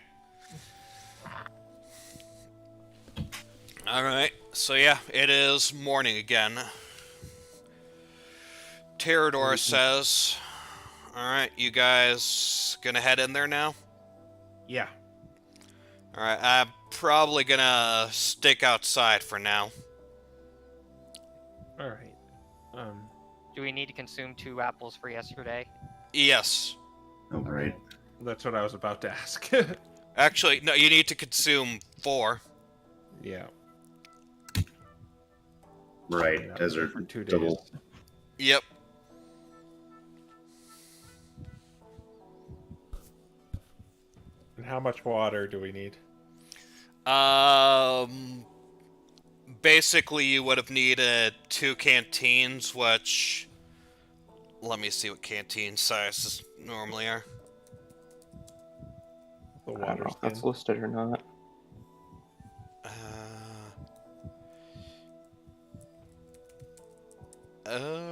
Alright, so yeah, it is morning again. Terador says, alright, you guys gonna head in there now? Yeah. Alright, I'm probably gonna stick outside for now. All right. Do we need to consume 2 apples for yesterday? Yes. All right. That's what I was about to ask. Actually, no, you need to consume 4. Yeah. Right. Yeah, Desert. for 2 days. Double. Yep. And how much water do we need? Basically, you would have needed 2 canteens, which... Let me see what canteen sizes normally are. The I don't know water's if that's in. listed or not.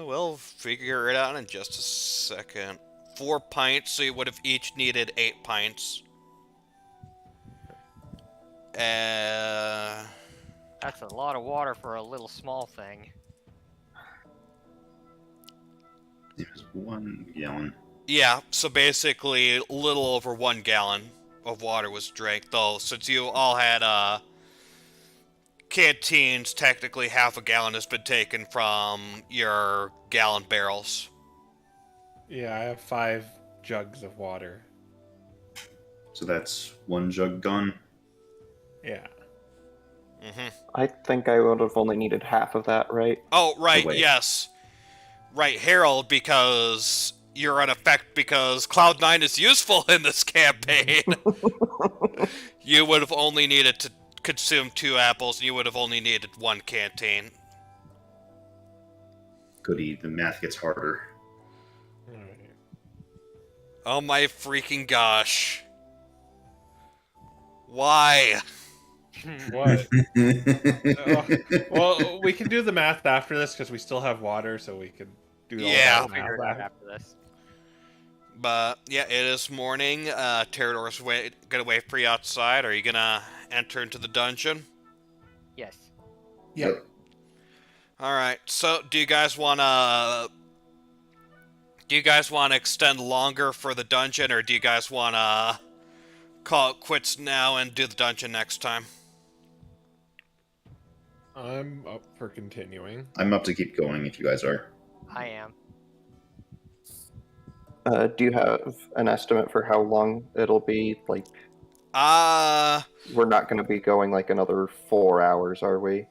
We'll figure it out in just a second. 4 pints, so you would have each needed 8 pints. That's a lot of water for a little small thing. There's 1 gallon. Yeah, so basically, a little over 1 gallon of water was drank, though, since you all had, canteens, technically half a gallon has been taken from your gallon barrels. Yeah, I have 5 jugs of water. So that's 1 jug gone. Yeah. Mm-hmm. I think I would have only needed half of that, right? Oh, right, wait. yes. Right, Harold, because you're in effect because Cloud9 is useful in this campaign. You would have only needed to consumed 2 apples, and you would have only needed 1 canteen. Goody, the math gets harder. Alright. Oh my freaking gosh. Why? What? Well, we can do the math after this because we still have water, so we can do all Yeah. We'll that figure it math out after this. But yeah, it is morning. Terador's gonna wait for you outside. Are you gonna enter into the dungeon? Yes. Yep. Alright, so do you guys wanna extend longer for the dungeon, or do you guys wanna call it quits now and do the dungeon next time? I'm up for continuing. I'm up to keep going if you guys are. I am. Do you have an estimate for how long it'll be? Like, Uh, we're not going to be going like another 4 hours, are we?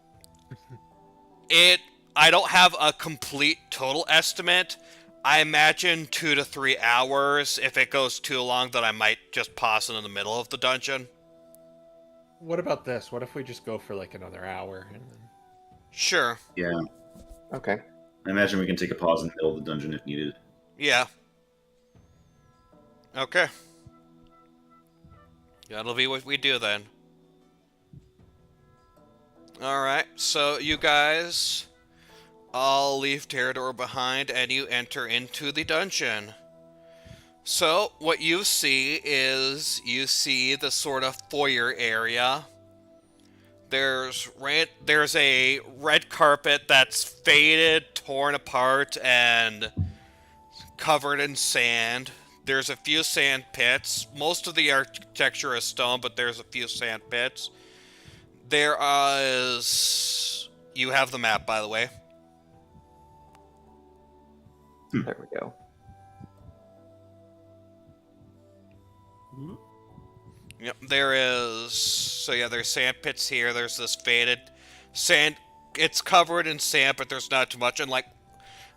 I don't have a complete total estimate. I imagine 2 to 3 hours. If it goes too long, then I might just pause it in the middle of the dungeon. What about this? What if we just go for like another hour and then... Sure. Yeah. Okay. I imagine we can take a pause in the middle of the dungeon if needed. Yeah. Okay. That'll be what we do then. Alright, so you guys all leave Terador behind and you enter into the dungeon. So, what you see is, you see the sort of foyer area. There's a red carpet that's faded, torn apart, and covered in sand. There's a few sand pits. Most of the architecture is stone, but there's a few sand pits. There is... You have the map, by the way. There we go. Yep, there is... So yeah, there's sand pits here. There's this faded sand... It's covered in sand, but there's not too much. And, like,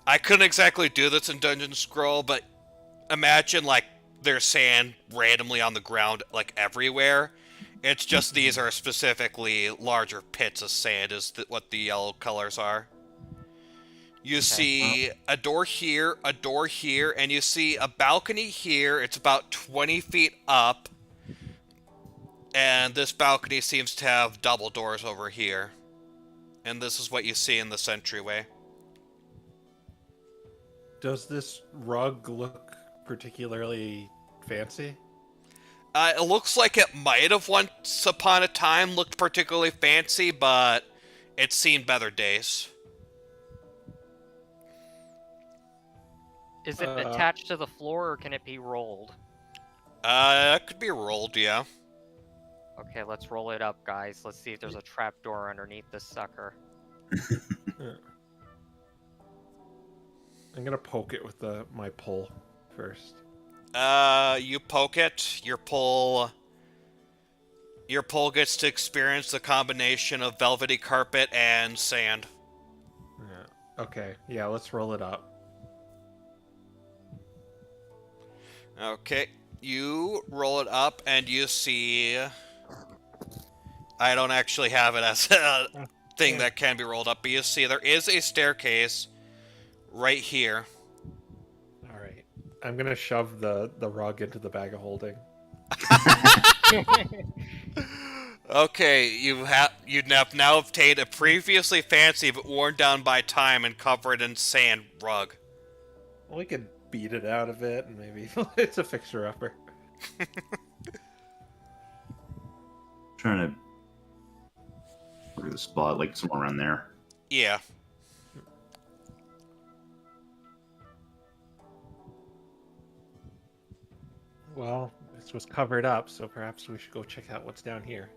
I couldn't exactly do this in Dungeon Scroll, but imagine, like, there's sand randomly on the ground, like, everywhere. It's just these are specifically larger pits of sand is what the yellow colors are. You see a door here, and you see a balcony here. It's about 20 feet up. And this balcony seems to have double doors over here. And this is what you see in the entryway. Does this rug look particularly fancy? It looks like it might have once upon a time looked particularly fancy, but it's seen better days. Is it attached to the floor or can it be rolled? It could be rolled, yeah. Okay, let's roll it up, guys. Let's see if there's a trapdoor underneath this sucker. I'm gonna poke it with my pole first. You poke it, your pole gets to experience the combination of velvety carpet and sand. Yeah. Okay. Yeah. Let's roll it up. Okay, you roll it up and you see... I don't actually have it as a thing that can be rolled up, but you see there is a staircase right here. All right. I'm gonna shove the rug into the bag of holding. Okay, you have now obtained a previously fancy but worn down by time and covered in sand rug. Well, we could beat it out of it, and maybe it's a fixer-upper. Trying to look at the spot, like somewhere around there. Yeah. Well, this was covered up, so perhaps we should go check out what's down here.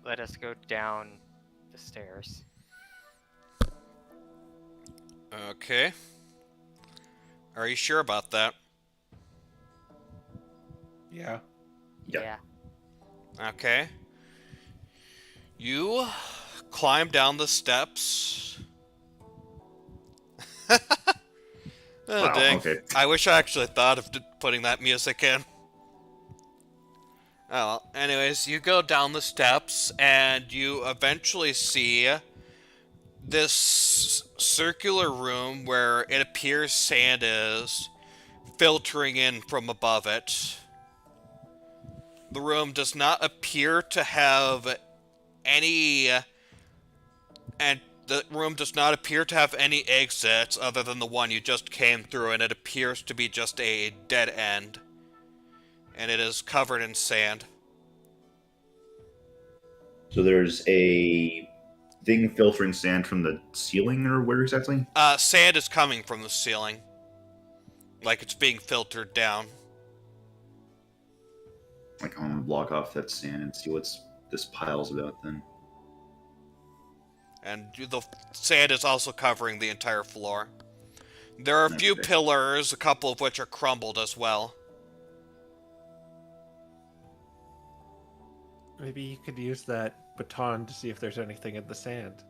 Let us go down the stairs. Okay. Are you sure about that? Yeah. Yeah. Yeah. Okay. You climb down the steps. Oh, Wow, dang. okay. I wish I actually thought of putting that music in. Oh, well, anyways, you go down the steps and you eventually see this circular room where it appears sand is filtering in from above it. The room does not appear to have any and the room does not appear to have any exits other than the one you just came through, and it appears to be just a dead end. And it is covered in sand. So there's a thing filtering sand from the ceiling, or where exactly? Sand is coming from the ceiling. Like it's being filtered down. Like, I'm gonna block off that sand and see what's this pile's about then. And the sand is also covering the entire floor. There are a few Okay. pillars, a couple of which are crumbled as well. Maybe you could use that baton to see if there's anything in the sand.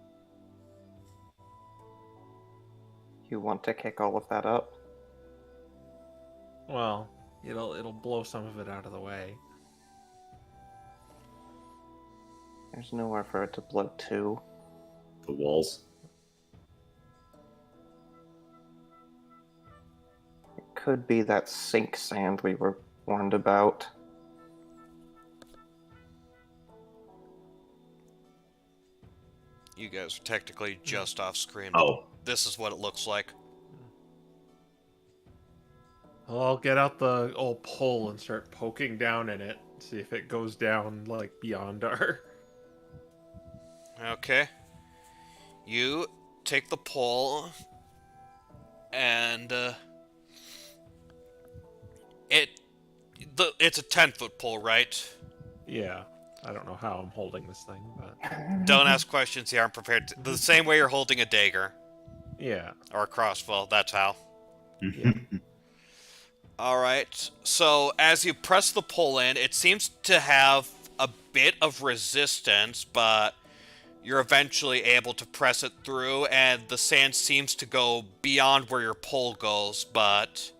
You want to kick all of that up? Well, it'll blow some of it out of the way. There's nowhere for it to blow to. The walls. It could be that sink sand we were warned about. You guys are technically just off screen. Oh, This is what it looks like. Well, I'll get out the old pole and start poking down in it, see if it goes down, like, beyond our... Okay. You take the pole, and it's a 10-foot pole, right? Yeah, I don't know how I'm holding this thing, but... Don't ask questions here. I'm prepared to. The same way you're holding a dagger Yeah. or a crossbow. That's how. Yeah. All right. So as you press the pole in, it seems to have a bit of resistance, but you're eventually able to press it through, and the sand seems to go beyond where your pole goes, but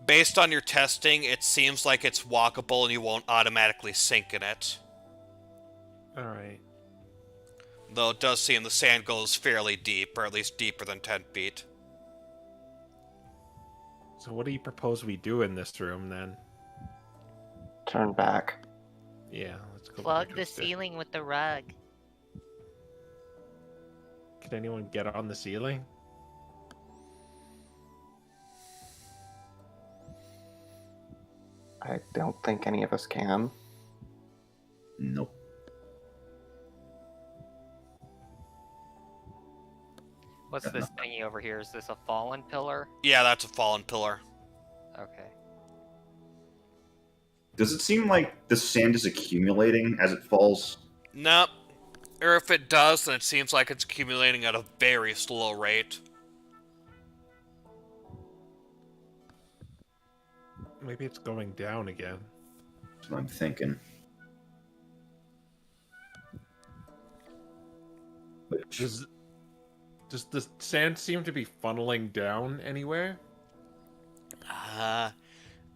based on your testing, it seems like it's walkable and you won't automatically sink in it. Alright. Though it does seem the sand goes fairly deep, or at least deeper than 10 feet. So what do you propose we do in this room, then? Turn back. Yeah, let's go Plug back the instead. ceiling with the rug. Can anyone get on the ceiling? I don't think any of us can. nope. What's this thingy over here? Is this a fallen pillar? Yeah, that's a fallen pillar. Okay. Does it seem like the sand is accumulating as it falls? Nope. Or if it does, then it seems like it's accumulating at a very slow rate. Maybe it's going down again. That's what I'm thinking. Which, Does the sand seem to be funneling down anywhere?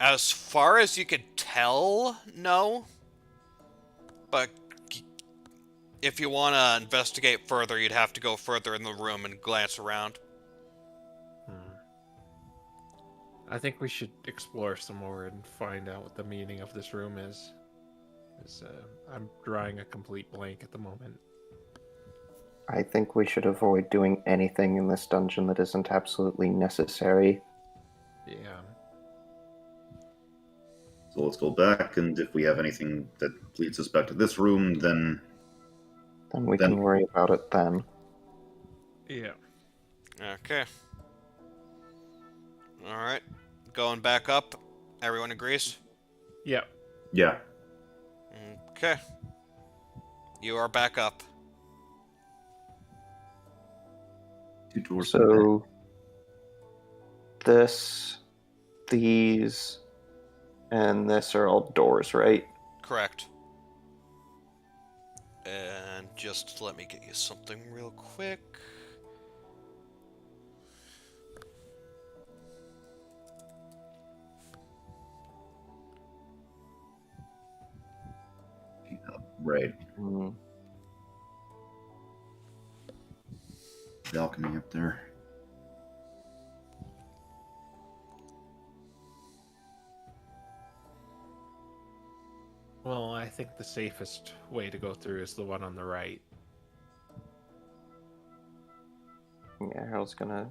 As far as you can tell, no. But if you want to investigate further, you'd have to go further in the room and glance around. I think we should explore some more and find out what the meaning of this room is. I'm drawing a complete blank at the moment. I think we should avoid doing anything in this dungeon that isn't absolutely necessary. Yeah. so let's go back, and if we have anything that leads us back to this room, then Then we Then- can worry about it then. Yeah. Okay. Alright. Going back up. Everyone agrees? Yeah. yeah. Okay. You are back up. Two doors. So, this, these, and this are all doors, right? Correct. And just let me get you something real quick. Right. Hmm. Balcony up there. Well, I think the safest way to go through is the one on the right. Yeah, Harold's gonna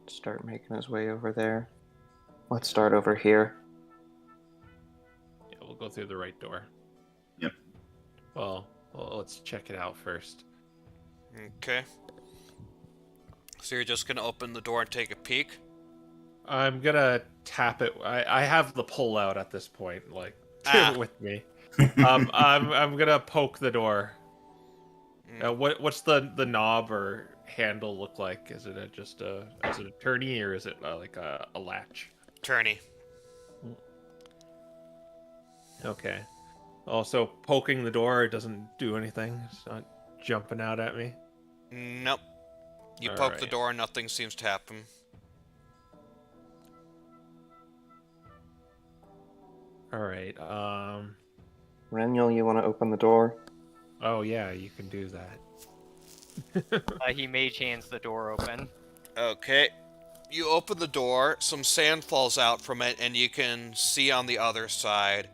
start making his way over there. Let's start over here. Yeah, we'll go through the right door. Yep. Well, let's check it out first. Okay. So you're just gonna open the door and take a peek? I'm gonna tap it. I have the pull out at this point, like with me. I'm gonna poke the door. What's the knob or handle look like? Is it is it a tourney or is it like a latch? Tourney. Okay. Also, poking the door doesn't do anything. It's not jumping out at me. Nope. You All poke the right. door and nothing seems to happen. All right. Reniel, you want to open the door? Oh yeah, you can do that. He mage hands the door open. Okay. You open the door, some sand falls out from it, and you can see on the other side.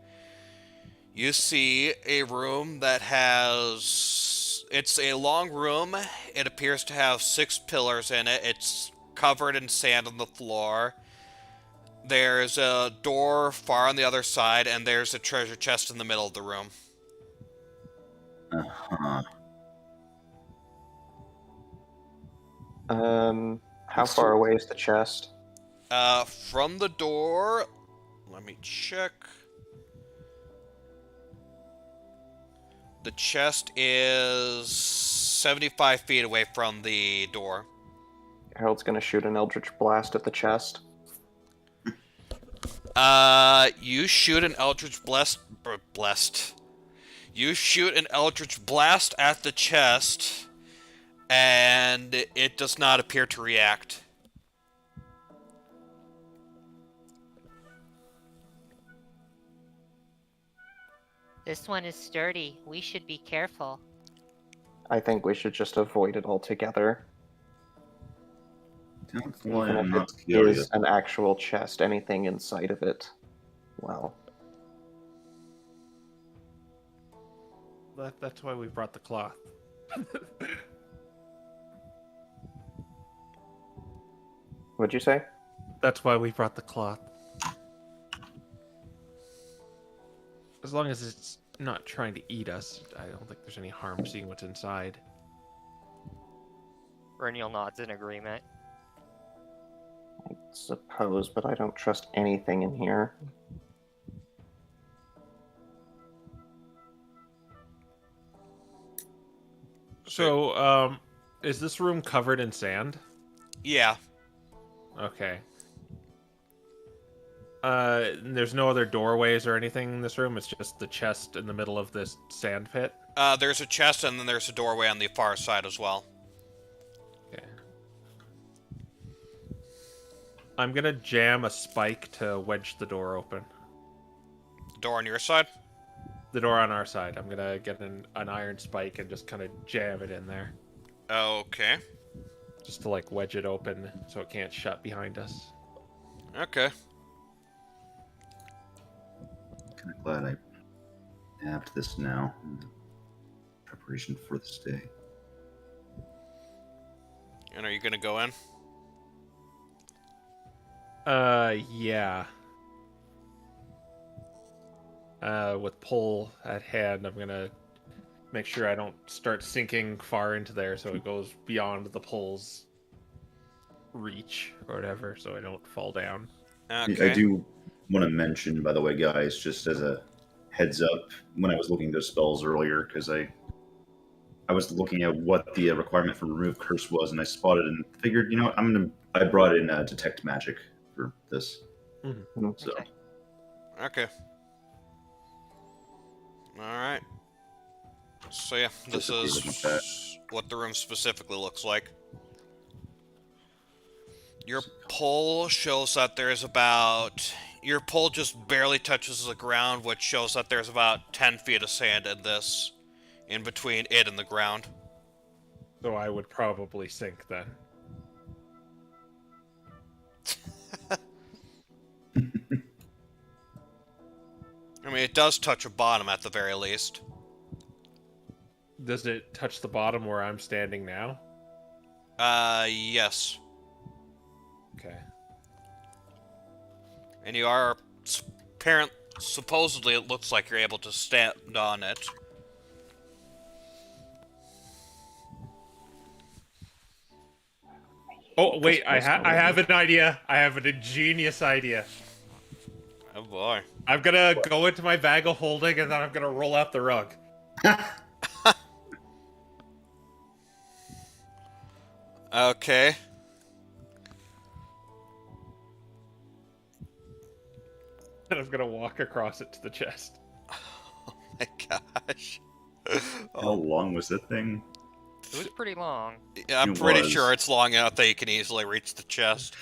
You see a room that has... It's a long room. It appears to have 6 pillars in it. It's covered in sand on the floor. There's a door far on the other side, and there's a treasure chest in the middle of the room. Uh-huh. How far away is the chest? From the door... Let me check. The chest is 75 feet away from the door. Harold's gonna shoot an Eldritch Blast at the chest. You shoot an Eldritch Blast. You shoot an Eldritch Blast at the chest, and it does not appear to react. This one is sturdy. We should be careful. I think we should just avoid it altogether. Even I'm if not it curious. is an actual chest, anything inside of it. Well, That's why we brought the cloth. what'd you say? That's why we brought the cloth. As long as it's not trying to eat us, I don't think there's any harm seeing what's inside. Reniel nods in agreement. I suppose, but I don't trust anything in here. So, is this room covered in sand? Yeah. Okay. There's no other doorways or anything in this room. It's just the chest in the middle of this sand pit. There's a chest, and then there's a doorway on the far side as well. Okay. I'm gonna jam a spike to wedge the door open. Door on your side? The door on our side. I'm gonna get an iron spike and just kind of jam it in there. Okay. Just to like wedge it open so it can't shut behind us. Okay. Kind of glad I nabbed this now in preparation for this day. And are you gonna go in? Yeah. With pull at hand, I'm gonna make sure I don't start sinking far into there so it goes beyond the pull's reach or whatever, so I don't fall down. Okay. I do want to mention, by the way, guys, just as a heads up, when I was looking at those spells earlier, because I was looking at what the requirement for remove curse was, and I spotted and figured, I brought in detect magic for this. Mm-hmm. So Okay. Okay. Alright. So yeah, this Just a few is like what the room specifically looks like. Your pole shows that there's about... Your pole just barely touches the ground, which shows that there's about 10 feet of sand in this. in between it and the ground. So I would probably sink then. I mean, it does touch a bottom at the very least. Does it touch the bottom where I'm standing now? Yes. Okay. And you are supposedly it looks like you're able to stand on it. Oh wait, I This place have already. an idea. I have a genius idea. Oh boy. I'm gonna go into my bag of holding and then I'm gonna roll out the rug. Okay. And I'm gonna walk across it to the chest. Oh my gosh. How long was that thing? It was pretty long. Yeah, I'm It pretty was. sure it's long enough that you can easily reach the chest.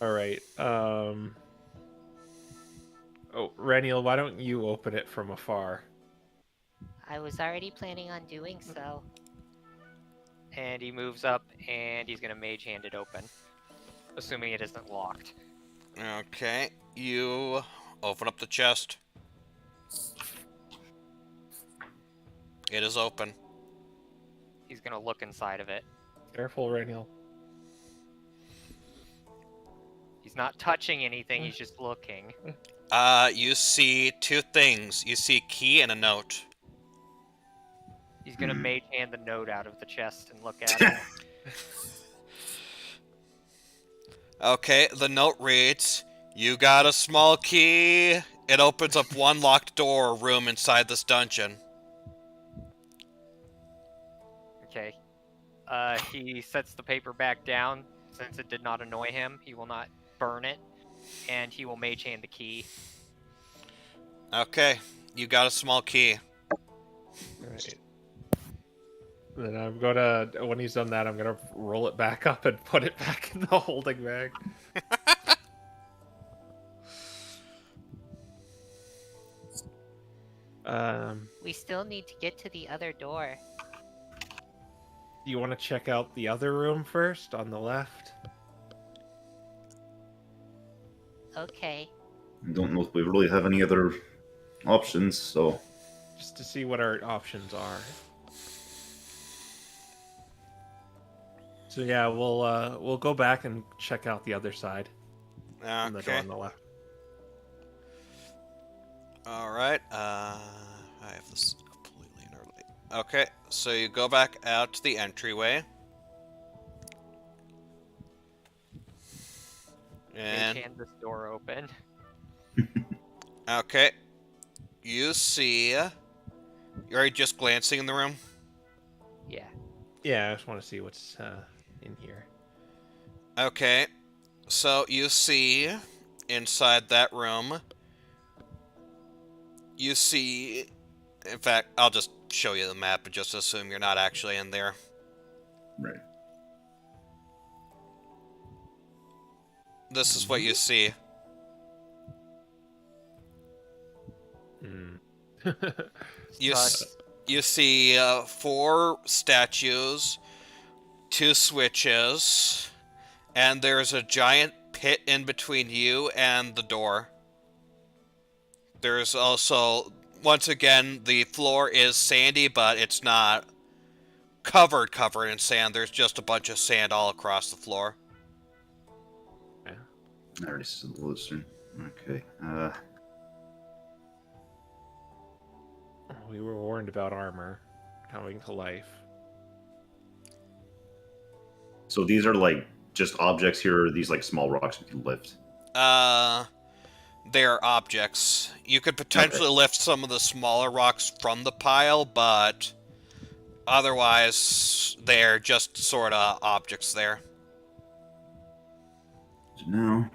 Alright, Oh, Reniel, why don't you open it from afar? I was already planning on doing so. And he moves up and he's gonna mage hand it open. Assuming it isn't locked. Okay. You open up the chest. It is open. He's gonna look inside of it. Careful, Reniel. He's not touching anything, he's just looking. You see two things. You see a key and a note. He's gonna mage hand the note out of the chest and look at it. Okay, the note reads, "You got a small key. It opens up one locked door or room inside this dungeon." Okay. He sets the paper back down. Since it did not annoy him, he will not burn it. And he will mage hand the key. Okay, you got a small key. Alright. Then I'm gonna, when he's done that, I'm gonna roll it back up and put it back in the holding bag. We still need to get to the other door. Do you want to check out the other room first, on the left? Okay. I don't know if we really have any other options, so Just to see what our options are. So yeah, we'll go back and check out the other side. On the door Okay. on the left. Alright, I have this completely in early. Okay, so you go back out to the entryway. Mage And, hand this door open. okay, you see... You're just glancing in the room? Yeah. Yeah, I just want to see what's in here. Okay, so you see inside that room, you see, in fact, I'll just show you the map and just assume you're not actually in there. right. This is what you see. Hmm. You see 4 statues, 2 switches, and there's a giant pit in between you and the door. There's also, once again, the floor is sandy, but it's not covered in sand. There's just a bunch of sand all across the floor. I already said the listen. Okay. We were warned about armor coming to life. So these are like just objects here, or are these like small rocks we can lift? They're objects. You could potentially lift some of the smaller rocks from the pile, but otherwise, they're just sort of objects there. So now,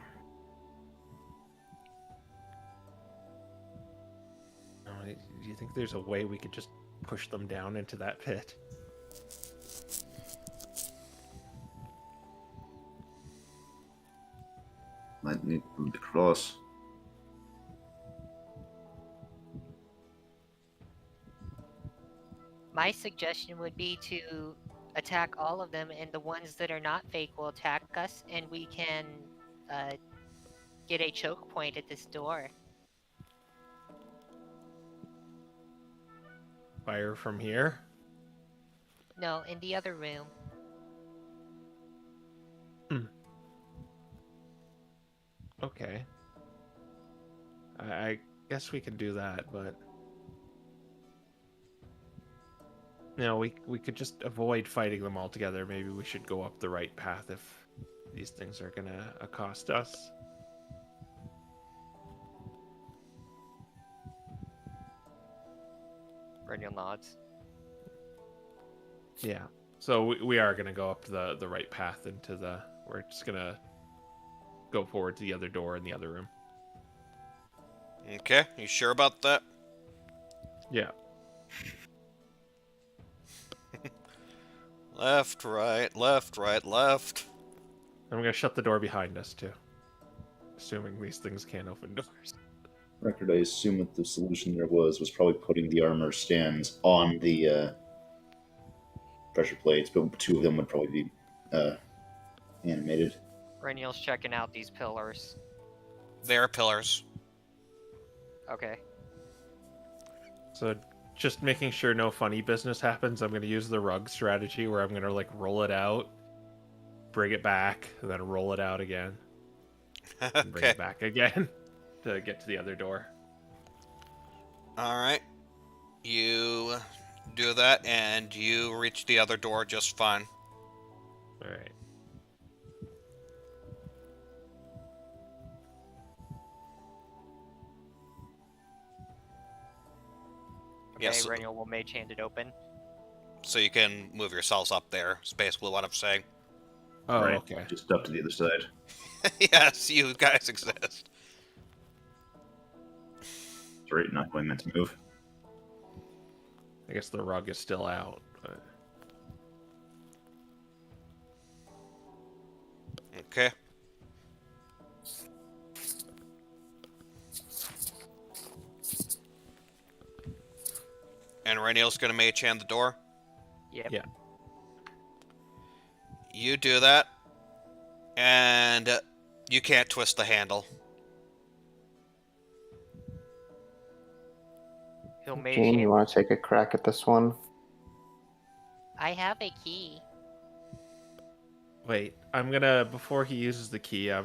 Do you think there's a way we could just push them down into that pit? might need to move across. My suggestion would be to attack all of them, and the ones that are not fake will attack us, and we can get a choke point at this door. Fire from here? No, in the other room. Okay. I guess we can do that, but... No, we could just avoid fighting them altogether. Maybe we should go up the right path if these things are gonna accost us. Reniel nods. Yeah. So we are gonna go up the right path into the... We're just gonna go forward to the other door in the other room. Okay, you sure about that? Yeah. Left, right, left, right, left. I'm gonna shut the door behind us too. Assuming these things can't open doors. Record, I assume that the solution there was probably putting the armor stands on the pressure plates, but two of them would probably be animated. Reniel's checking out these pillars. They're pillars. Okay. So just making sure no funny business happens, I'm gonna use the rug strategy where I'm gonna like roll it out, bring it back, and then roll it out again. And bring Okay. it back again to get to the other door. Alright. You do that, and you reach the other door just fine. Alright. Okay, Yes. Reniel will mage hand it open. So you can move yourselves up there, is basically what I'm saying. Oh, Right, okay. just up to the other side. Yes, you guys exist. Sorry, not going meant to move. I guess the rug is still out, but... Okay. And Rainiel's gonna mage hand the door. Yep. Yeah. You do that, and you can't twist the handle. He'll mage Jane, you hand. want to take a crack at this one? I have a key. Wait, I'm gonna, before he uses the key, I'll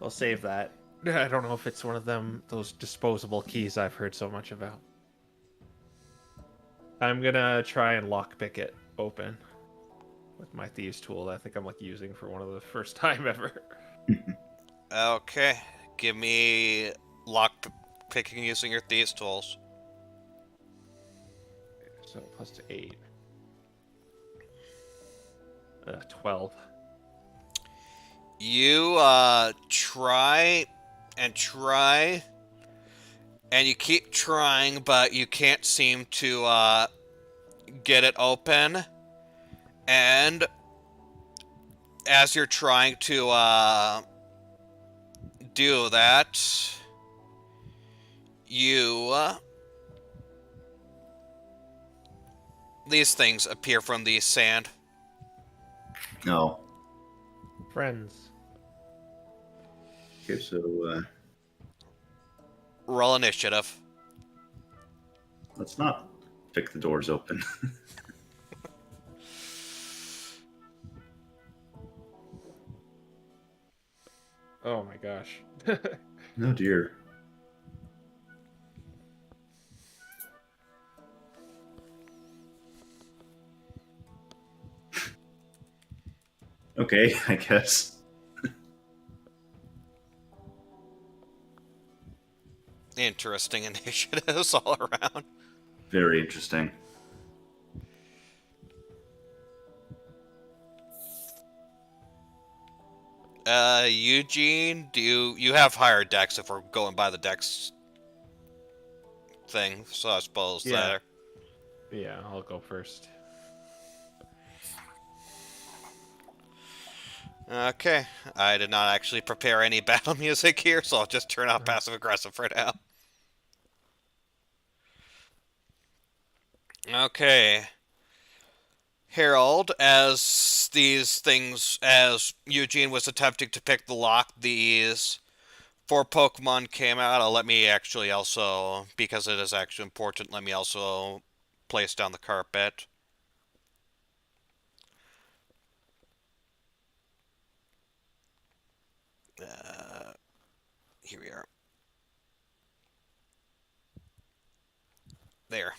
save that. I don't know if it's one of those disposable keys I've heard so much about. I'm gonna try and lockpick it open with my thieves tool that I think I'm like using for one of the first time ever. Okay, give me lock picking using your thieves tools. So plus 8. 12. You try and try, and you keep trying, but you can't seem to get it open. And as you're trying to do that, these things appear from the sand. No. Friends. Okay, so Roll initiative. let's not pick the doors open. Oh my gosh. Oh dear. Okay, I guess. Interesting initiatives all around. Very interesting. Eugene, do you have higher decks if we're going by the decks thing, so I suppose Yeah. that. Yeah, I'll go first. Okay, I did not actually prepare any battle music here, so I'll just turn off passive aggressive for now. Okay. Harold, as Eugene was attempting to pick the lock, these four Pokemon came out. Let me actually also, because it is actually important, let me also place down the carpet. Uh, Here we are. There.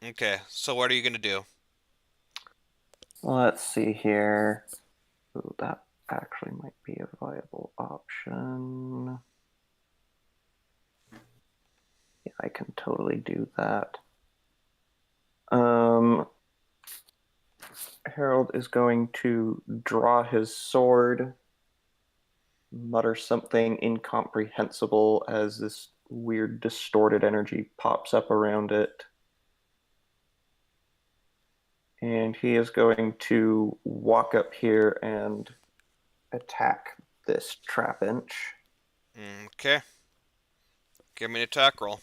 Okay, so what are you gonna do? Let's see here. Ooh, that actually might be a viable option. Yeah, I can totally do that. Harold is going to draw his sword, mutter something incomprehensible as this weird distorted energy pops up around it. And he is going to walk up here and attack this Trapinch. Okay. Give me an attack roll.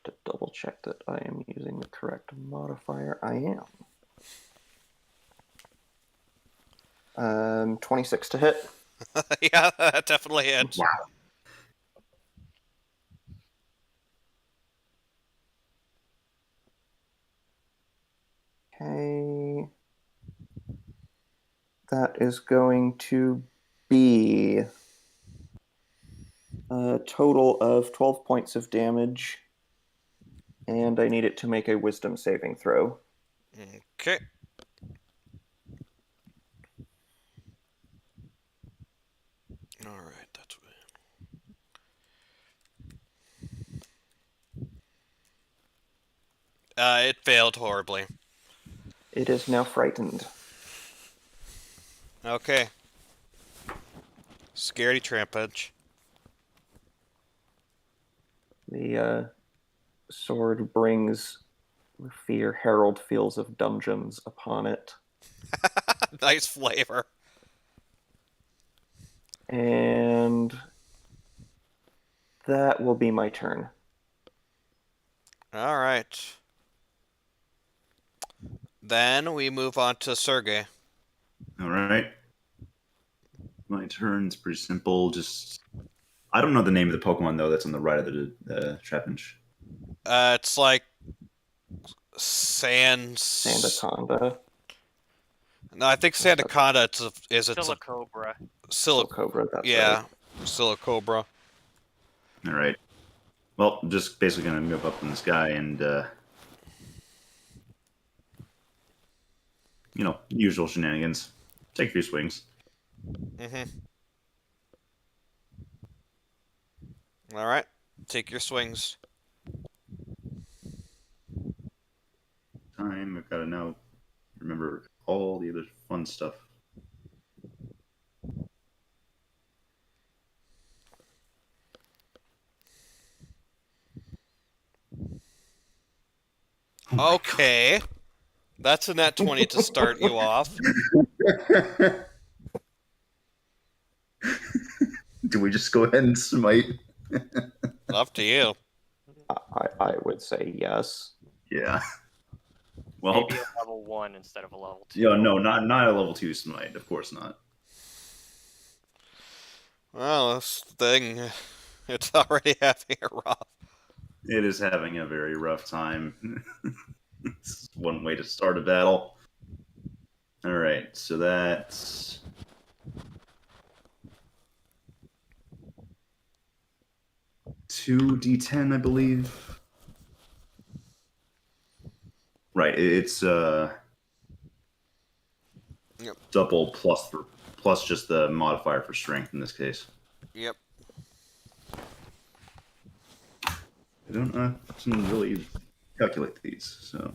To double check that I am using the correct modifier, I am. 26 to hit. Yeah, that definitely hits. Wow. Okay. That is going to be a total of 12 points of damage. And I need it to make a wisdom saving throw. Okay. Alright, that's what. It failed horribly. It is now frightened. Okay. Scaredy Trampage. The sword brings the fear Harold feels of dungeons upon it. Nice flavor. And that will be my turn. Alright. Then we move on to Sergey. All right. My turn's pretty simple. I don't know the name of the Pokemon though. That's on the right of the Trapinch. It's like Sandaconda. No, I think Sandaconda it's a Silicobra. Silicobra, that's yeah, right. Silicobra. All right. Well, I'm just basically gonna move up in the sky and usual shenanigans. Take a few swings. All right, take your swings. I've got to now remember all the other fun stuff. Okay, that's a nat 20 to start you off. Do we just go ahead and smite? Up to you. I would say yes. Yeah. Well, Maybe a level 1 instead of a level 2. yeah, no, not a level 2 smite. Of course not. Well, this thing, it's already having a rough. It is having a very rough time. It's one way to start a battle. All right, so that's 2d10, I believe. Right, it's Yep. double plus just the modifier for strength in this case. Yep. I don't really calculate these, so.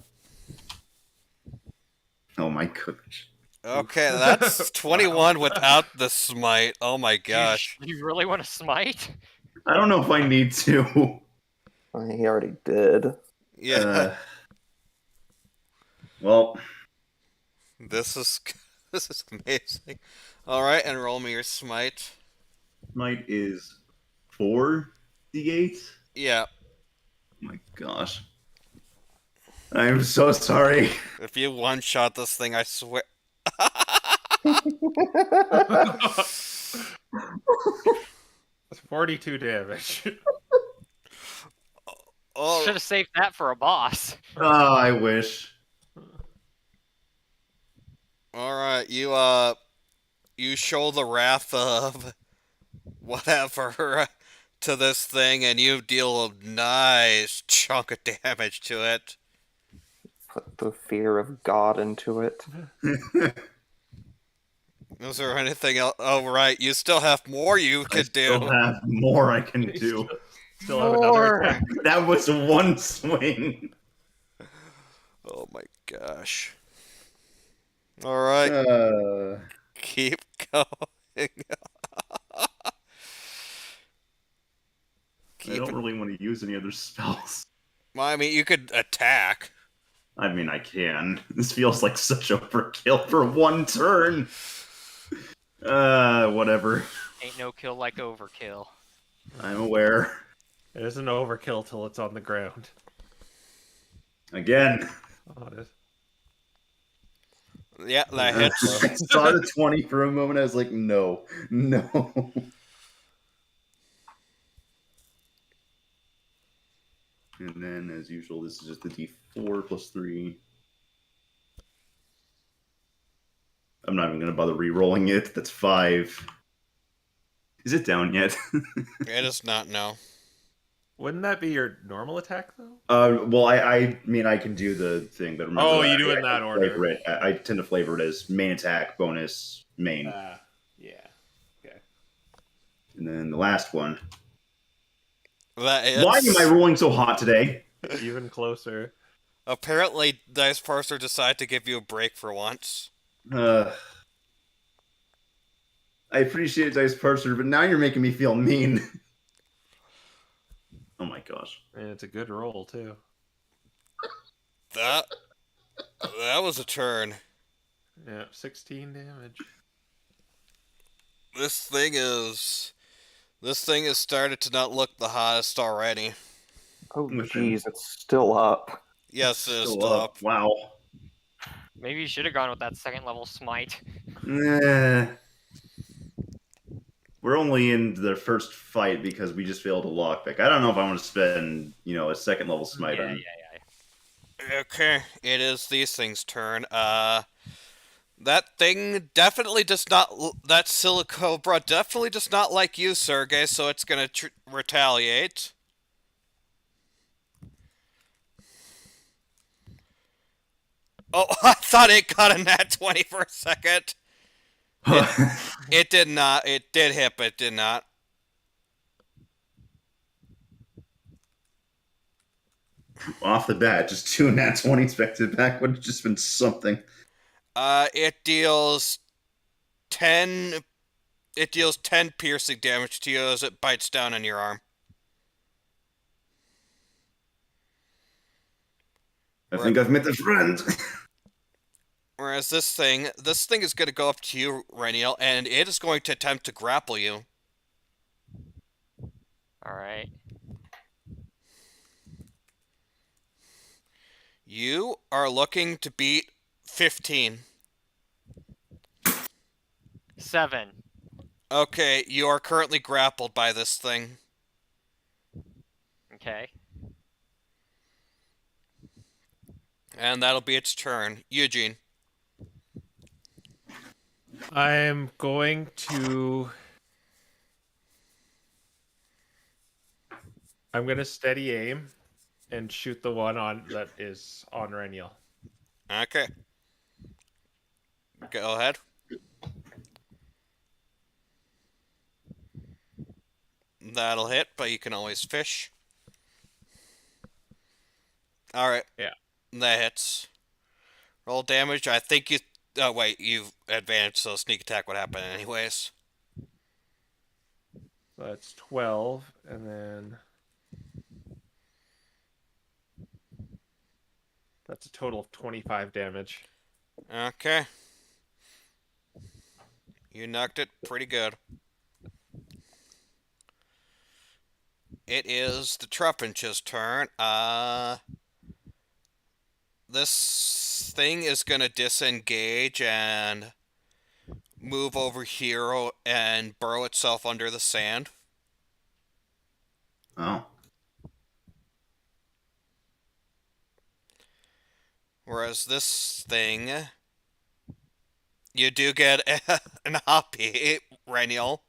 Oh my goodness. Okay, that's 21 without the smite. Oh my gosh. You really want to smite? I don't know if I need to. He already did. Yeah. Well, This is amazing. All right, and roll me your smite. smite is 4d8. Yeah. my gosh. I'm so sorry. If you one-shot this thing, I swear. That's 42 damage. Oh, Should have saved that for a boss. Oh, I wish. all right. You show the wrath of whatever to this thing, and you deal a nice chunk of damage to it. Put the fear of God into it. Is there anything else? Oh, right. You still have more you I could still do. have more I can do. Still have another attack. That was one swing. Oh my gosh. All right. Keep going. I don't really want to use any other spells. Well, I mean, you could attack. I mean, I can. This feels like such overkill for one turn. Whatever. Ain't no kill like overkill. I'm aware. It isn't overkill till it's on the ground. Again. Oh, it is. Yeah, that hits. I saw the 20 for a moment. I was like, no. And then, as usual, this is just the D4 plus 3. I'm not even going to bother re-rolling it. That's 5. Is it down yet? It is not, no. Wouldn't that be your normal attack, though? Well, I mean, I can do the thing, but remember... Oh, you do it in that order. Flavor it. I tend to flavor it as main attack, bonus, main. Yeah. Okay. And then the last one. That is. Why am I rolling so hot today? Even closer. Apparently, Dice Parser decided to give you a break for once. I appreciate Dice Parser, but now you're making me feel mean. Oh my gosh. And it's a good roll, too. That was a turn. Yeah, 16 damage. This thing has started to not look the hottest already. Oh, Listen. jeez, it's still up. Yes, it is Still up. Wow. Maybe you should have gone with that second level smite. We're only in the first fight because we just failed a lockpick. I don't know if I want to spend, a second level smite on. Yeah. Okay, it is these things' turn. That thing definitely does not. That Silicobra definitely does not like you, Sergey. So it's gonna retaliate. Oh, I thought it got a nat 20 for a second. It did not. It did hit, but it did not. Off the bat, just 2 nat 20s back to back would have just been something. It deals 10. It deals 10 piercing damage to you as it bites down on your arm. I think I've met a friend. Whereas this thing is going to go up to you, Reniel, and it is going to attempt to grapple you. Alright. You are looking to beat 15. 7. Okay, you are currently grappled by this thing. Okay. And that'll be its turn. Eugene. I'm going to... I'm going to steady aim and shoot the one that is on Reniel. Okay. Go ahead. That'll hit, but you can always fish. Alright. Yeah. That hits. Roll damage. I think you... Oh, wait. You've advantage, so sneak attack would happen anyways. So that's 12, and then... That's a total of 25 damage. Okay. You knocked it pretty good. it is the Trapinch's turn. This thing is gonna disengage and move over here and burrow itself under the sand. Oh. Whereas this thing, you do get an hoppy, Renial.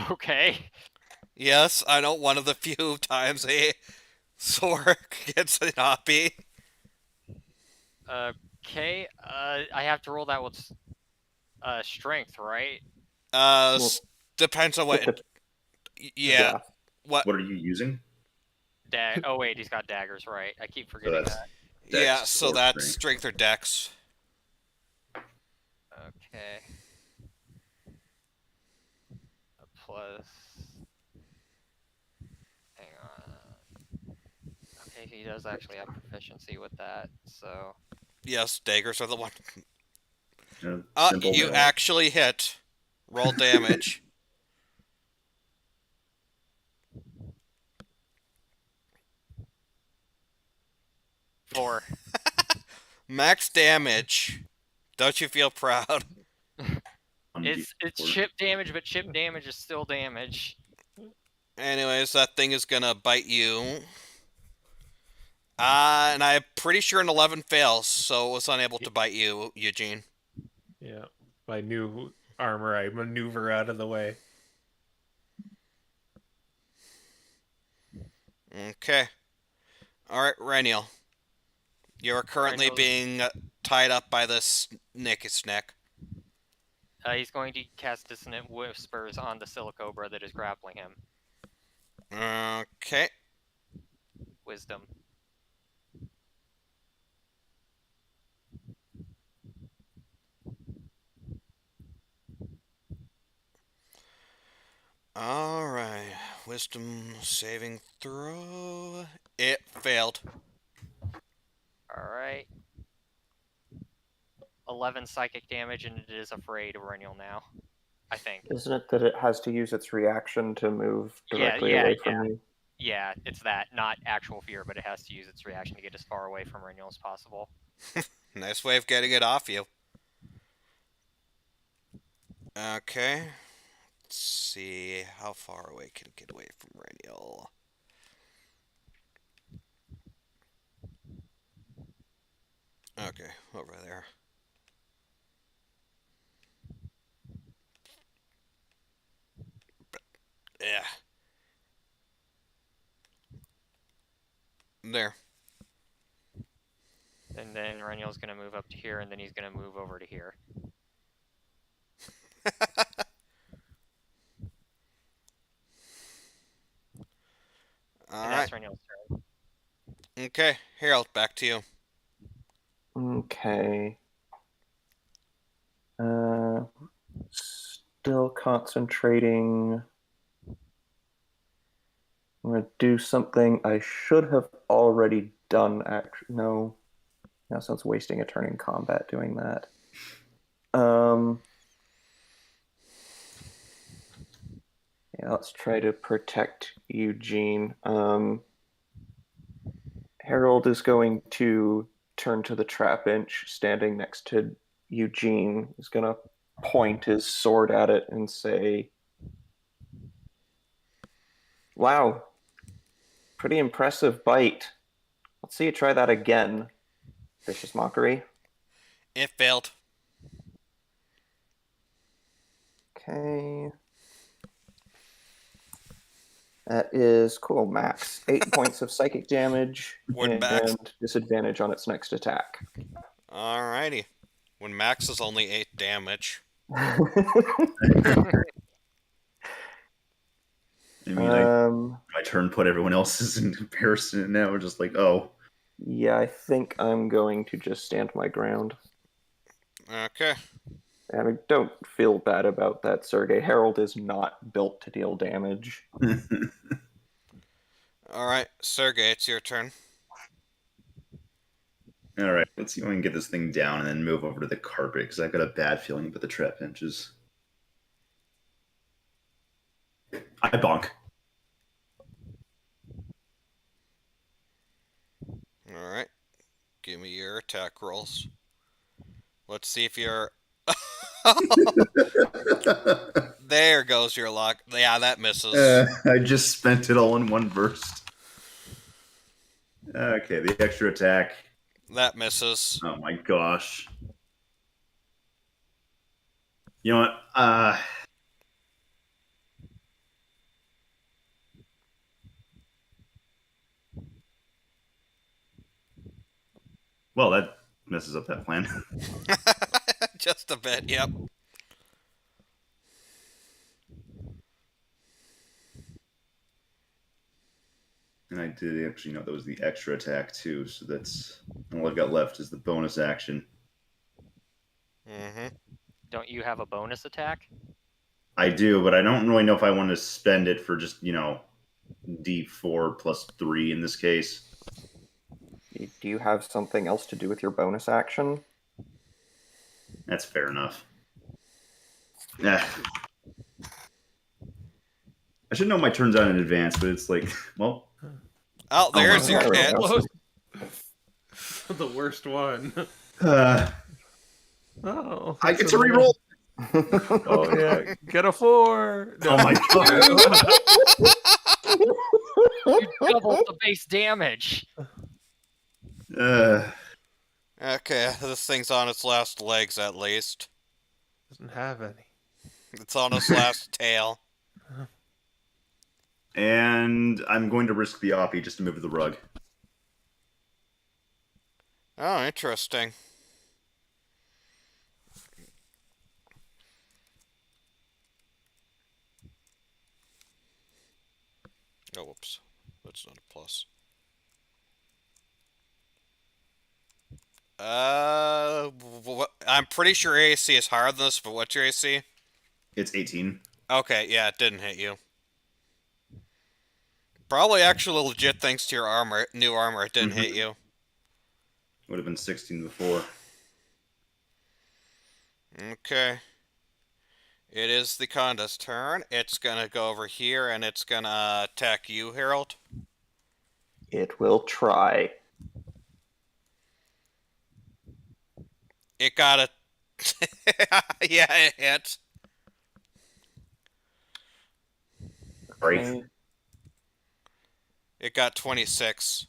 Okay. Yes, I know one of the few times a Sork gets an hoppy. Okay. I have to roll that with strength, right? Well, Depends on what. It Yeah. yeah. What? What are you using? Oh wait, he's got daggers, right? I keep So forgetting that's that. Yeah. Dex So or that's strength. strength or dex. Okay. A plus. Hang on. Okay, he does actually have proficiency with that, so. Yes, daggers are the one. Simple You melee. actually hit. Roll damage. Four. Max damage. Don't you feel proud? It's chip damage, but chip damage is still damage. Anyways, that thing is gonna bite you. And I'm pretty sure an 11 fails, so it was unable to bite you, Eugene. Yeah. My new armor, I maneuver out of the way. Okay. Alright, Reniel. You are currently Reniel's- being tied up by this snack. He's going to cast Dissonant Whispers on the Silicobra that is grappling him. Okay. Wisdom. Alright. Wisdom saving throw. It failed. Alright. 11 psychic damage, and it is afraid of Reniel now. I think. Isn't it that it has to use its reaction to move directly away from you? Yeah, it's that. Not actual fear, but it has to use its reaction to get as far away from Reniel as possible. Nice way of getting it off you. Okay. Let's see. How far away can it get away from Reniel? Okay, over there. Yeah. There. And then Reniel's going to move up to here, and then he's going to move over to here. And that's Reniel's turn. Okay, Harold, back to you. Okay. Still concentrating. I'm gonna do something I should have already done. Actually, no. Now sounds wasting a turn in combat doing that. Yeah, let's try to protect Eugene. Harold is going to turn to the trap inch standing next to Eugene. He's going to point his sword at it and say, "Wow, pretty impressive bite. Let's see you try that again." Vicious mockery. It failed. Okay. That is cool. Max 8 points of psychic damage When and Max- disadvantage on its next attack. Alrighty. When Max is only 8 damage. I mean, I turn put everyone else's in comparison, and now we're just like, oh. Yeah, I think I'm going to just stand my ground. Okay. And I don't feel bad about that, Sergey. Harold is not built to deal damage. Alright, Sergey, it's your turn. Alright, let's see if I can get this thing down and then move over to the carpet, because I've got a bad feeling about the trap inches. I bonk. All right. Give me your attack rolls. Let's see if you're. There goes your luck. Yeah, that misses. I just spent it all in one burst. Okay, the extra attack. That misses. Oh my gosh. You know what? Well, that messes up that plan. Just a bit, yep. And I did actually know that was the extra attack too, so that's all I've got left is the bonus action. Mm-hmm. Don't you have a bonus attack? I do, but I don't really know if I want to spend it for just, D4 plus 3 in this case. Do you have something else to do with your bonus action? That's fair enough. Yeah. I should know my turns out in advance, but it's like, well. Oh, there's my your God. hit. The worst one. Oh, I get to reroll. Oh yeah, get a 4. No. Oh my god. You doubled the base damage. Okay, this thing's on its last legs at least. Doesn't have any. It's on its last tail. And I'm going to risk the Oppie just to move the rug. Oh, interesting. Oh, whoops. That's not a plus. I'm pretty sure AC is higher than this, but what's your AC? It's 18. Okay, yeah, it didn't hit you. Probably actually legit thanks to your armor, new armor, it didn't hit you. Would have been 16 before. Okay. It is the Conda's turn. It's gonna go over here and it's gonna attack you, Harold. It will try. It got a... yeah, it hit. Right. It got 26.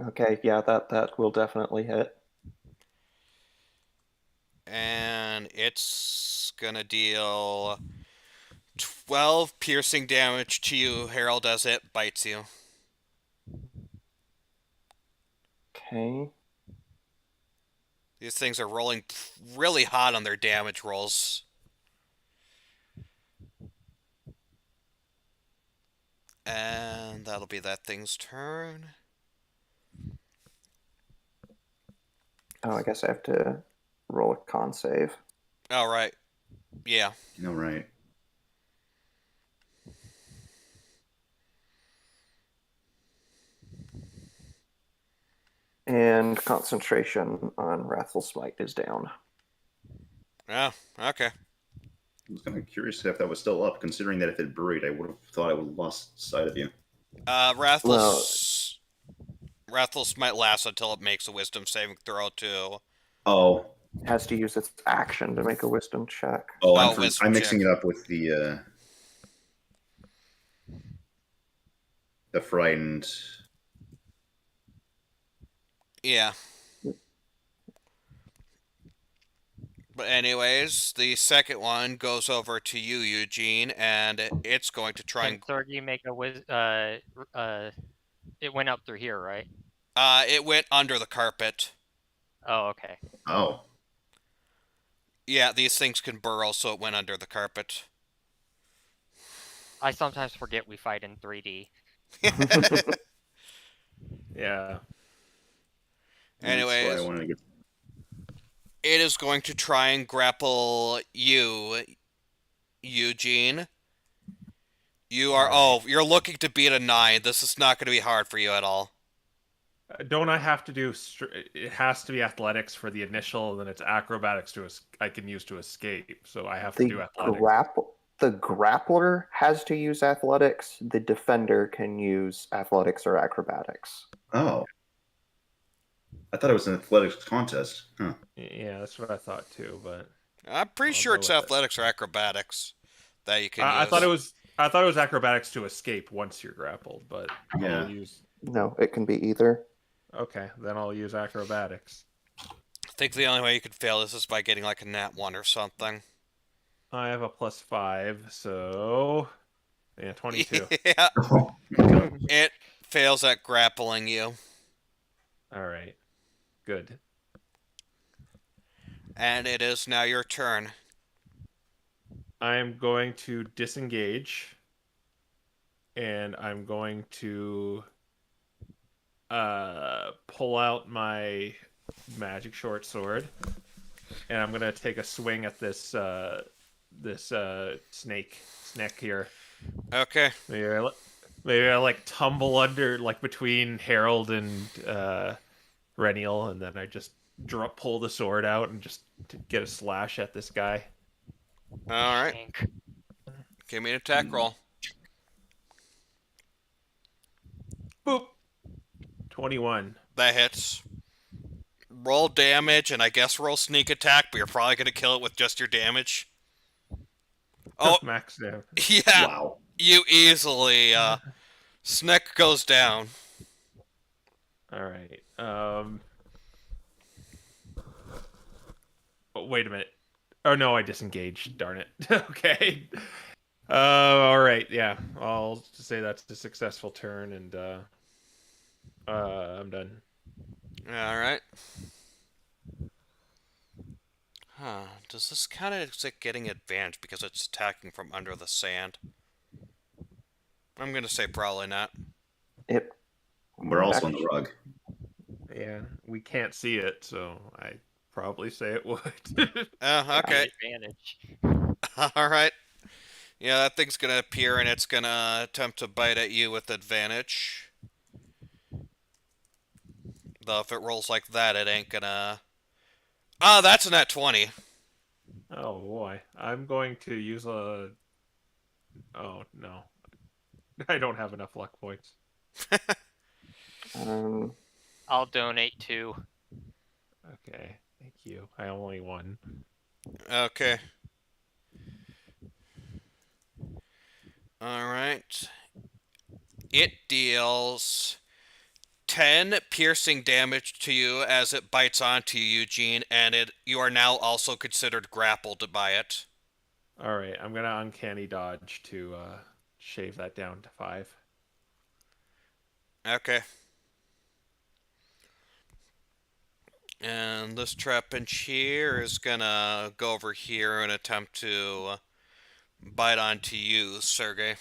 Okay, yeah, that will definitely hit. And it's gonna deal 12 piercing damage to you, Harold, as it bites you. Okay. These things are rolling really hot on their damage rolls. And that'll be that thing's turn. Oh, I guess I have to roll a con save. All right. Yeah. All right. And concentration on Wrathful Smite is down. Oh, okay. I was kind of curious if that was still up, considering that if it buried, I would have thought I would have lost sight of you. Wrathless might last until it makes a wisdom saving throw too. Oh. It has to use its action to make a wisdom check. Oh, wisdom I'm mixing check. it up with the frightened. Yeah. But anyways, the second one goes over to you, Eugene, and it's going to try Can Thurgy make a it went up through here, right? it went under the carpet. Oh, okay. Oh. Yeah, these things can burrow, so it went under the carpet. I sometimes forget we fight in 3D. Yeah. Anyways, That's why I wanted to get... it is going to try and grapple you, Eugene. You are... Oh, you're looking to beat a 9. This is not going to be hard for you at all. Don't I have to do? It has to be athletics for the initial, and then it's acrobatics I can use to escape. So I have to do athletics. the grappler has to use athletics. The defender can use athletics or acrobatics. Oh. I thought it was an athletics contest. Huh. Yeah, that's what I thought too, but I'm pretty I'll sure go it's with it. athletics or acrobatics that you can use. I thought it was acrobatics to escape once you're grappled, but Yeah. I'll use. No, it can be either. Okay, then I'll use acrobatics. I think the only way you could fail this is by getting like a nat 1 or something. I have a +5, so yeah, 22. Yeah, Oh, my God. it fails at grappling you. All right, good. And it is now your turn. I'm going to disengage, and I'm going to pull out my magic short sword, and I'm gonna take a swing at this snake here. Okay. Maybe I like tumble under like between Harold and Reniel, and then I just pull the sword out and just get a slash at this guy. Alright. Shank. Give me an attack roll. Boop. 21. That hits. Roll damage and I guess roll sneak attack, but you're probably going to kill it with just your damage. Oh, Max damage. yeah. Wow. You easily, Snick goes down. All right. Oh, wait a minute. Oh no, I disengaged. Darn it. Okay. All right. Yeah, I'll just say that's a successful turn, and I'm done. Alright. Huh. Does this count as it getting advantage because it's attacking from under the sand? I'm gonna say probably not. It. We're also on the rug. Yeah, we can't see it, so I probably say it would. Okay. Advantage. Alright. Yeah, that thing's gonna appear and it's gonna attempt to bite at you with advantage. Though if it rolls like that, it ain't gonna... Ah, that's a nat 20. Oh boy, I'm going to use a. Oh no, I don't have enough luck points. I'll donate 2. Okay, thank you. I only won. Okay. Alright. It deals 10 piercing damage to you as it bites onto you, Eugene, and you are now also considered grappled by it. All right, I'm gonna uncanny dodge to shave that down to 5. Okay. And this trapinch here is gonna go over here and attempt to bite onto you, Sergey.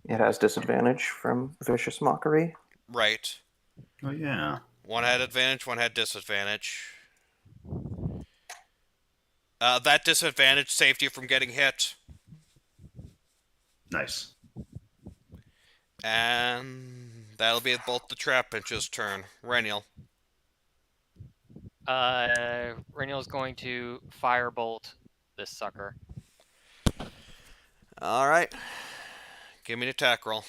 It has disadvantage from Vicious Mockery. Right. Oh, yeah. One had advantage, one had disadvantage. That disadvantage saved you from getting hit. Nice. And that'll be both the trapinch's turn. Reniel. Reniel's going to firebolt this sucker. Alright. Give me an attack roll.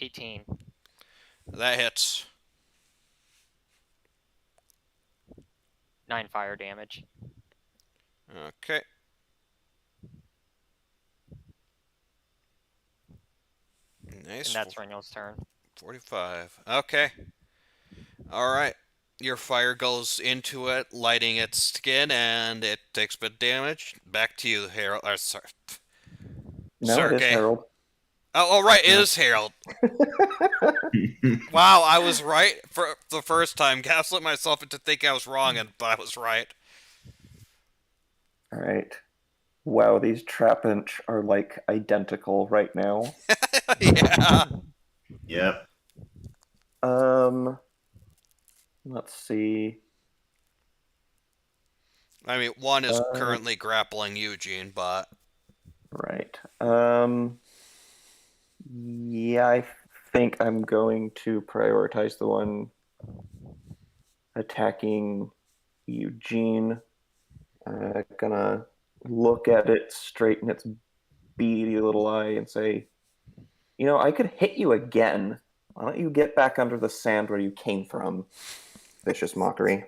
18. That hits. 9 fire damage. Okay. Nice. And that's Reniel's turn. 45. Okay. Alright. Your fire goes into it, lighting its skin, and it takes a bit of damage. Back to you, Harold. Sorry. No, it Sergey. is Harold. Oh, right, it is Harold. Wow, I was right for the first time. Gaslit myself into thinking I was wrong, but I was right. All right. Wow, these Trapinch are like identical right now. Yeah. Yep. Let's see. I mean, one is currently grappling Eugene, but... Right. Yeah, I think I'm going to prioritize the one attacking Eugene. Gonna look at it straight in its beady little eye and say, I could hit you again. Why don't you get back under the sand where you came from? Vicious mockery.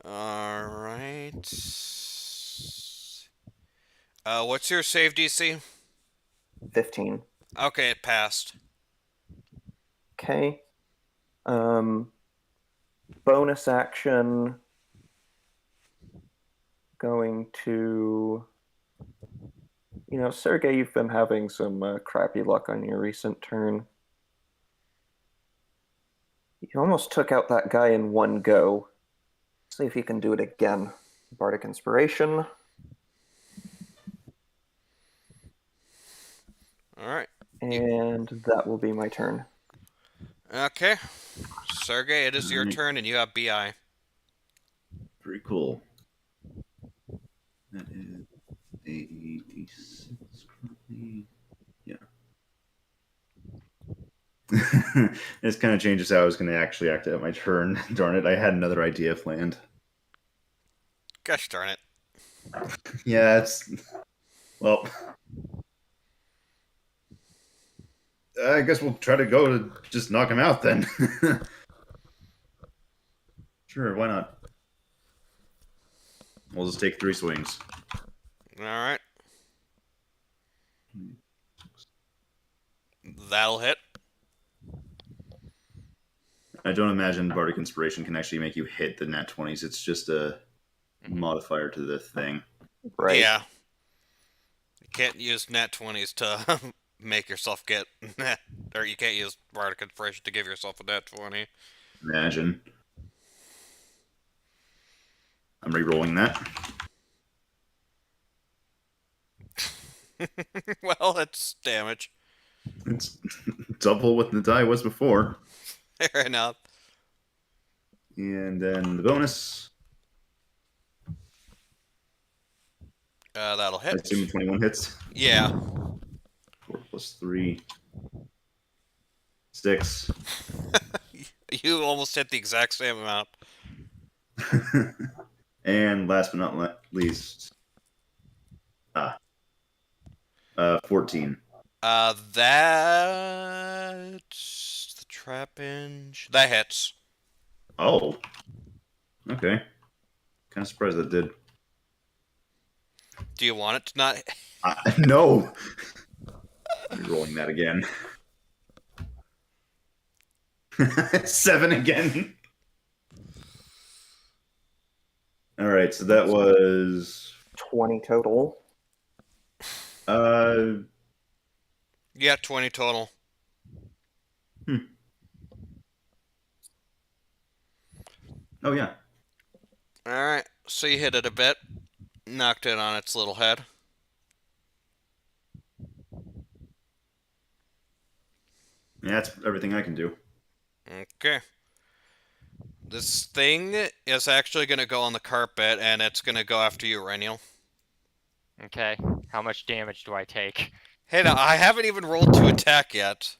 All right. What's your save DC? 15. Okay, it passed. Okay. Bonus action. Going to... Sergey, you've been having some crappy luck on your recent turn. You almost took out that guy in one go. See if you can do it again. Bardic Inspiration. All right. And that will be my turn. Okay. Sergey, it is your Alright. turn, and you have BI. Very cool. That is a D6 currently. Yeah. This kind of changes how I was going to actually act out my turn. Darn it, I had another idea planned. Gosh darn it. Yeah, it's... Well... I guess we'll try to go to just knock him out then. Sure, why not? We'll just take 3 swings. All right. That'll hit. I don't imagine Bardic Inspiration can actually make you hit the nat 20s. It's just a modifier to the thing. Right. Yeah. You can't use nat 20s to make yourself get... or you can't use Bardic Inspiration to give yourself a nat 20. Imagine. I'm re-rolling that. Well, it's damage. It's double what the die was before. Fair enough. And then the bonus. That'll I hit. assume 21 hits. Yeah. 4 plus 3. 6. You almost hit the exact same amount. And last but not least. 14. That's the trap-inch. That hits. Oh. Okay. Kind of surprised that did. Do you want it to not? No! Rolling that again. 7 again. Alright, so that was... 20 total. Yeah, 20 total. Oh, yeah. Alright, so you hit it a bit. Knocked it on its little head. Yeah, that's everything I can do. Okay. This thing is actually going to go on the carpet, and it's going to go after you, Reniel. Okay. How much damage do I take? Hey, now, I haven't even rolled to attack yet.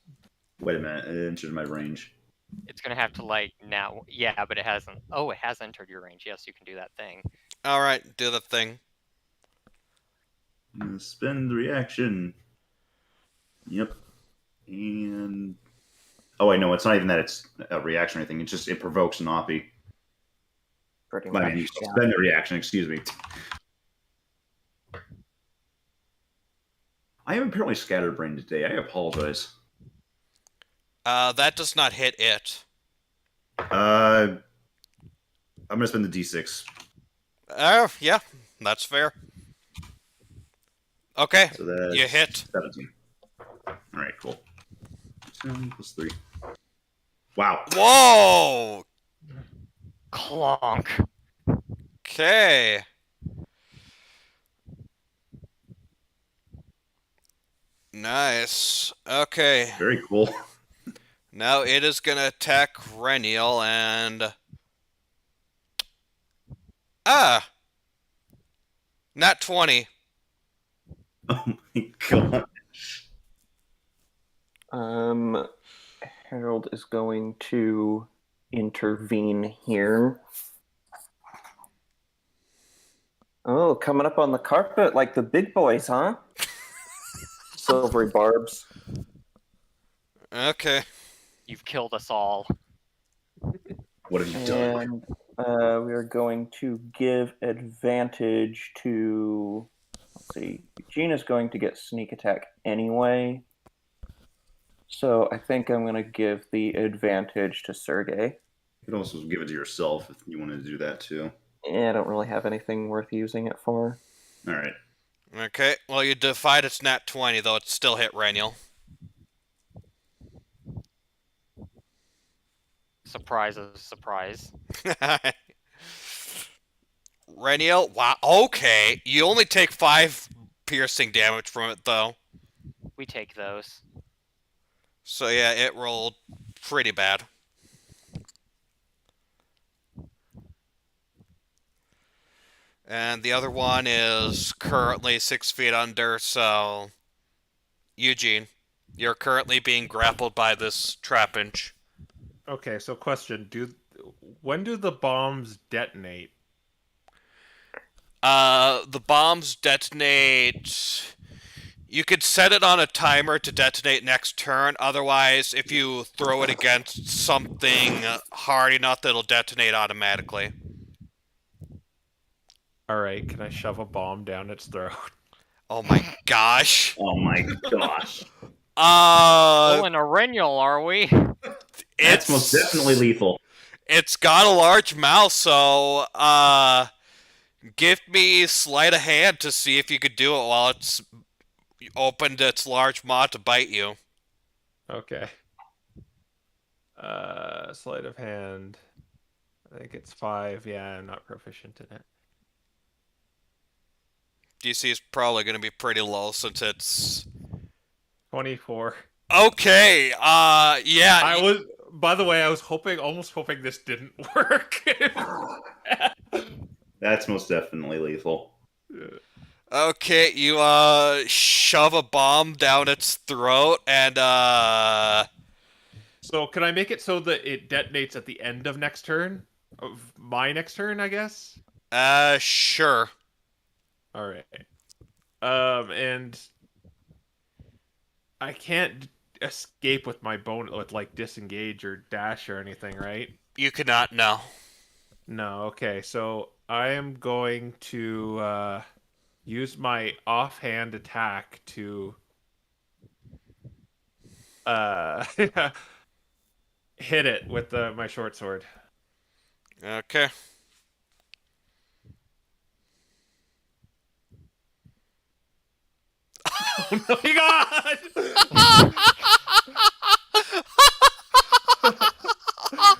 Wait a minute, it entered my range. It's gonna have to like now. Yeah, but it hasn't. Oh, it has entered your range. Yes, you can do that thing. Alright, do the thing. Spend the reaction. Yep. And... Oh, wait, no, it's not even that it's a reaction or anything. It's just, it provokes an Oppie. Pretty I much. mean, you Yeah. spend the reaction, excuse me. I am apparently scatterbrained today. I apologize. That does not hit it. I'm gonna spend the D6. Yeah, that's fair. Okay, So that's you hit. 17. Alright, cool. 7 plus 3. Wow. Whoa! Clonk. Okay. Nice. Okay. Very cool. Now it is gonna attack Reniel and... Ah! Not 20. Oh my god. Harold is going to intervene here. Oh, coming up on the carpet like the big boys, huh? Silvery barbs. Okay. You've killed us all. What have you done? And we are going to give advantage to. Let's see. Eugene is going to get sneak attack anyway. So I think I'm going to give the advantage to Sergey. You could also give it to yourself if you wanted to do that too. Yeah, I don't really have anything worth using it for. All right. Okay. Well, you defied its nat 20, though it still hit Reniel. Surprise is a surprise. Reniel, wow. Okay. You only take 5 piercing damage from it, though. We take those. So yeah, it rolled pretty bad. And the other one is currently 6 feet under, so... Eugene, you're currently being grappled by this trapinch. Okay, so question: when do the bombs detonate? The bombs detonate... You could set it on a timer to detonate next turn. Otherwise, if you throw it against something hard enough, it'll detonate automatically. All right, can I shove a bomb down its throat? Oh my gosh. Oh my gosh. Pulling a Renial, are we? That's most definitely lethal. It's got a large mouth, so give me sleight of hand to see if you could do it while it's opened its large maw to bite you. Okay. Sleight of hand. I think it's 5. Yeah, I'm not proficient in it. DC is probably going to be pretty low since it's 24. okay. Yeah. I was. By the way, I was almost hoping this didn't work. That's most definitely lethal. Okay, you shove a bomb down its throat and So can I make it so that it detonates at the end of next turn? Of my next turn, I guess? sure. Alright. And I can't escape with my with like disengage or dash or anything, right? You could not know. No, okay. So I am going to use my offhand attack to hit it with my short sword. Okay. Oh my god!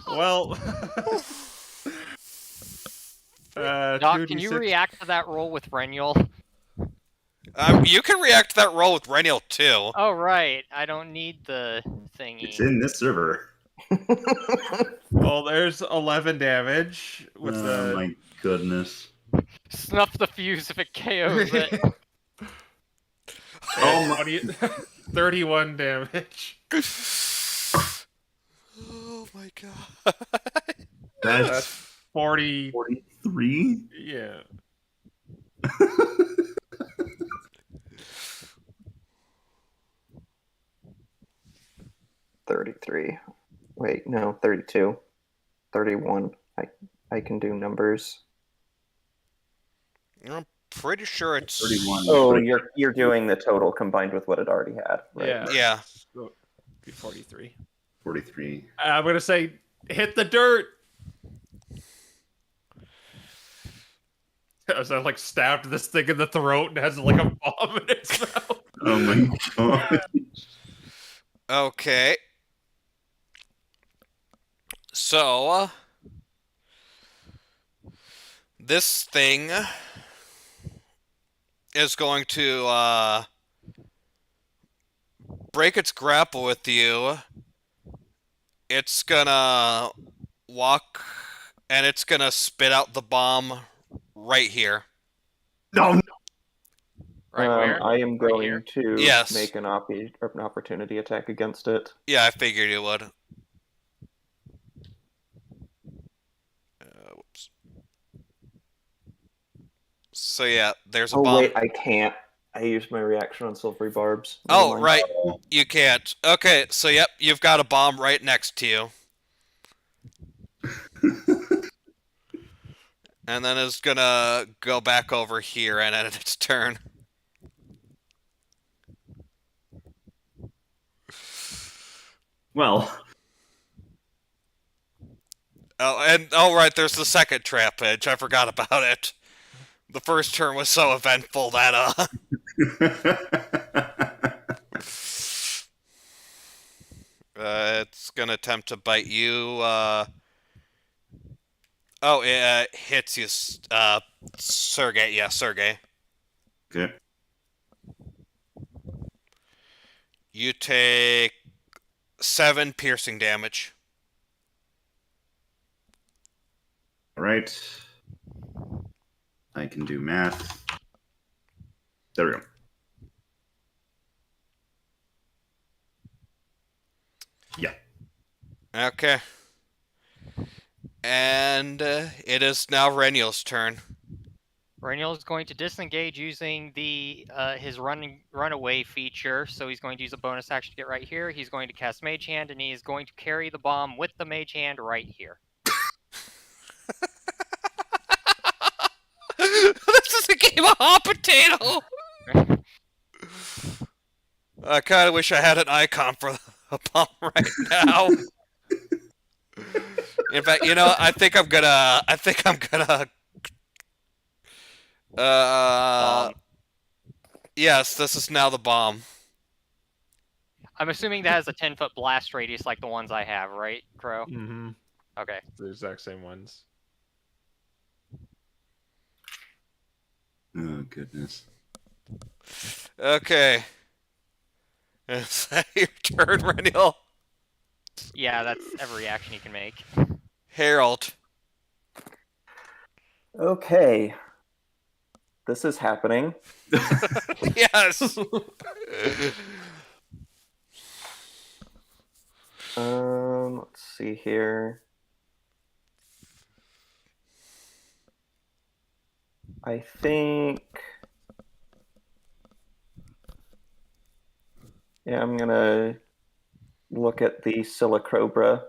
Well, Doc, can you 2d6. react to that roll with Renial? You can react to that roll with Renial too. Oh, right. I don't need the thingy. It's in this server. Well, there's 11 damage with Oh the. my goodness. Snuff the fuse if it KOs it. Oh my! 31 damage. Oh my god. That's 40. 43? Yeah. $33. Wait, no, 32. 31. I can do numbers. I'm pretty sure it's 31. Oh, you're doing the total combined with what it already had, right? Yeah. Yeah. So, be 43. 43. I'm gonna say, hit the dirt. As I like stabbed this thing in the throat and has like a bomb in its mouth. Oh my god. okay. So this thing is going to break its grapple with you. It's gonna walk and it's gonna spit out the bomb right here. No, Right where? I am Right going here? to Yes. make an opportunity attack against it. Yeah, I figured you would. So yeah, there's a Oh bomb. wait, I can't. I used my reaction on silvery barbs. Never Oh, mind. right. You can't. Okay, so yep, you've got a bomb right next to you. And then it's gonna go back over here and end its turn. Well, Oh, and oh right, there's the second trap edge. I forgot about it. The first turn was so eventful that it's gonna attempt to bite you. Oh, it hits you, Sergey. Yeah, Sergey. okay. You take 7 piercing damage. All right. I can do math. There we go. Yeah. Okay. And it is now Reniel's turn. Reniel is going to disengage using the his runaway feature. So he's going to use a bonus action to get right here. He's going to cast Mage Hand, and he is going to carry the bomb with the Mage Hand right here. This is a game of hot potato. I kind of wish I had an icon for the bomb right now. In fact, you know, I think I'm gonna. Bomb. Yes, this is now the bomb. I'm assuming that has a 10-foot blast radius like the ones I have, right, Crow? Mm-hmm. Okay. The exact same ones. Oh goodness. Okay. Is that your turn, Reniel? Yeah, that's every action you can make. Harold. Okay. This is happening. Yes. Let's see here. I think. Yeah, I'm gonna look at the Silicobra.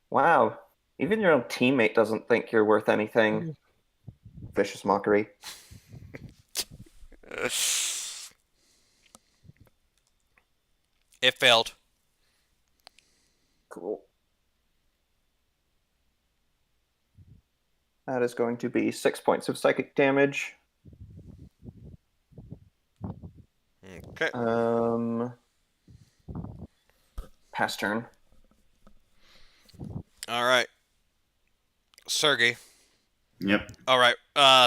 Wow, even your own teammate doesn't think you're worth anything. Vicious mockery. It failed. Cool. That is going to be 6 points of psychic damage. Okay. Pass turn. All right. Sergey. Yep. All right.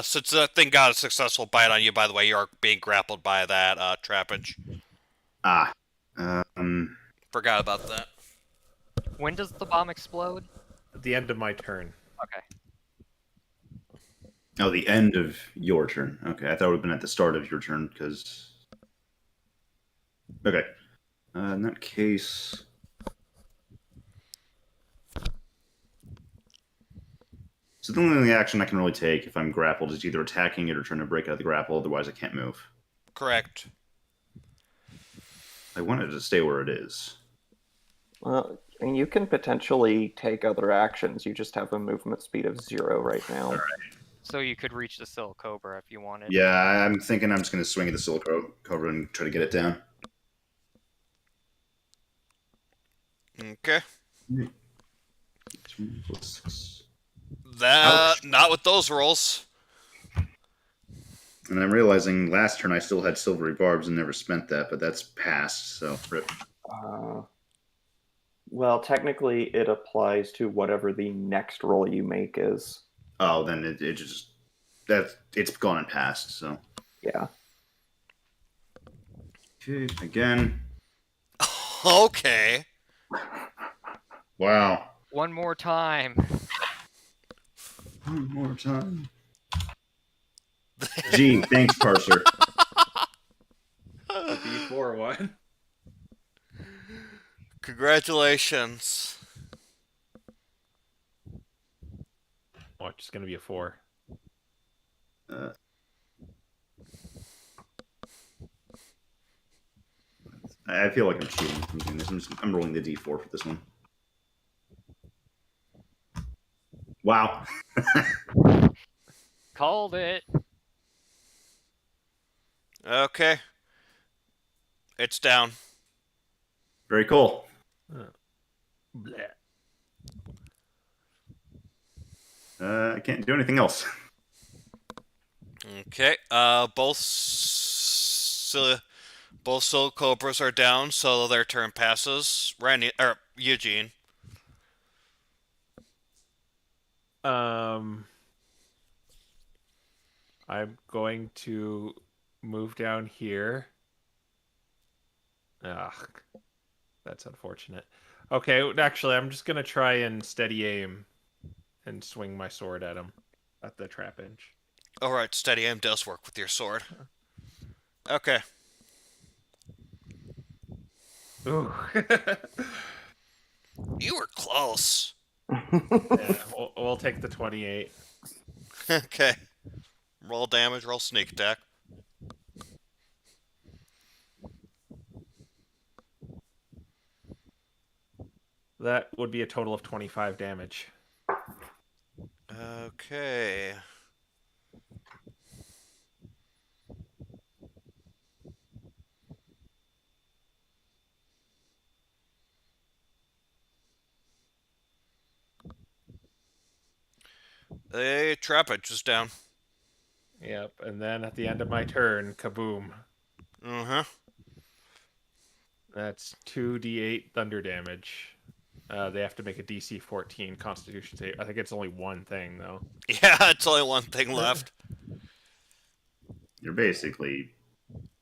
Since the thing got a successful bite on you, by the way, you are being grappled by that trappage. Ah. Forgot about that. When does the bomb explode? At the end of my turn. Okay. Oh, the end of your turn. Okay, I thought it would have been at the start of your turn because. Okay. In that case. So the only action I can really take if I'm grappled is either attacking it or trying to break out of the grapple. Otherwise, I can't move. Correct. I want it to stay where it is. Well, and you can potentially take other actions. You just have a movement speed of 0 right now. All right. So you could reach the Silicobra if you wanted. Yeah, I'm thinking I'm just going to swing at the Silicobra and try to get it down. Okay. Ouch. Not with those rolls. And I'm realizing last turn I still had silvery barbs and never spent that, but that's passed, so rip. Well, technically, it applies to whatever the next roll you make is. Oh, then it just it's gone and passed. So Yeah. okay, again. Okay. Wow. One more time. One more time. Gee, thanks, Parser. A D4 one. Congratulations. Watch, it's gonna be a 4. I feel like I'm cheating from doing this. I'm rolling the d4 for this one. Wow. Called it. Okay. It's down. Very cool. Bleh. I can't do anything else. Okay. Both Soul Cobras are down, so their turn passes. Randy or Eugene. I'm going to move down here. Ugh, that's unfortunate. Okay, actually, I'm just gonna try and steady aim and swing my sword at him at the trap inch. All right, steady aim does work with your sword. Okay. Ooh. You were close. Yeah, we'll take the 28. Okay. Roll damage, roll sneak attack. That would be a total of 25 damage. Okay. The trap edge is down. Yep, and then at the end of my turn, kaboom. Uh-huh. That's 2d8 thunder damage. They have to make a DC 14 Constitution save. I think it's only one thing, though. Yeah, it's only one thing left. You're basically...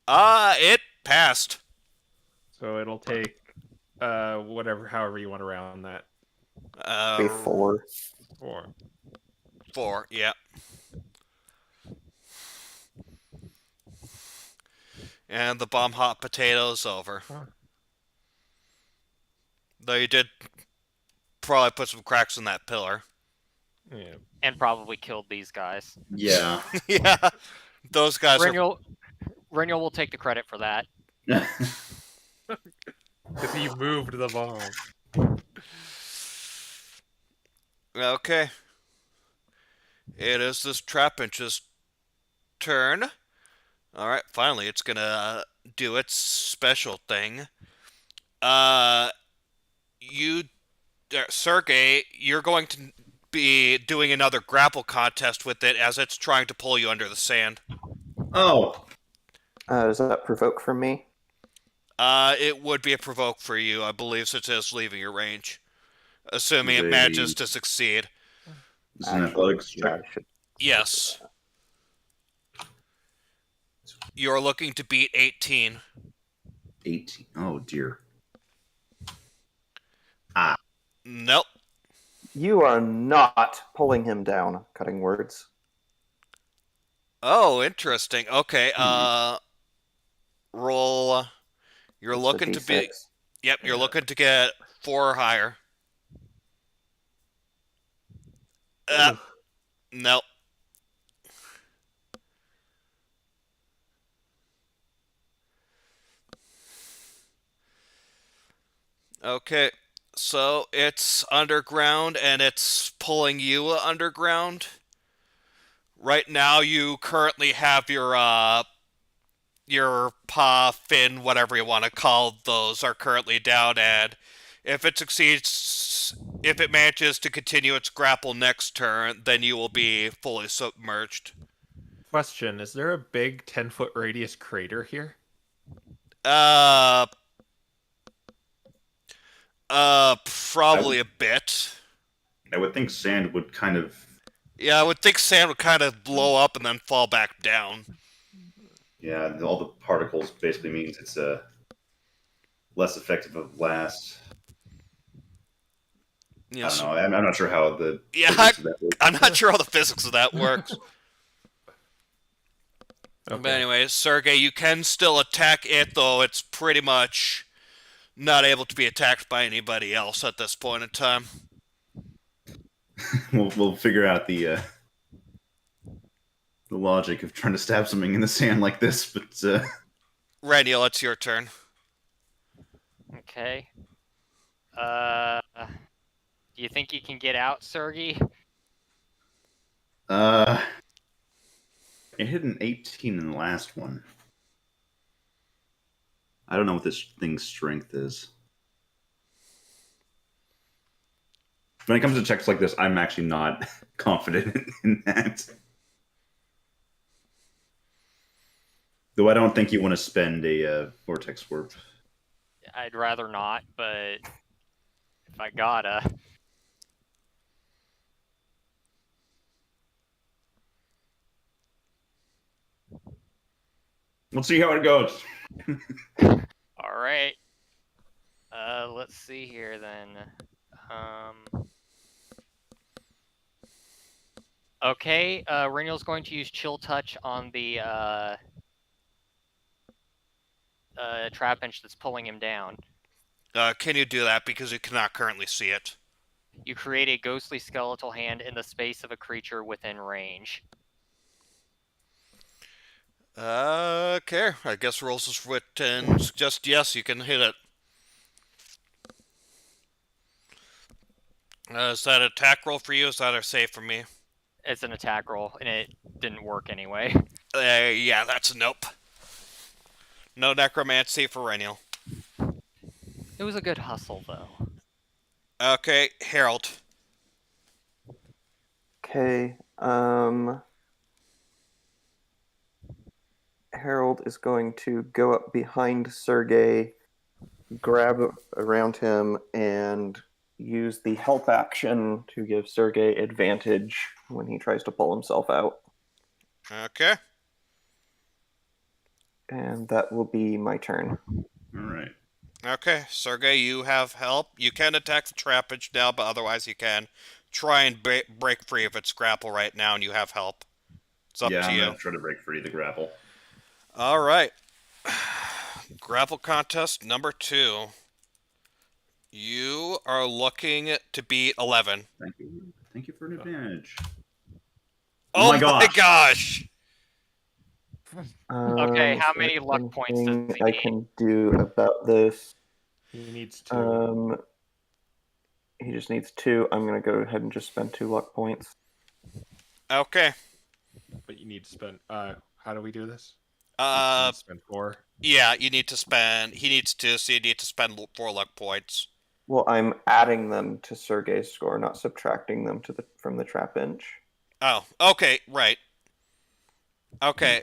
It passed. So it'll take however you want to round that. Say 4. 4. 4, yeah. And the bomb hot potato's over. Huh. Though you did probably put some cracks in that pillar. Yeah. And probably killed these guys. Yeah. Yeah. Those guys are... Reniel will take the credit for that. Because he moved the bomb. Okay. It is this trap inch's turn. Alright, finally it's gonna do its special thing. Sergey, you're going to be doing another grapple contest with it as it's trying to pull you under the sand. Oh. Does that provoke from me? It would be a provoke for you, I believe, since it's leaving your range. Assuming it manages to succeed. This is an athletics check. I should. Yes. You're looking to beat 18. 18. Oh, dear. Nope. You are not pulling him down. Cutting words. Oh, interesting. Okay, roll. You're It's a looking to be... D6. Yep, you're looking to get 4 or higher. Nope. Okay, so it's underground and it's pulling you underground. Right now, you currently have your paw, fin, whatever you want to call those, are currently down, and if it succeeds, if it manages to continue its grapple next turn, then you will be fully submerged. Question, is there a big 10-foot radius crater here? Probably a bit. I would think sand would kind of... Yeah, I would think sand would kind of blow up and then fall back down. Yeah, all the particles basically means it's less effective of blast. Yes. I don't know. I'm not sure how the... Yeah, physics of that works. I'm not sure how the physics of that works. Okay. But anyway, Sergey, you can still attack it, though it's pretty much not able to be attacked by anybody else at this point in time. We'll figure out the logic of trying to stab something in the sand like this, but Raniel, it's your turn. Okay. Do you think you can get out, Sergey? It hit an 18 in the last one. I don't know what this thing's strength is. When it comes to checks like this, I'm actually not confident in that. Though I don't think you want to spend a vortex warp. I'd rather not, but if I gotta. We'll see how it goes. All right. Let's see here then. Okay, Renewal's going to use Chill Touch on the trap bench that's pulling him down. Can you do that because you cannot currently see it? You create a ghostly skeletal hand in the space of a creature within range. Okay, I guess rolls is written. Suggest yes, you can hit it. Is that an attack roll for you? Is that a save for me? It's an attack roll, and it didn't work anyway. Yeah, that's a nope. No necromancy for Renial. It was a good hustle, though. Okay, Harold. Okay. Harold is going to go up behind Sergey, grab around him, and use the help action to give Sergey advantage when he tries to pull himself out. Okay. And that will be my turn. All right. Okay, Sergey, you have help. You can attack the trappage now, but otherwise you can try and break free of its grapple right now, and you have help. It's up to I'm you. gonna try to break free of the grapple. All right. Grapple contest number 2. You are looking to beat 11. Thank you. Thank you for an advantage. Oh my gosh! Okay, how so many luck points does he I need? can do about this? He needs 2. He just needs 2. I'm going to go ahead and just spend 2 luck points. Okay. But you need to spend. How do we do this? Spend 4. Yeah, you need to spend. He needs 2, so you need to spend 4 luck points. Well, I'm adding them to Sergey's score, not subtracting them from the trap bench. Oh, okay, right. Okay,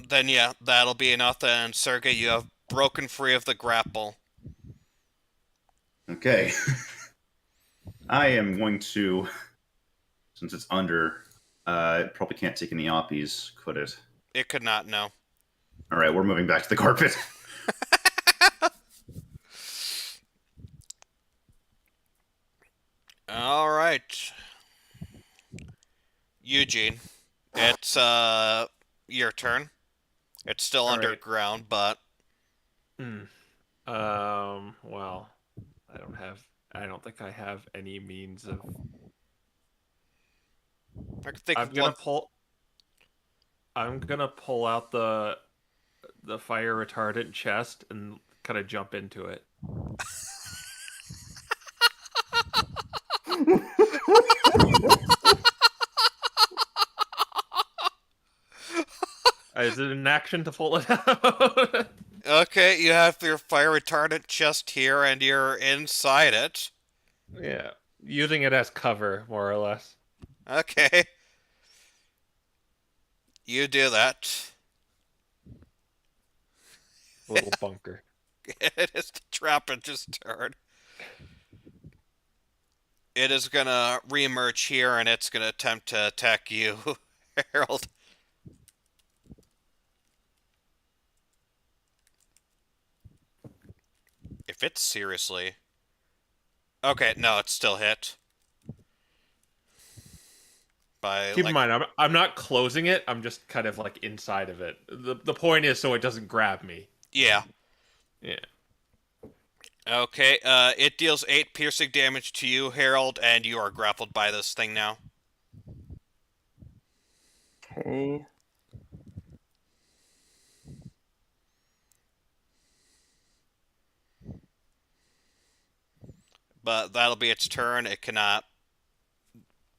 then yeah, that'll be enough. Then Sergey, you have broken free of the grapple. Okay. I am going to, since it's under, it probably can't take any oppies, could it? It could not, no. All right, we're moving back to the carpet. All right, Eugene, it's your turn. It's still All right. underground, but Well, I don't think I have any means of. I can think I'm of gonna one. I'm gonna pull out the fire retardant chest and kind of jump into it. Is it an action to pull it out? Okay, you have your fire retardant chest here, and you're inside it. Yeah, using it as cover, more or less. Okay. You do that. Little bunker. It is the Trappage's turn. It is gonna reemerge here, and it's gonna attempt to attack you, Harold. If it's seriously... Okay, no, it's still hit. Keep in mind, I'm not closing it. I'm just kind of like inside of it. The point is so it doesn't grab me. Yeah. Yeah. Okay, it deals 8 piercing damage to you, Harold, and you are grappled by this thing now. Okay. but that'll be its turn. It cannot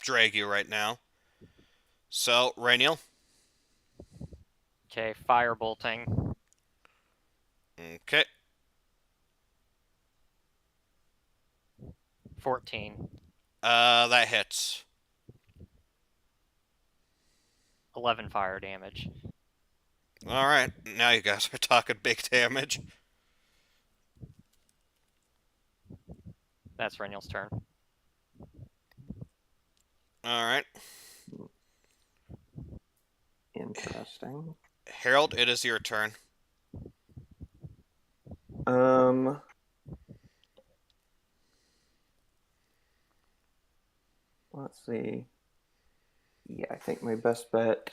drag you right now. So, Rainiel. Okay, firebolting. Okay. 14. That hits. 11 fire damage. Alright, now you guys are talking big damage. That's Reniel's turn. Alright. Interesting. Harold, it is your turn. Let's see. Yeah, I think my best bet.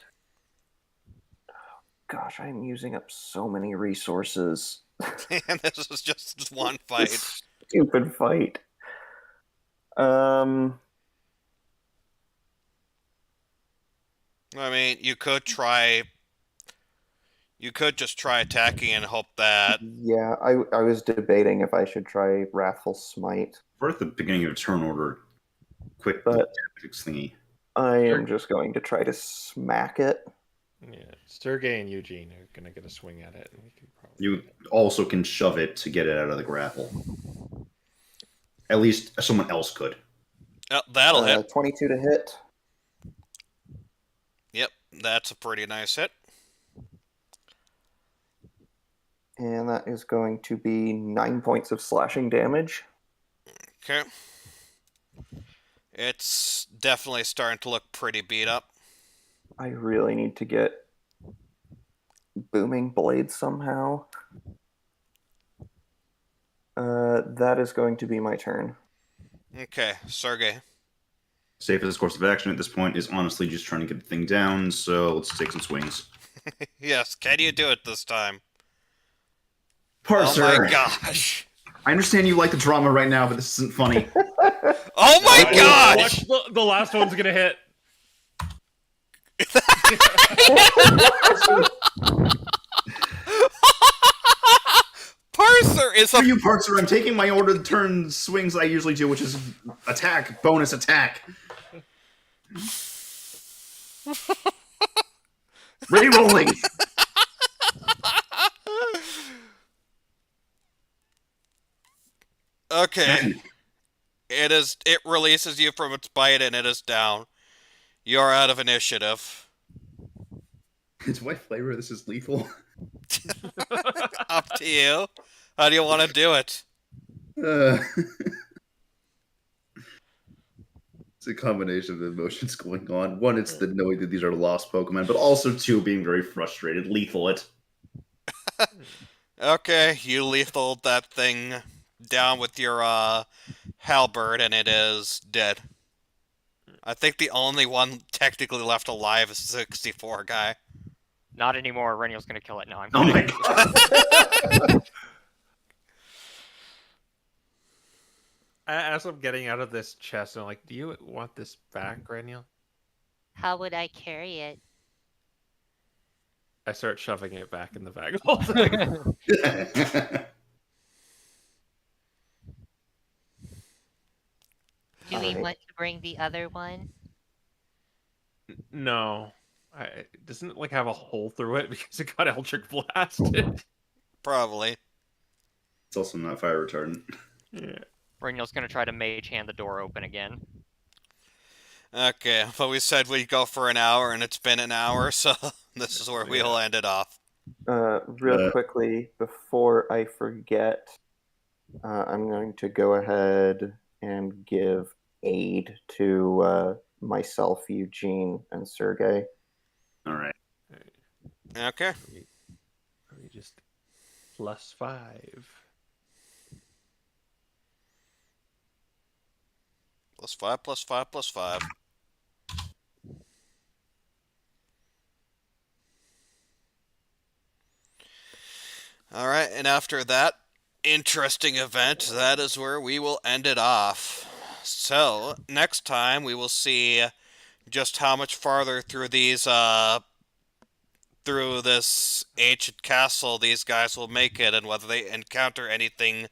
Gosh, I'm using up so many resources. And this is just one fight. This stupid fight. I mean, you could try. You could just try attacking and hope that. Yeah, I was debating if I should try Wrathful Smite. We're at the beginning of a turn order. Quick But tactics thingy. I am just going to try to smack it. Yeah, Sergey and Eugene are gonna get a swing at it, and we can probably. You also can shove it to get it out of the grapple. At least someone else could. Oh, that'll hit. 22 to hit. Yep, that's a pretty nice hit. And that is going to be 9 points of slashing damage. Okay. It's definitely starting to look pretty beat up. I really need to get Booming Blade somehow. That is going to be my turn. Okay, Sergey. Safest course of action at this point is honestly just trying to get the thing down, so let's take some swings. Yes, can you do it this time? Parser! Oh my gosh! I understand you like the drama right now, but this isn't funny. Oh my gosh! Watch the last one's gonna hit. Parser is For a you, Parser, I'm taking my order of turn swings I usually do, which is attack, bonus attack. Re-rolling! Okay. It releases you from its bite and it is down. You're out of initiative. It's my flavor, this is lethal. Up to you. How do you want to do it? It's a combination of emotions going on. One, it's the knowing that these are lost Pokemon, but also two, being very frustrated. Lethal it. Okay, you lethaled that thing down with your halberd and it is dead. I think the only one technically left alive is 64 guy. Not anymore. Reniel's gonna kill it. No, I'm Oh kidding. my god! As I'm getting out of this chest, I'm like, do you want this back, Reniel? How would I carry it? I start shoving it back in the bag. Do we Alright. want to bring the other one? No. Doesn't it like have a hole through it because it got Eldritch blasted? Probably. It's also not fire retardant. Yeah. Reniel's gonna try to mage hand the door open again. Okay, but we said we'd go for an hour and it's been an hour, so this is where we'll end it off. Real quickly, before I forget, I'm going to go ahead and give aid to myself, Eugene, and Sergey. Alright. Okay. Let me just +5. +5, +5, +5. Alright, and after that interesting event, that is where we will end it off. So, next time we will see just how much farther through these, through this ancient castle these guys will make it, and whether they encounter anything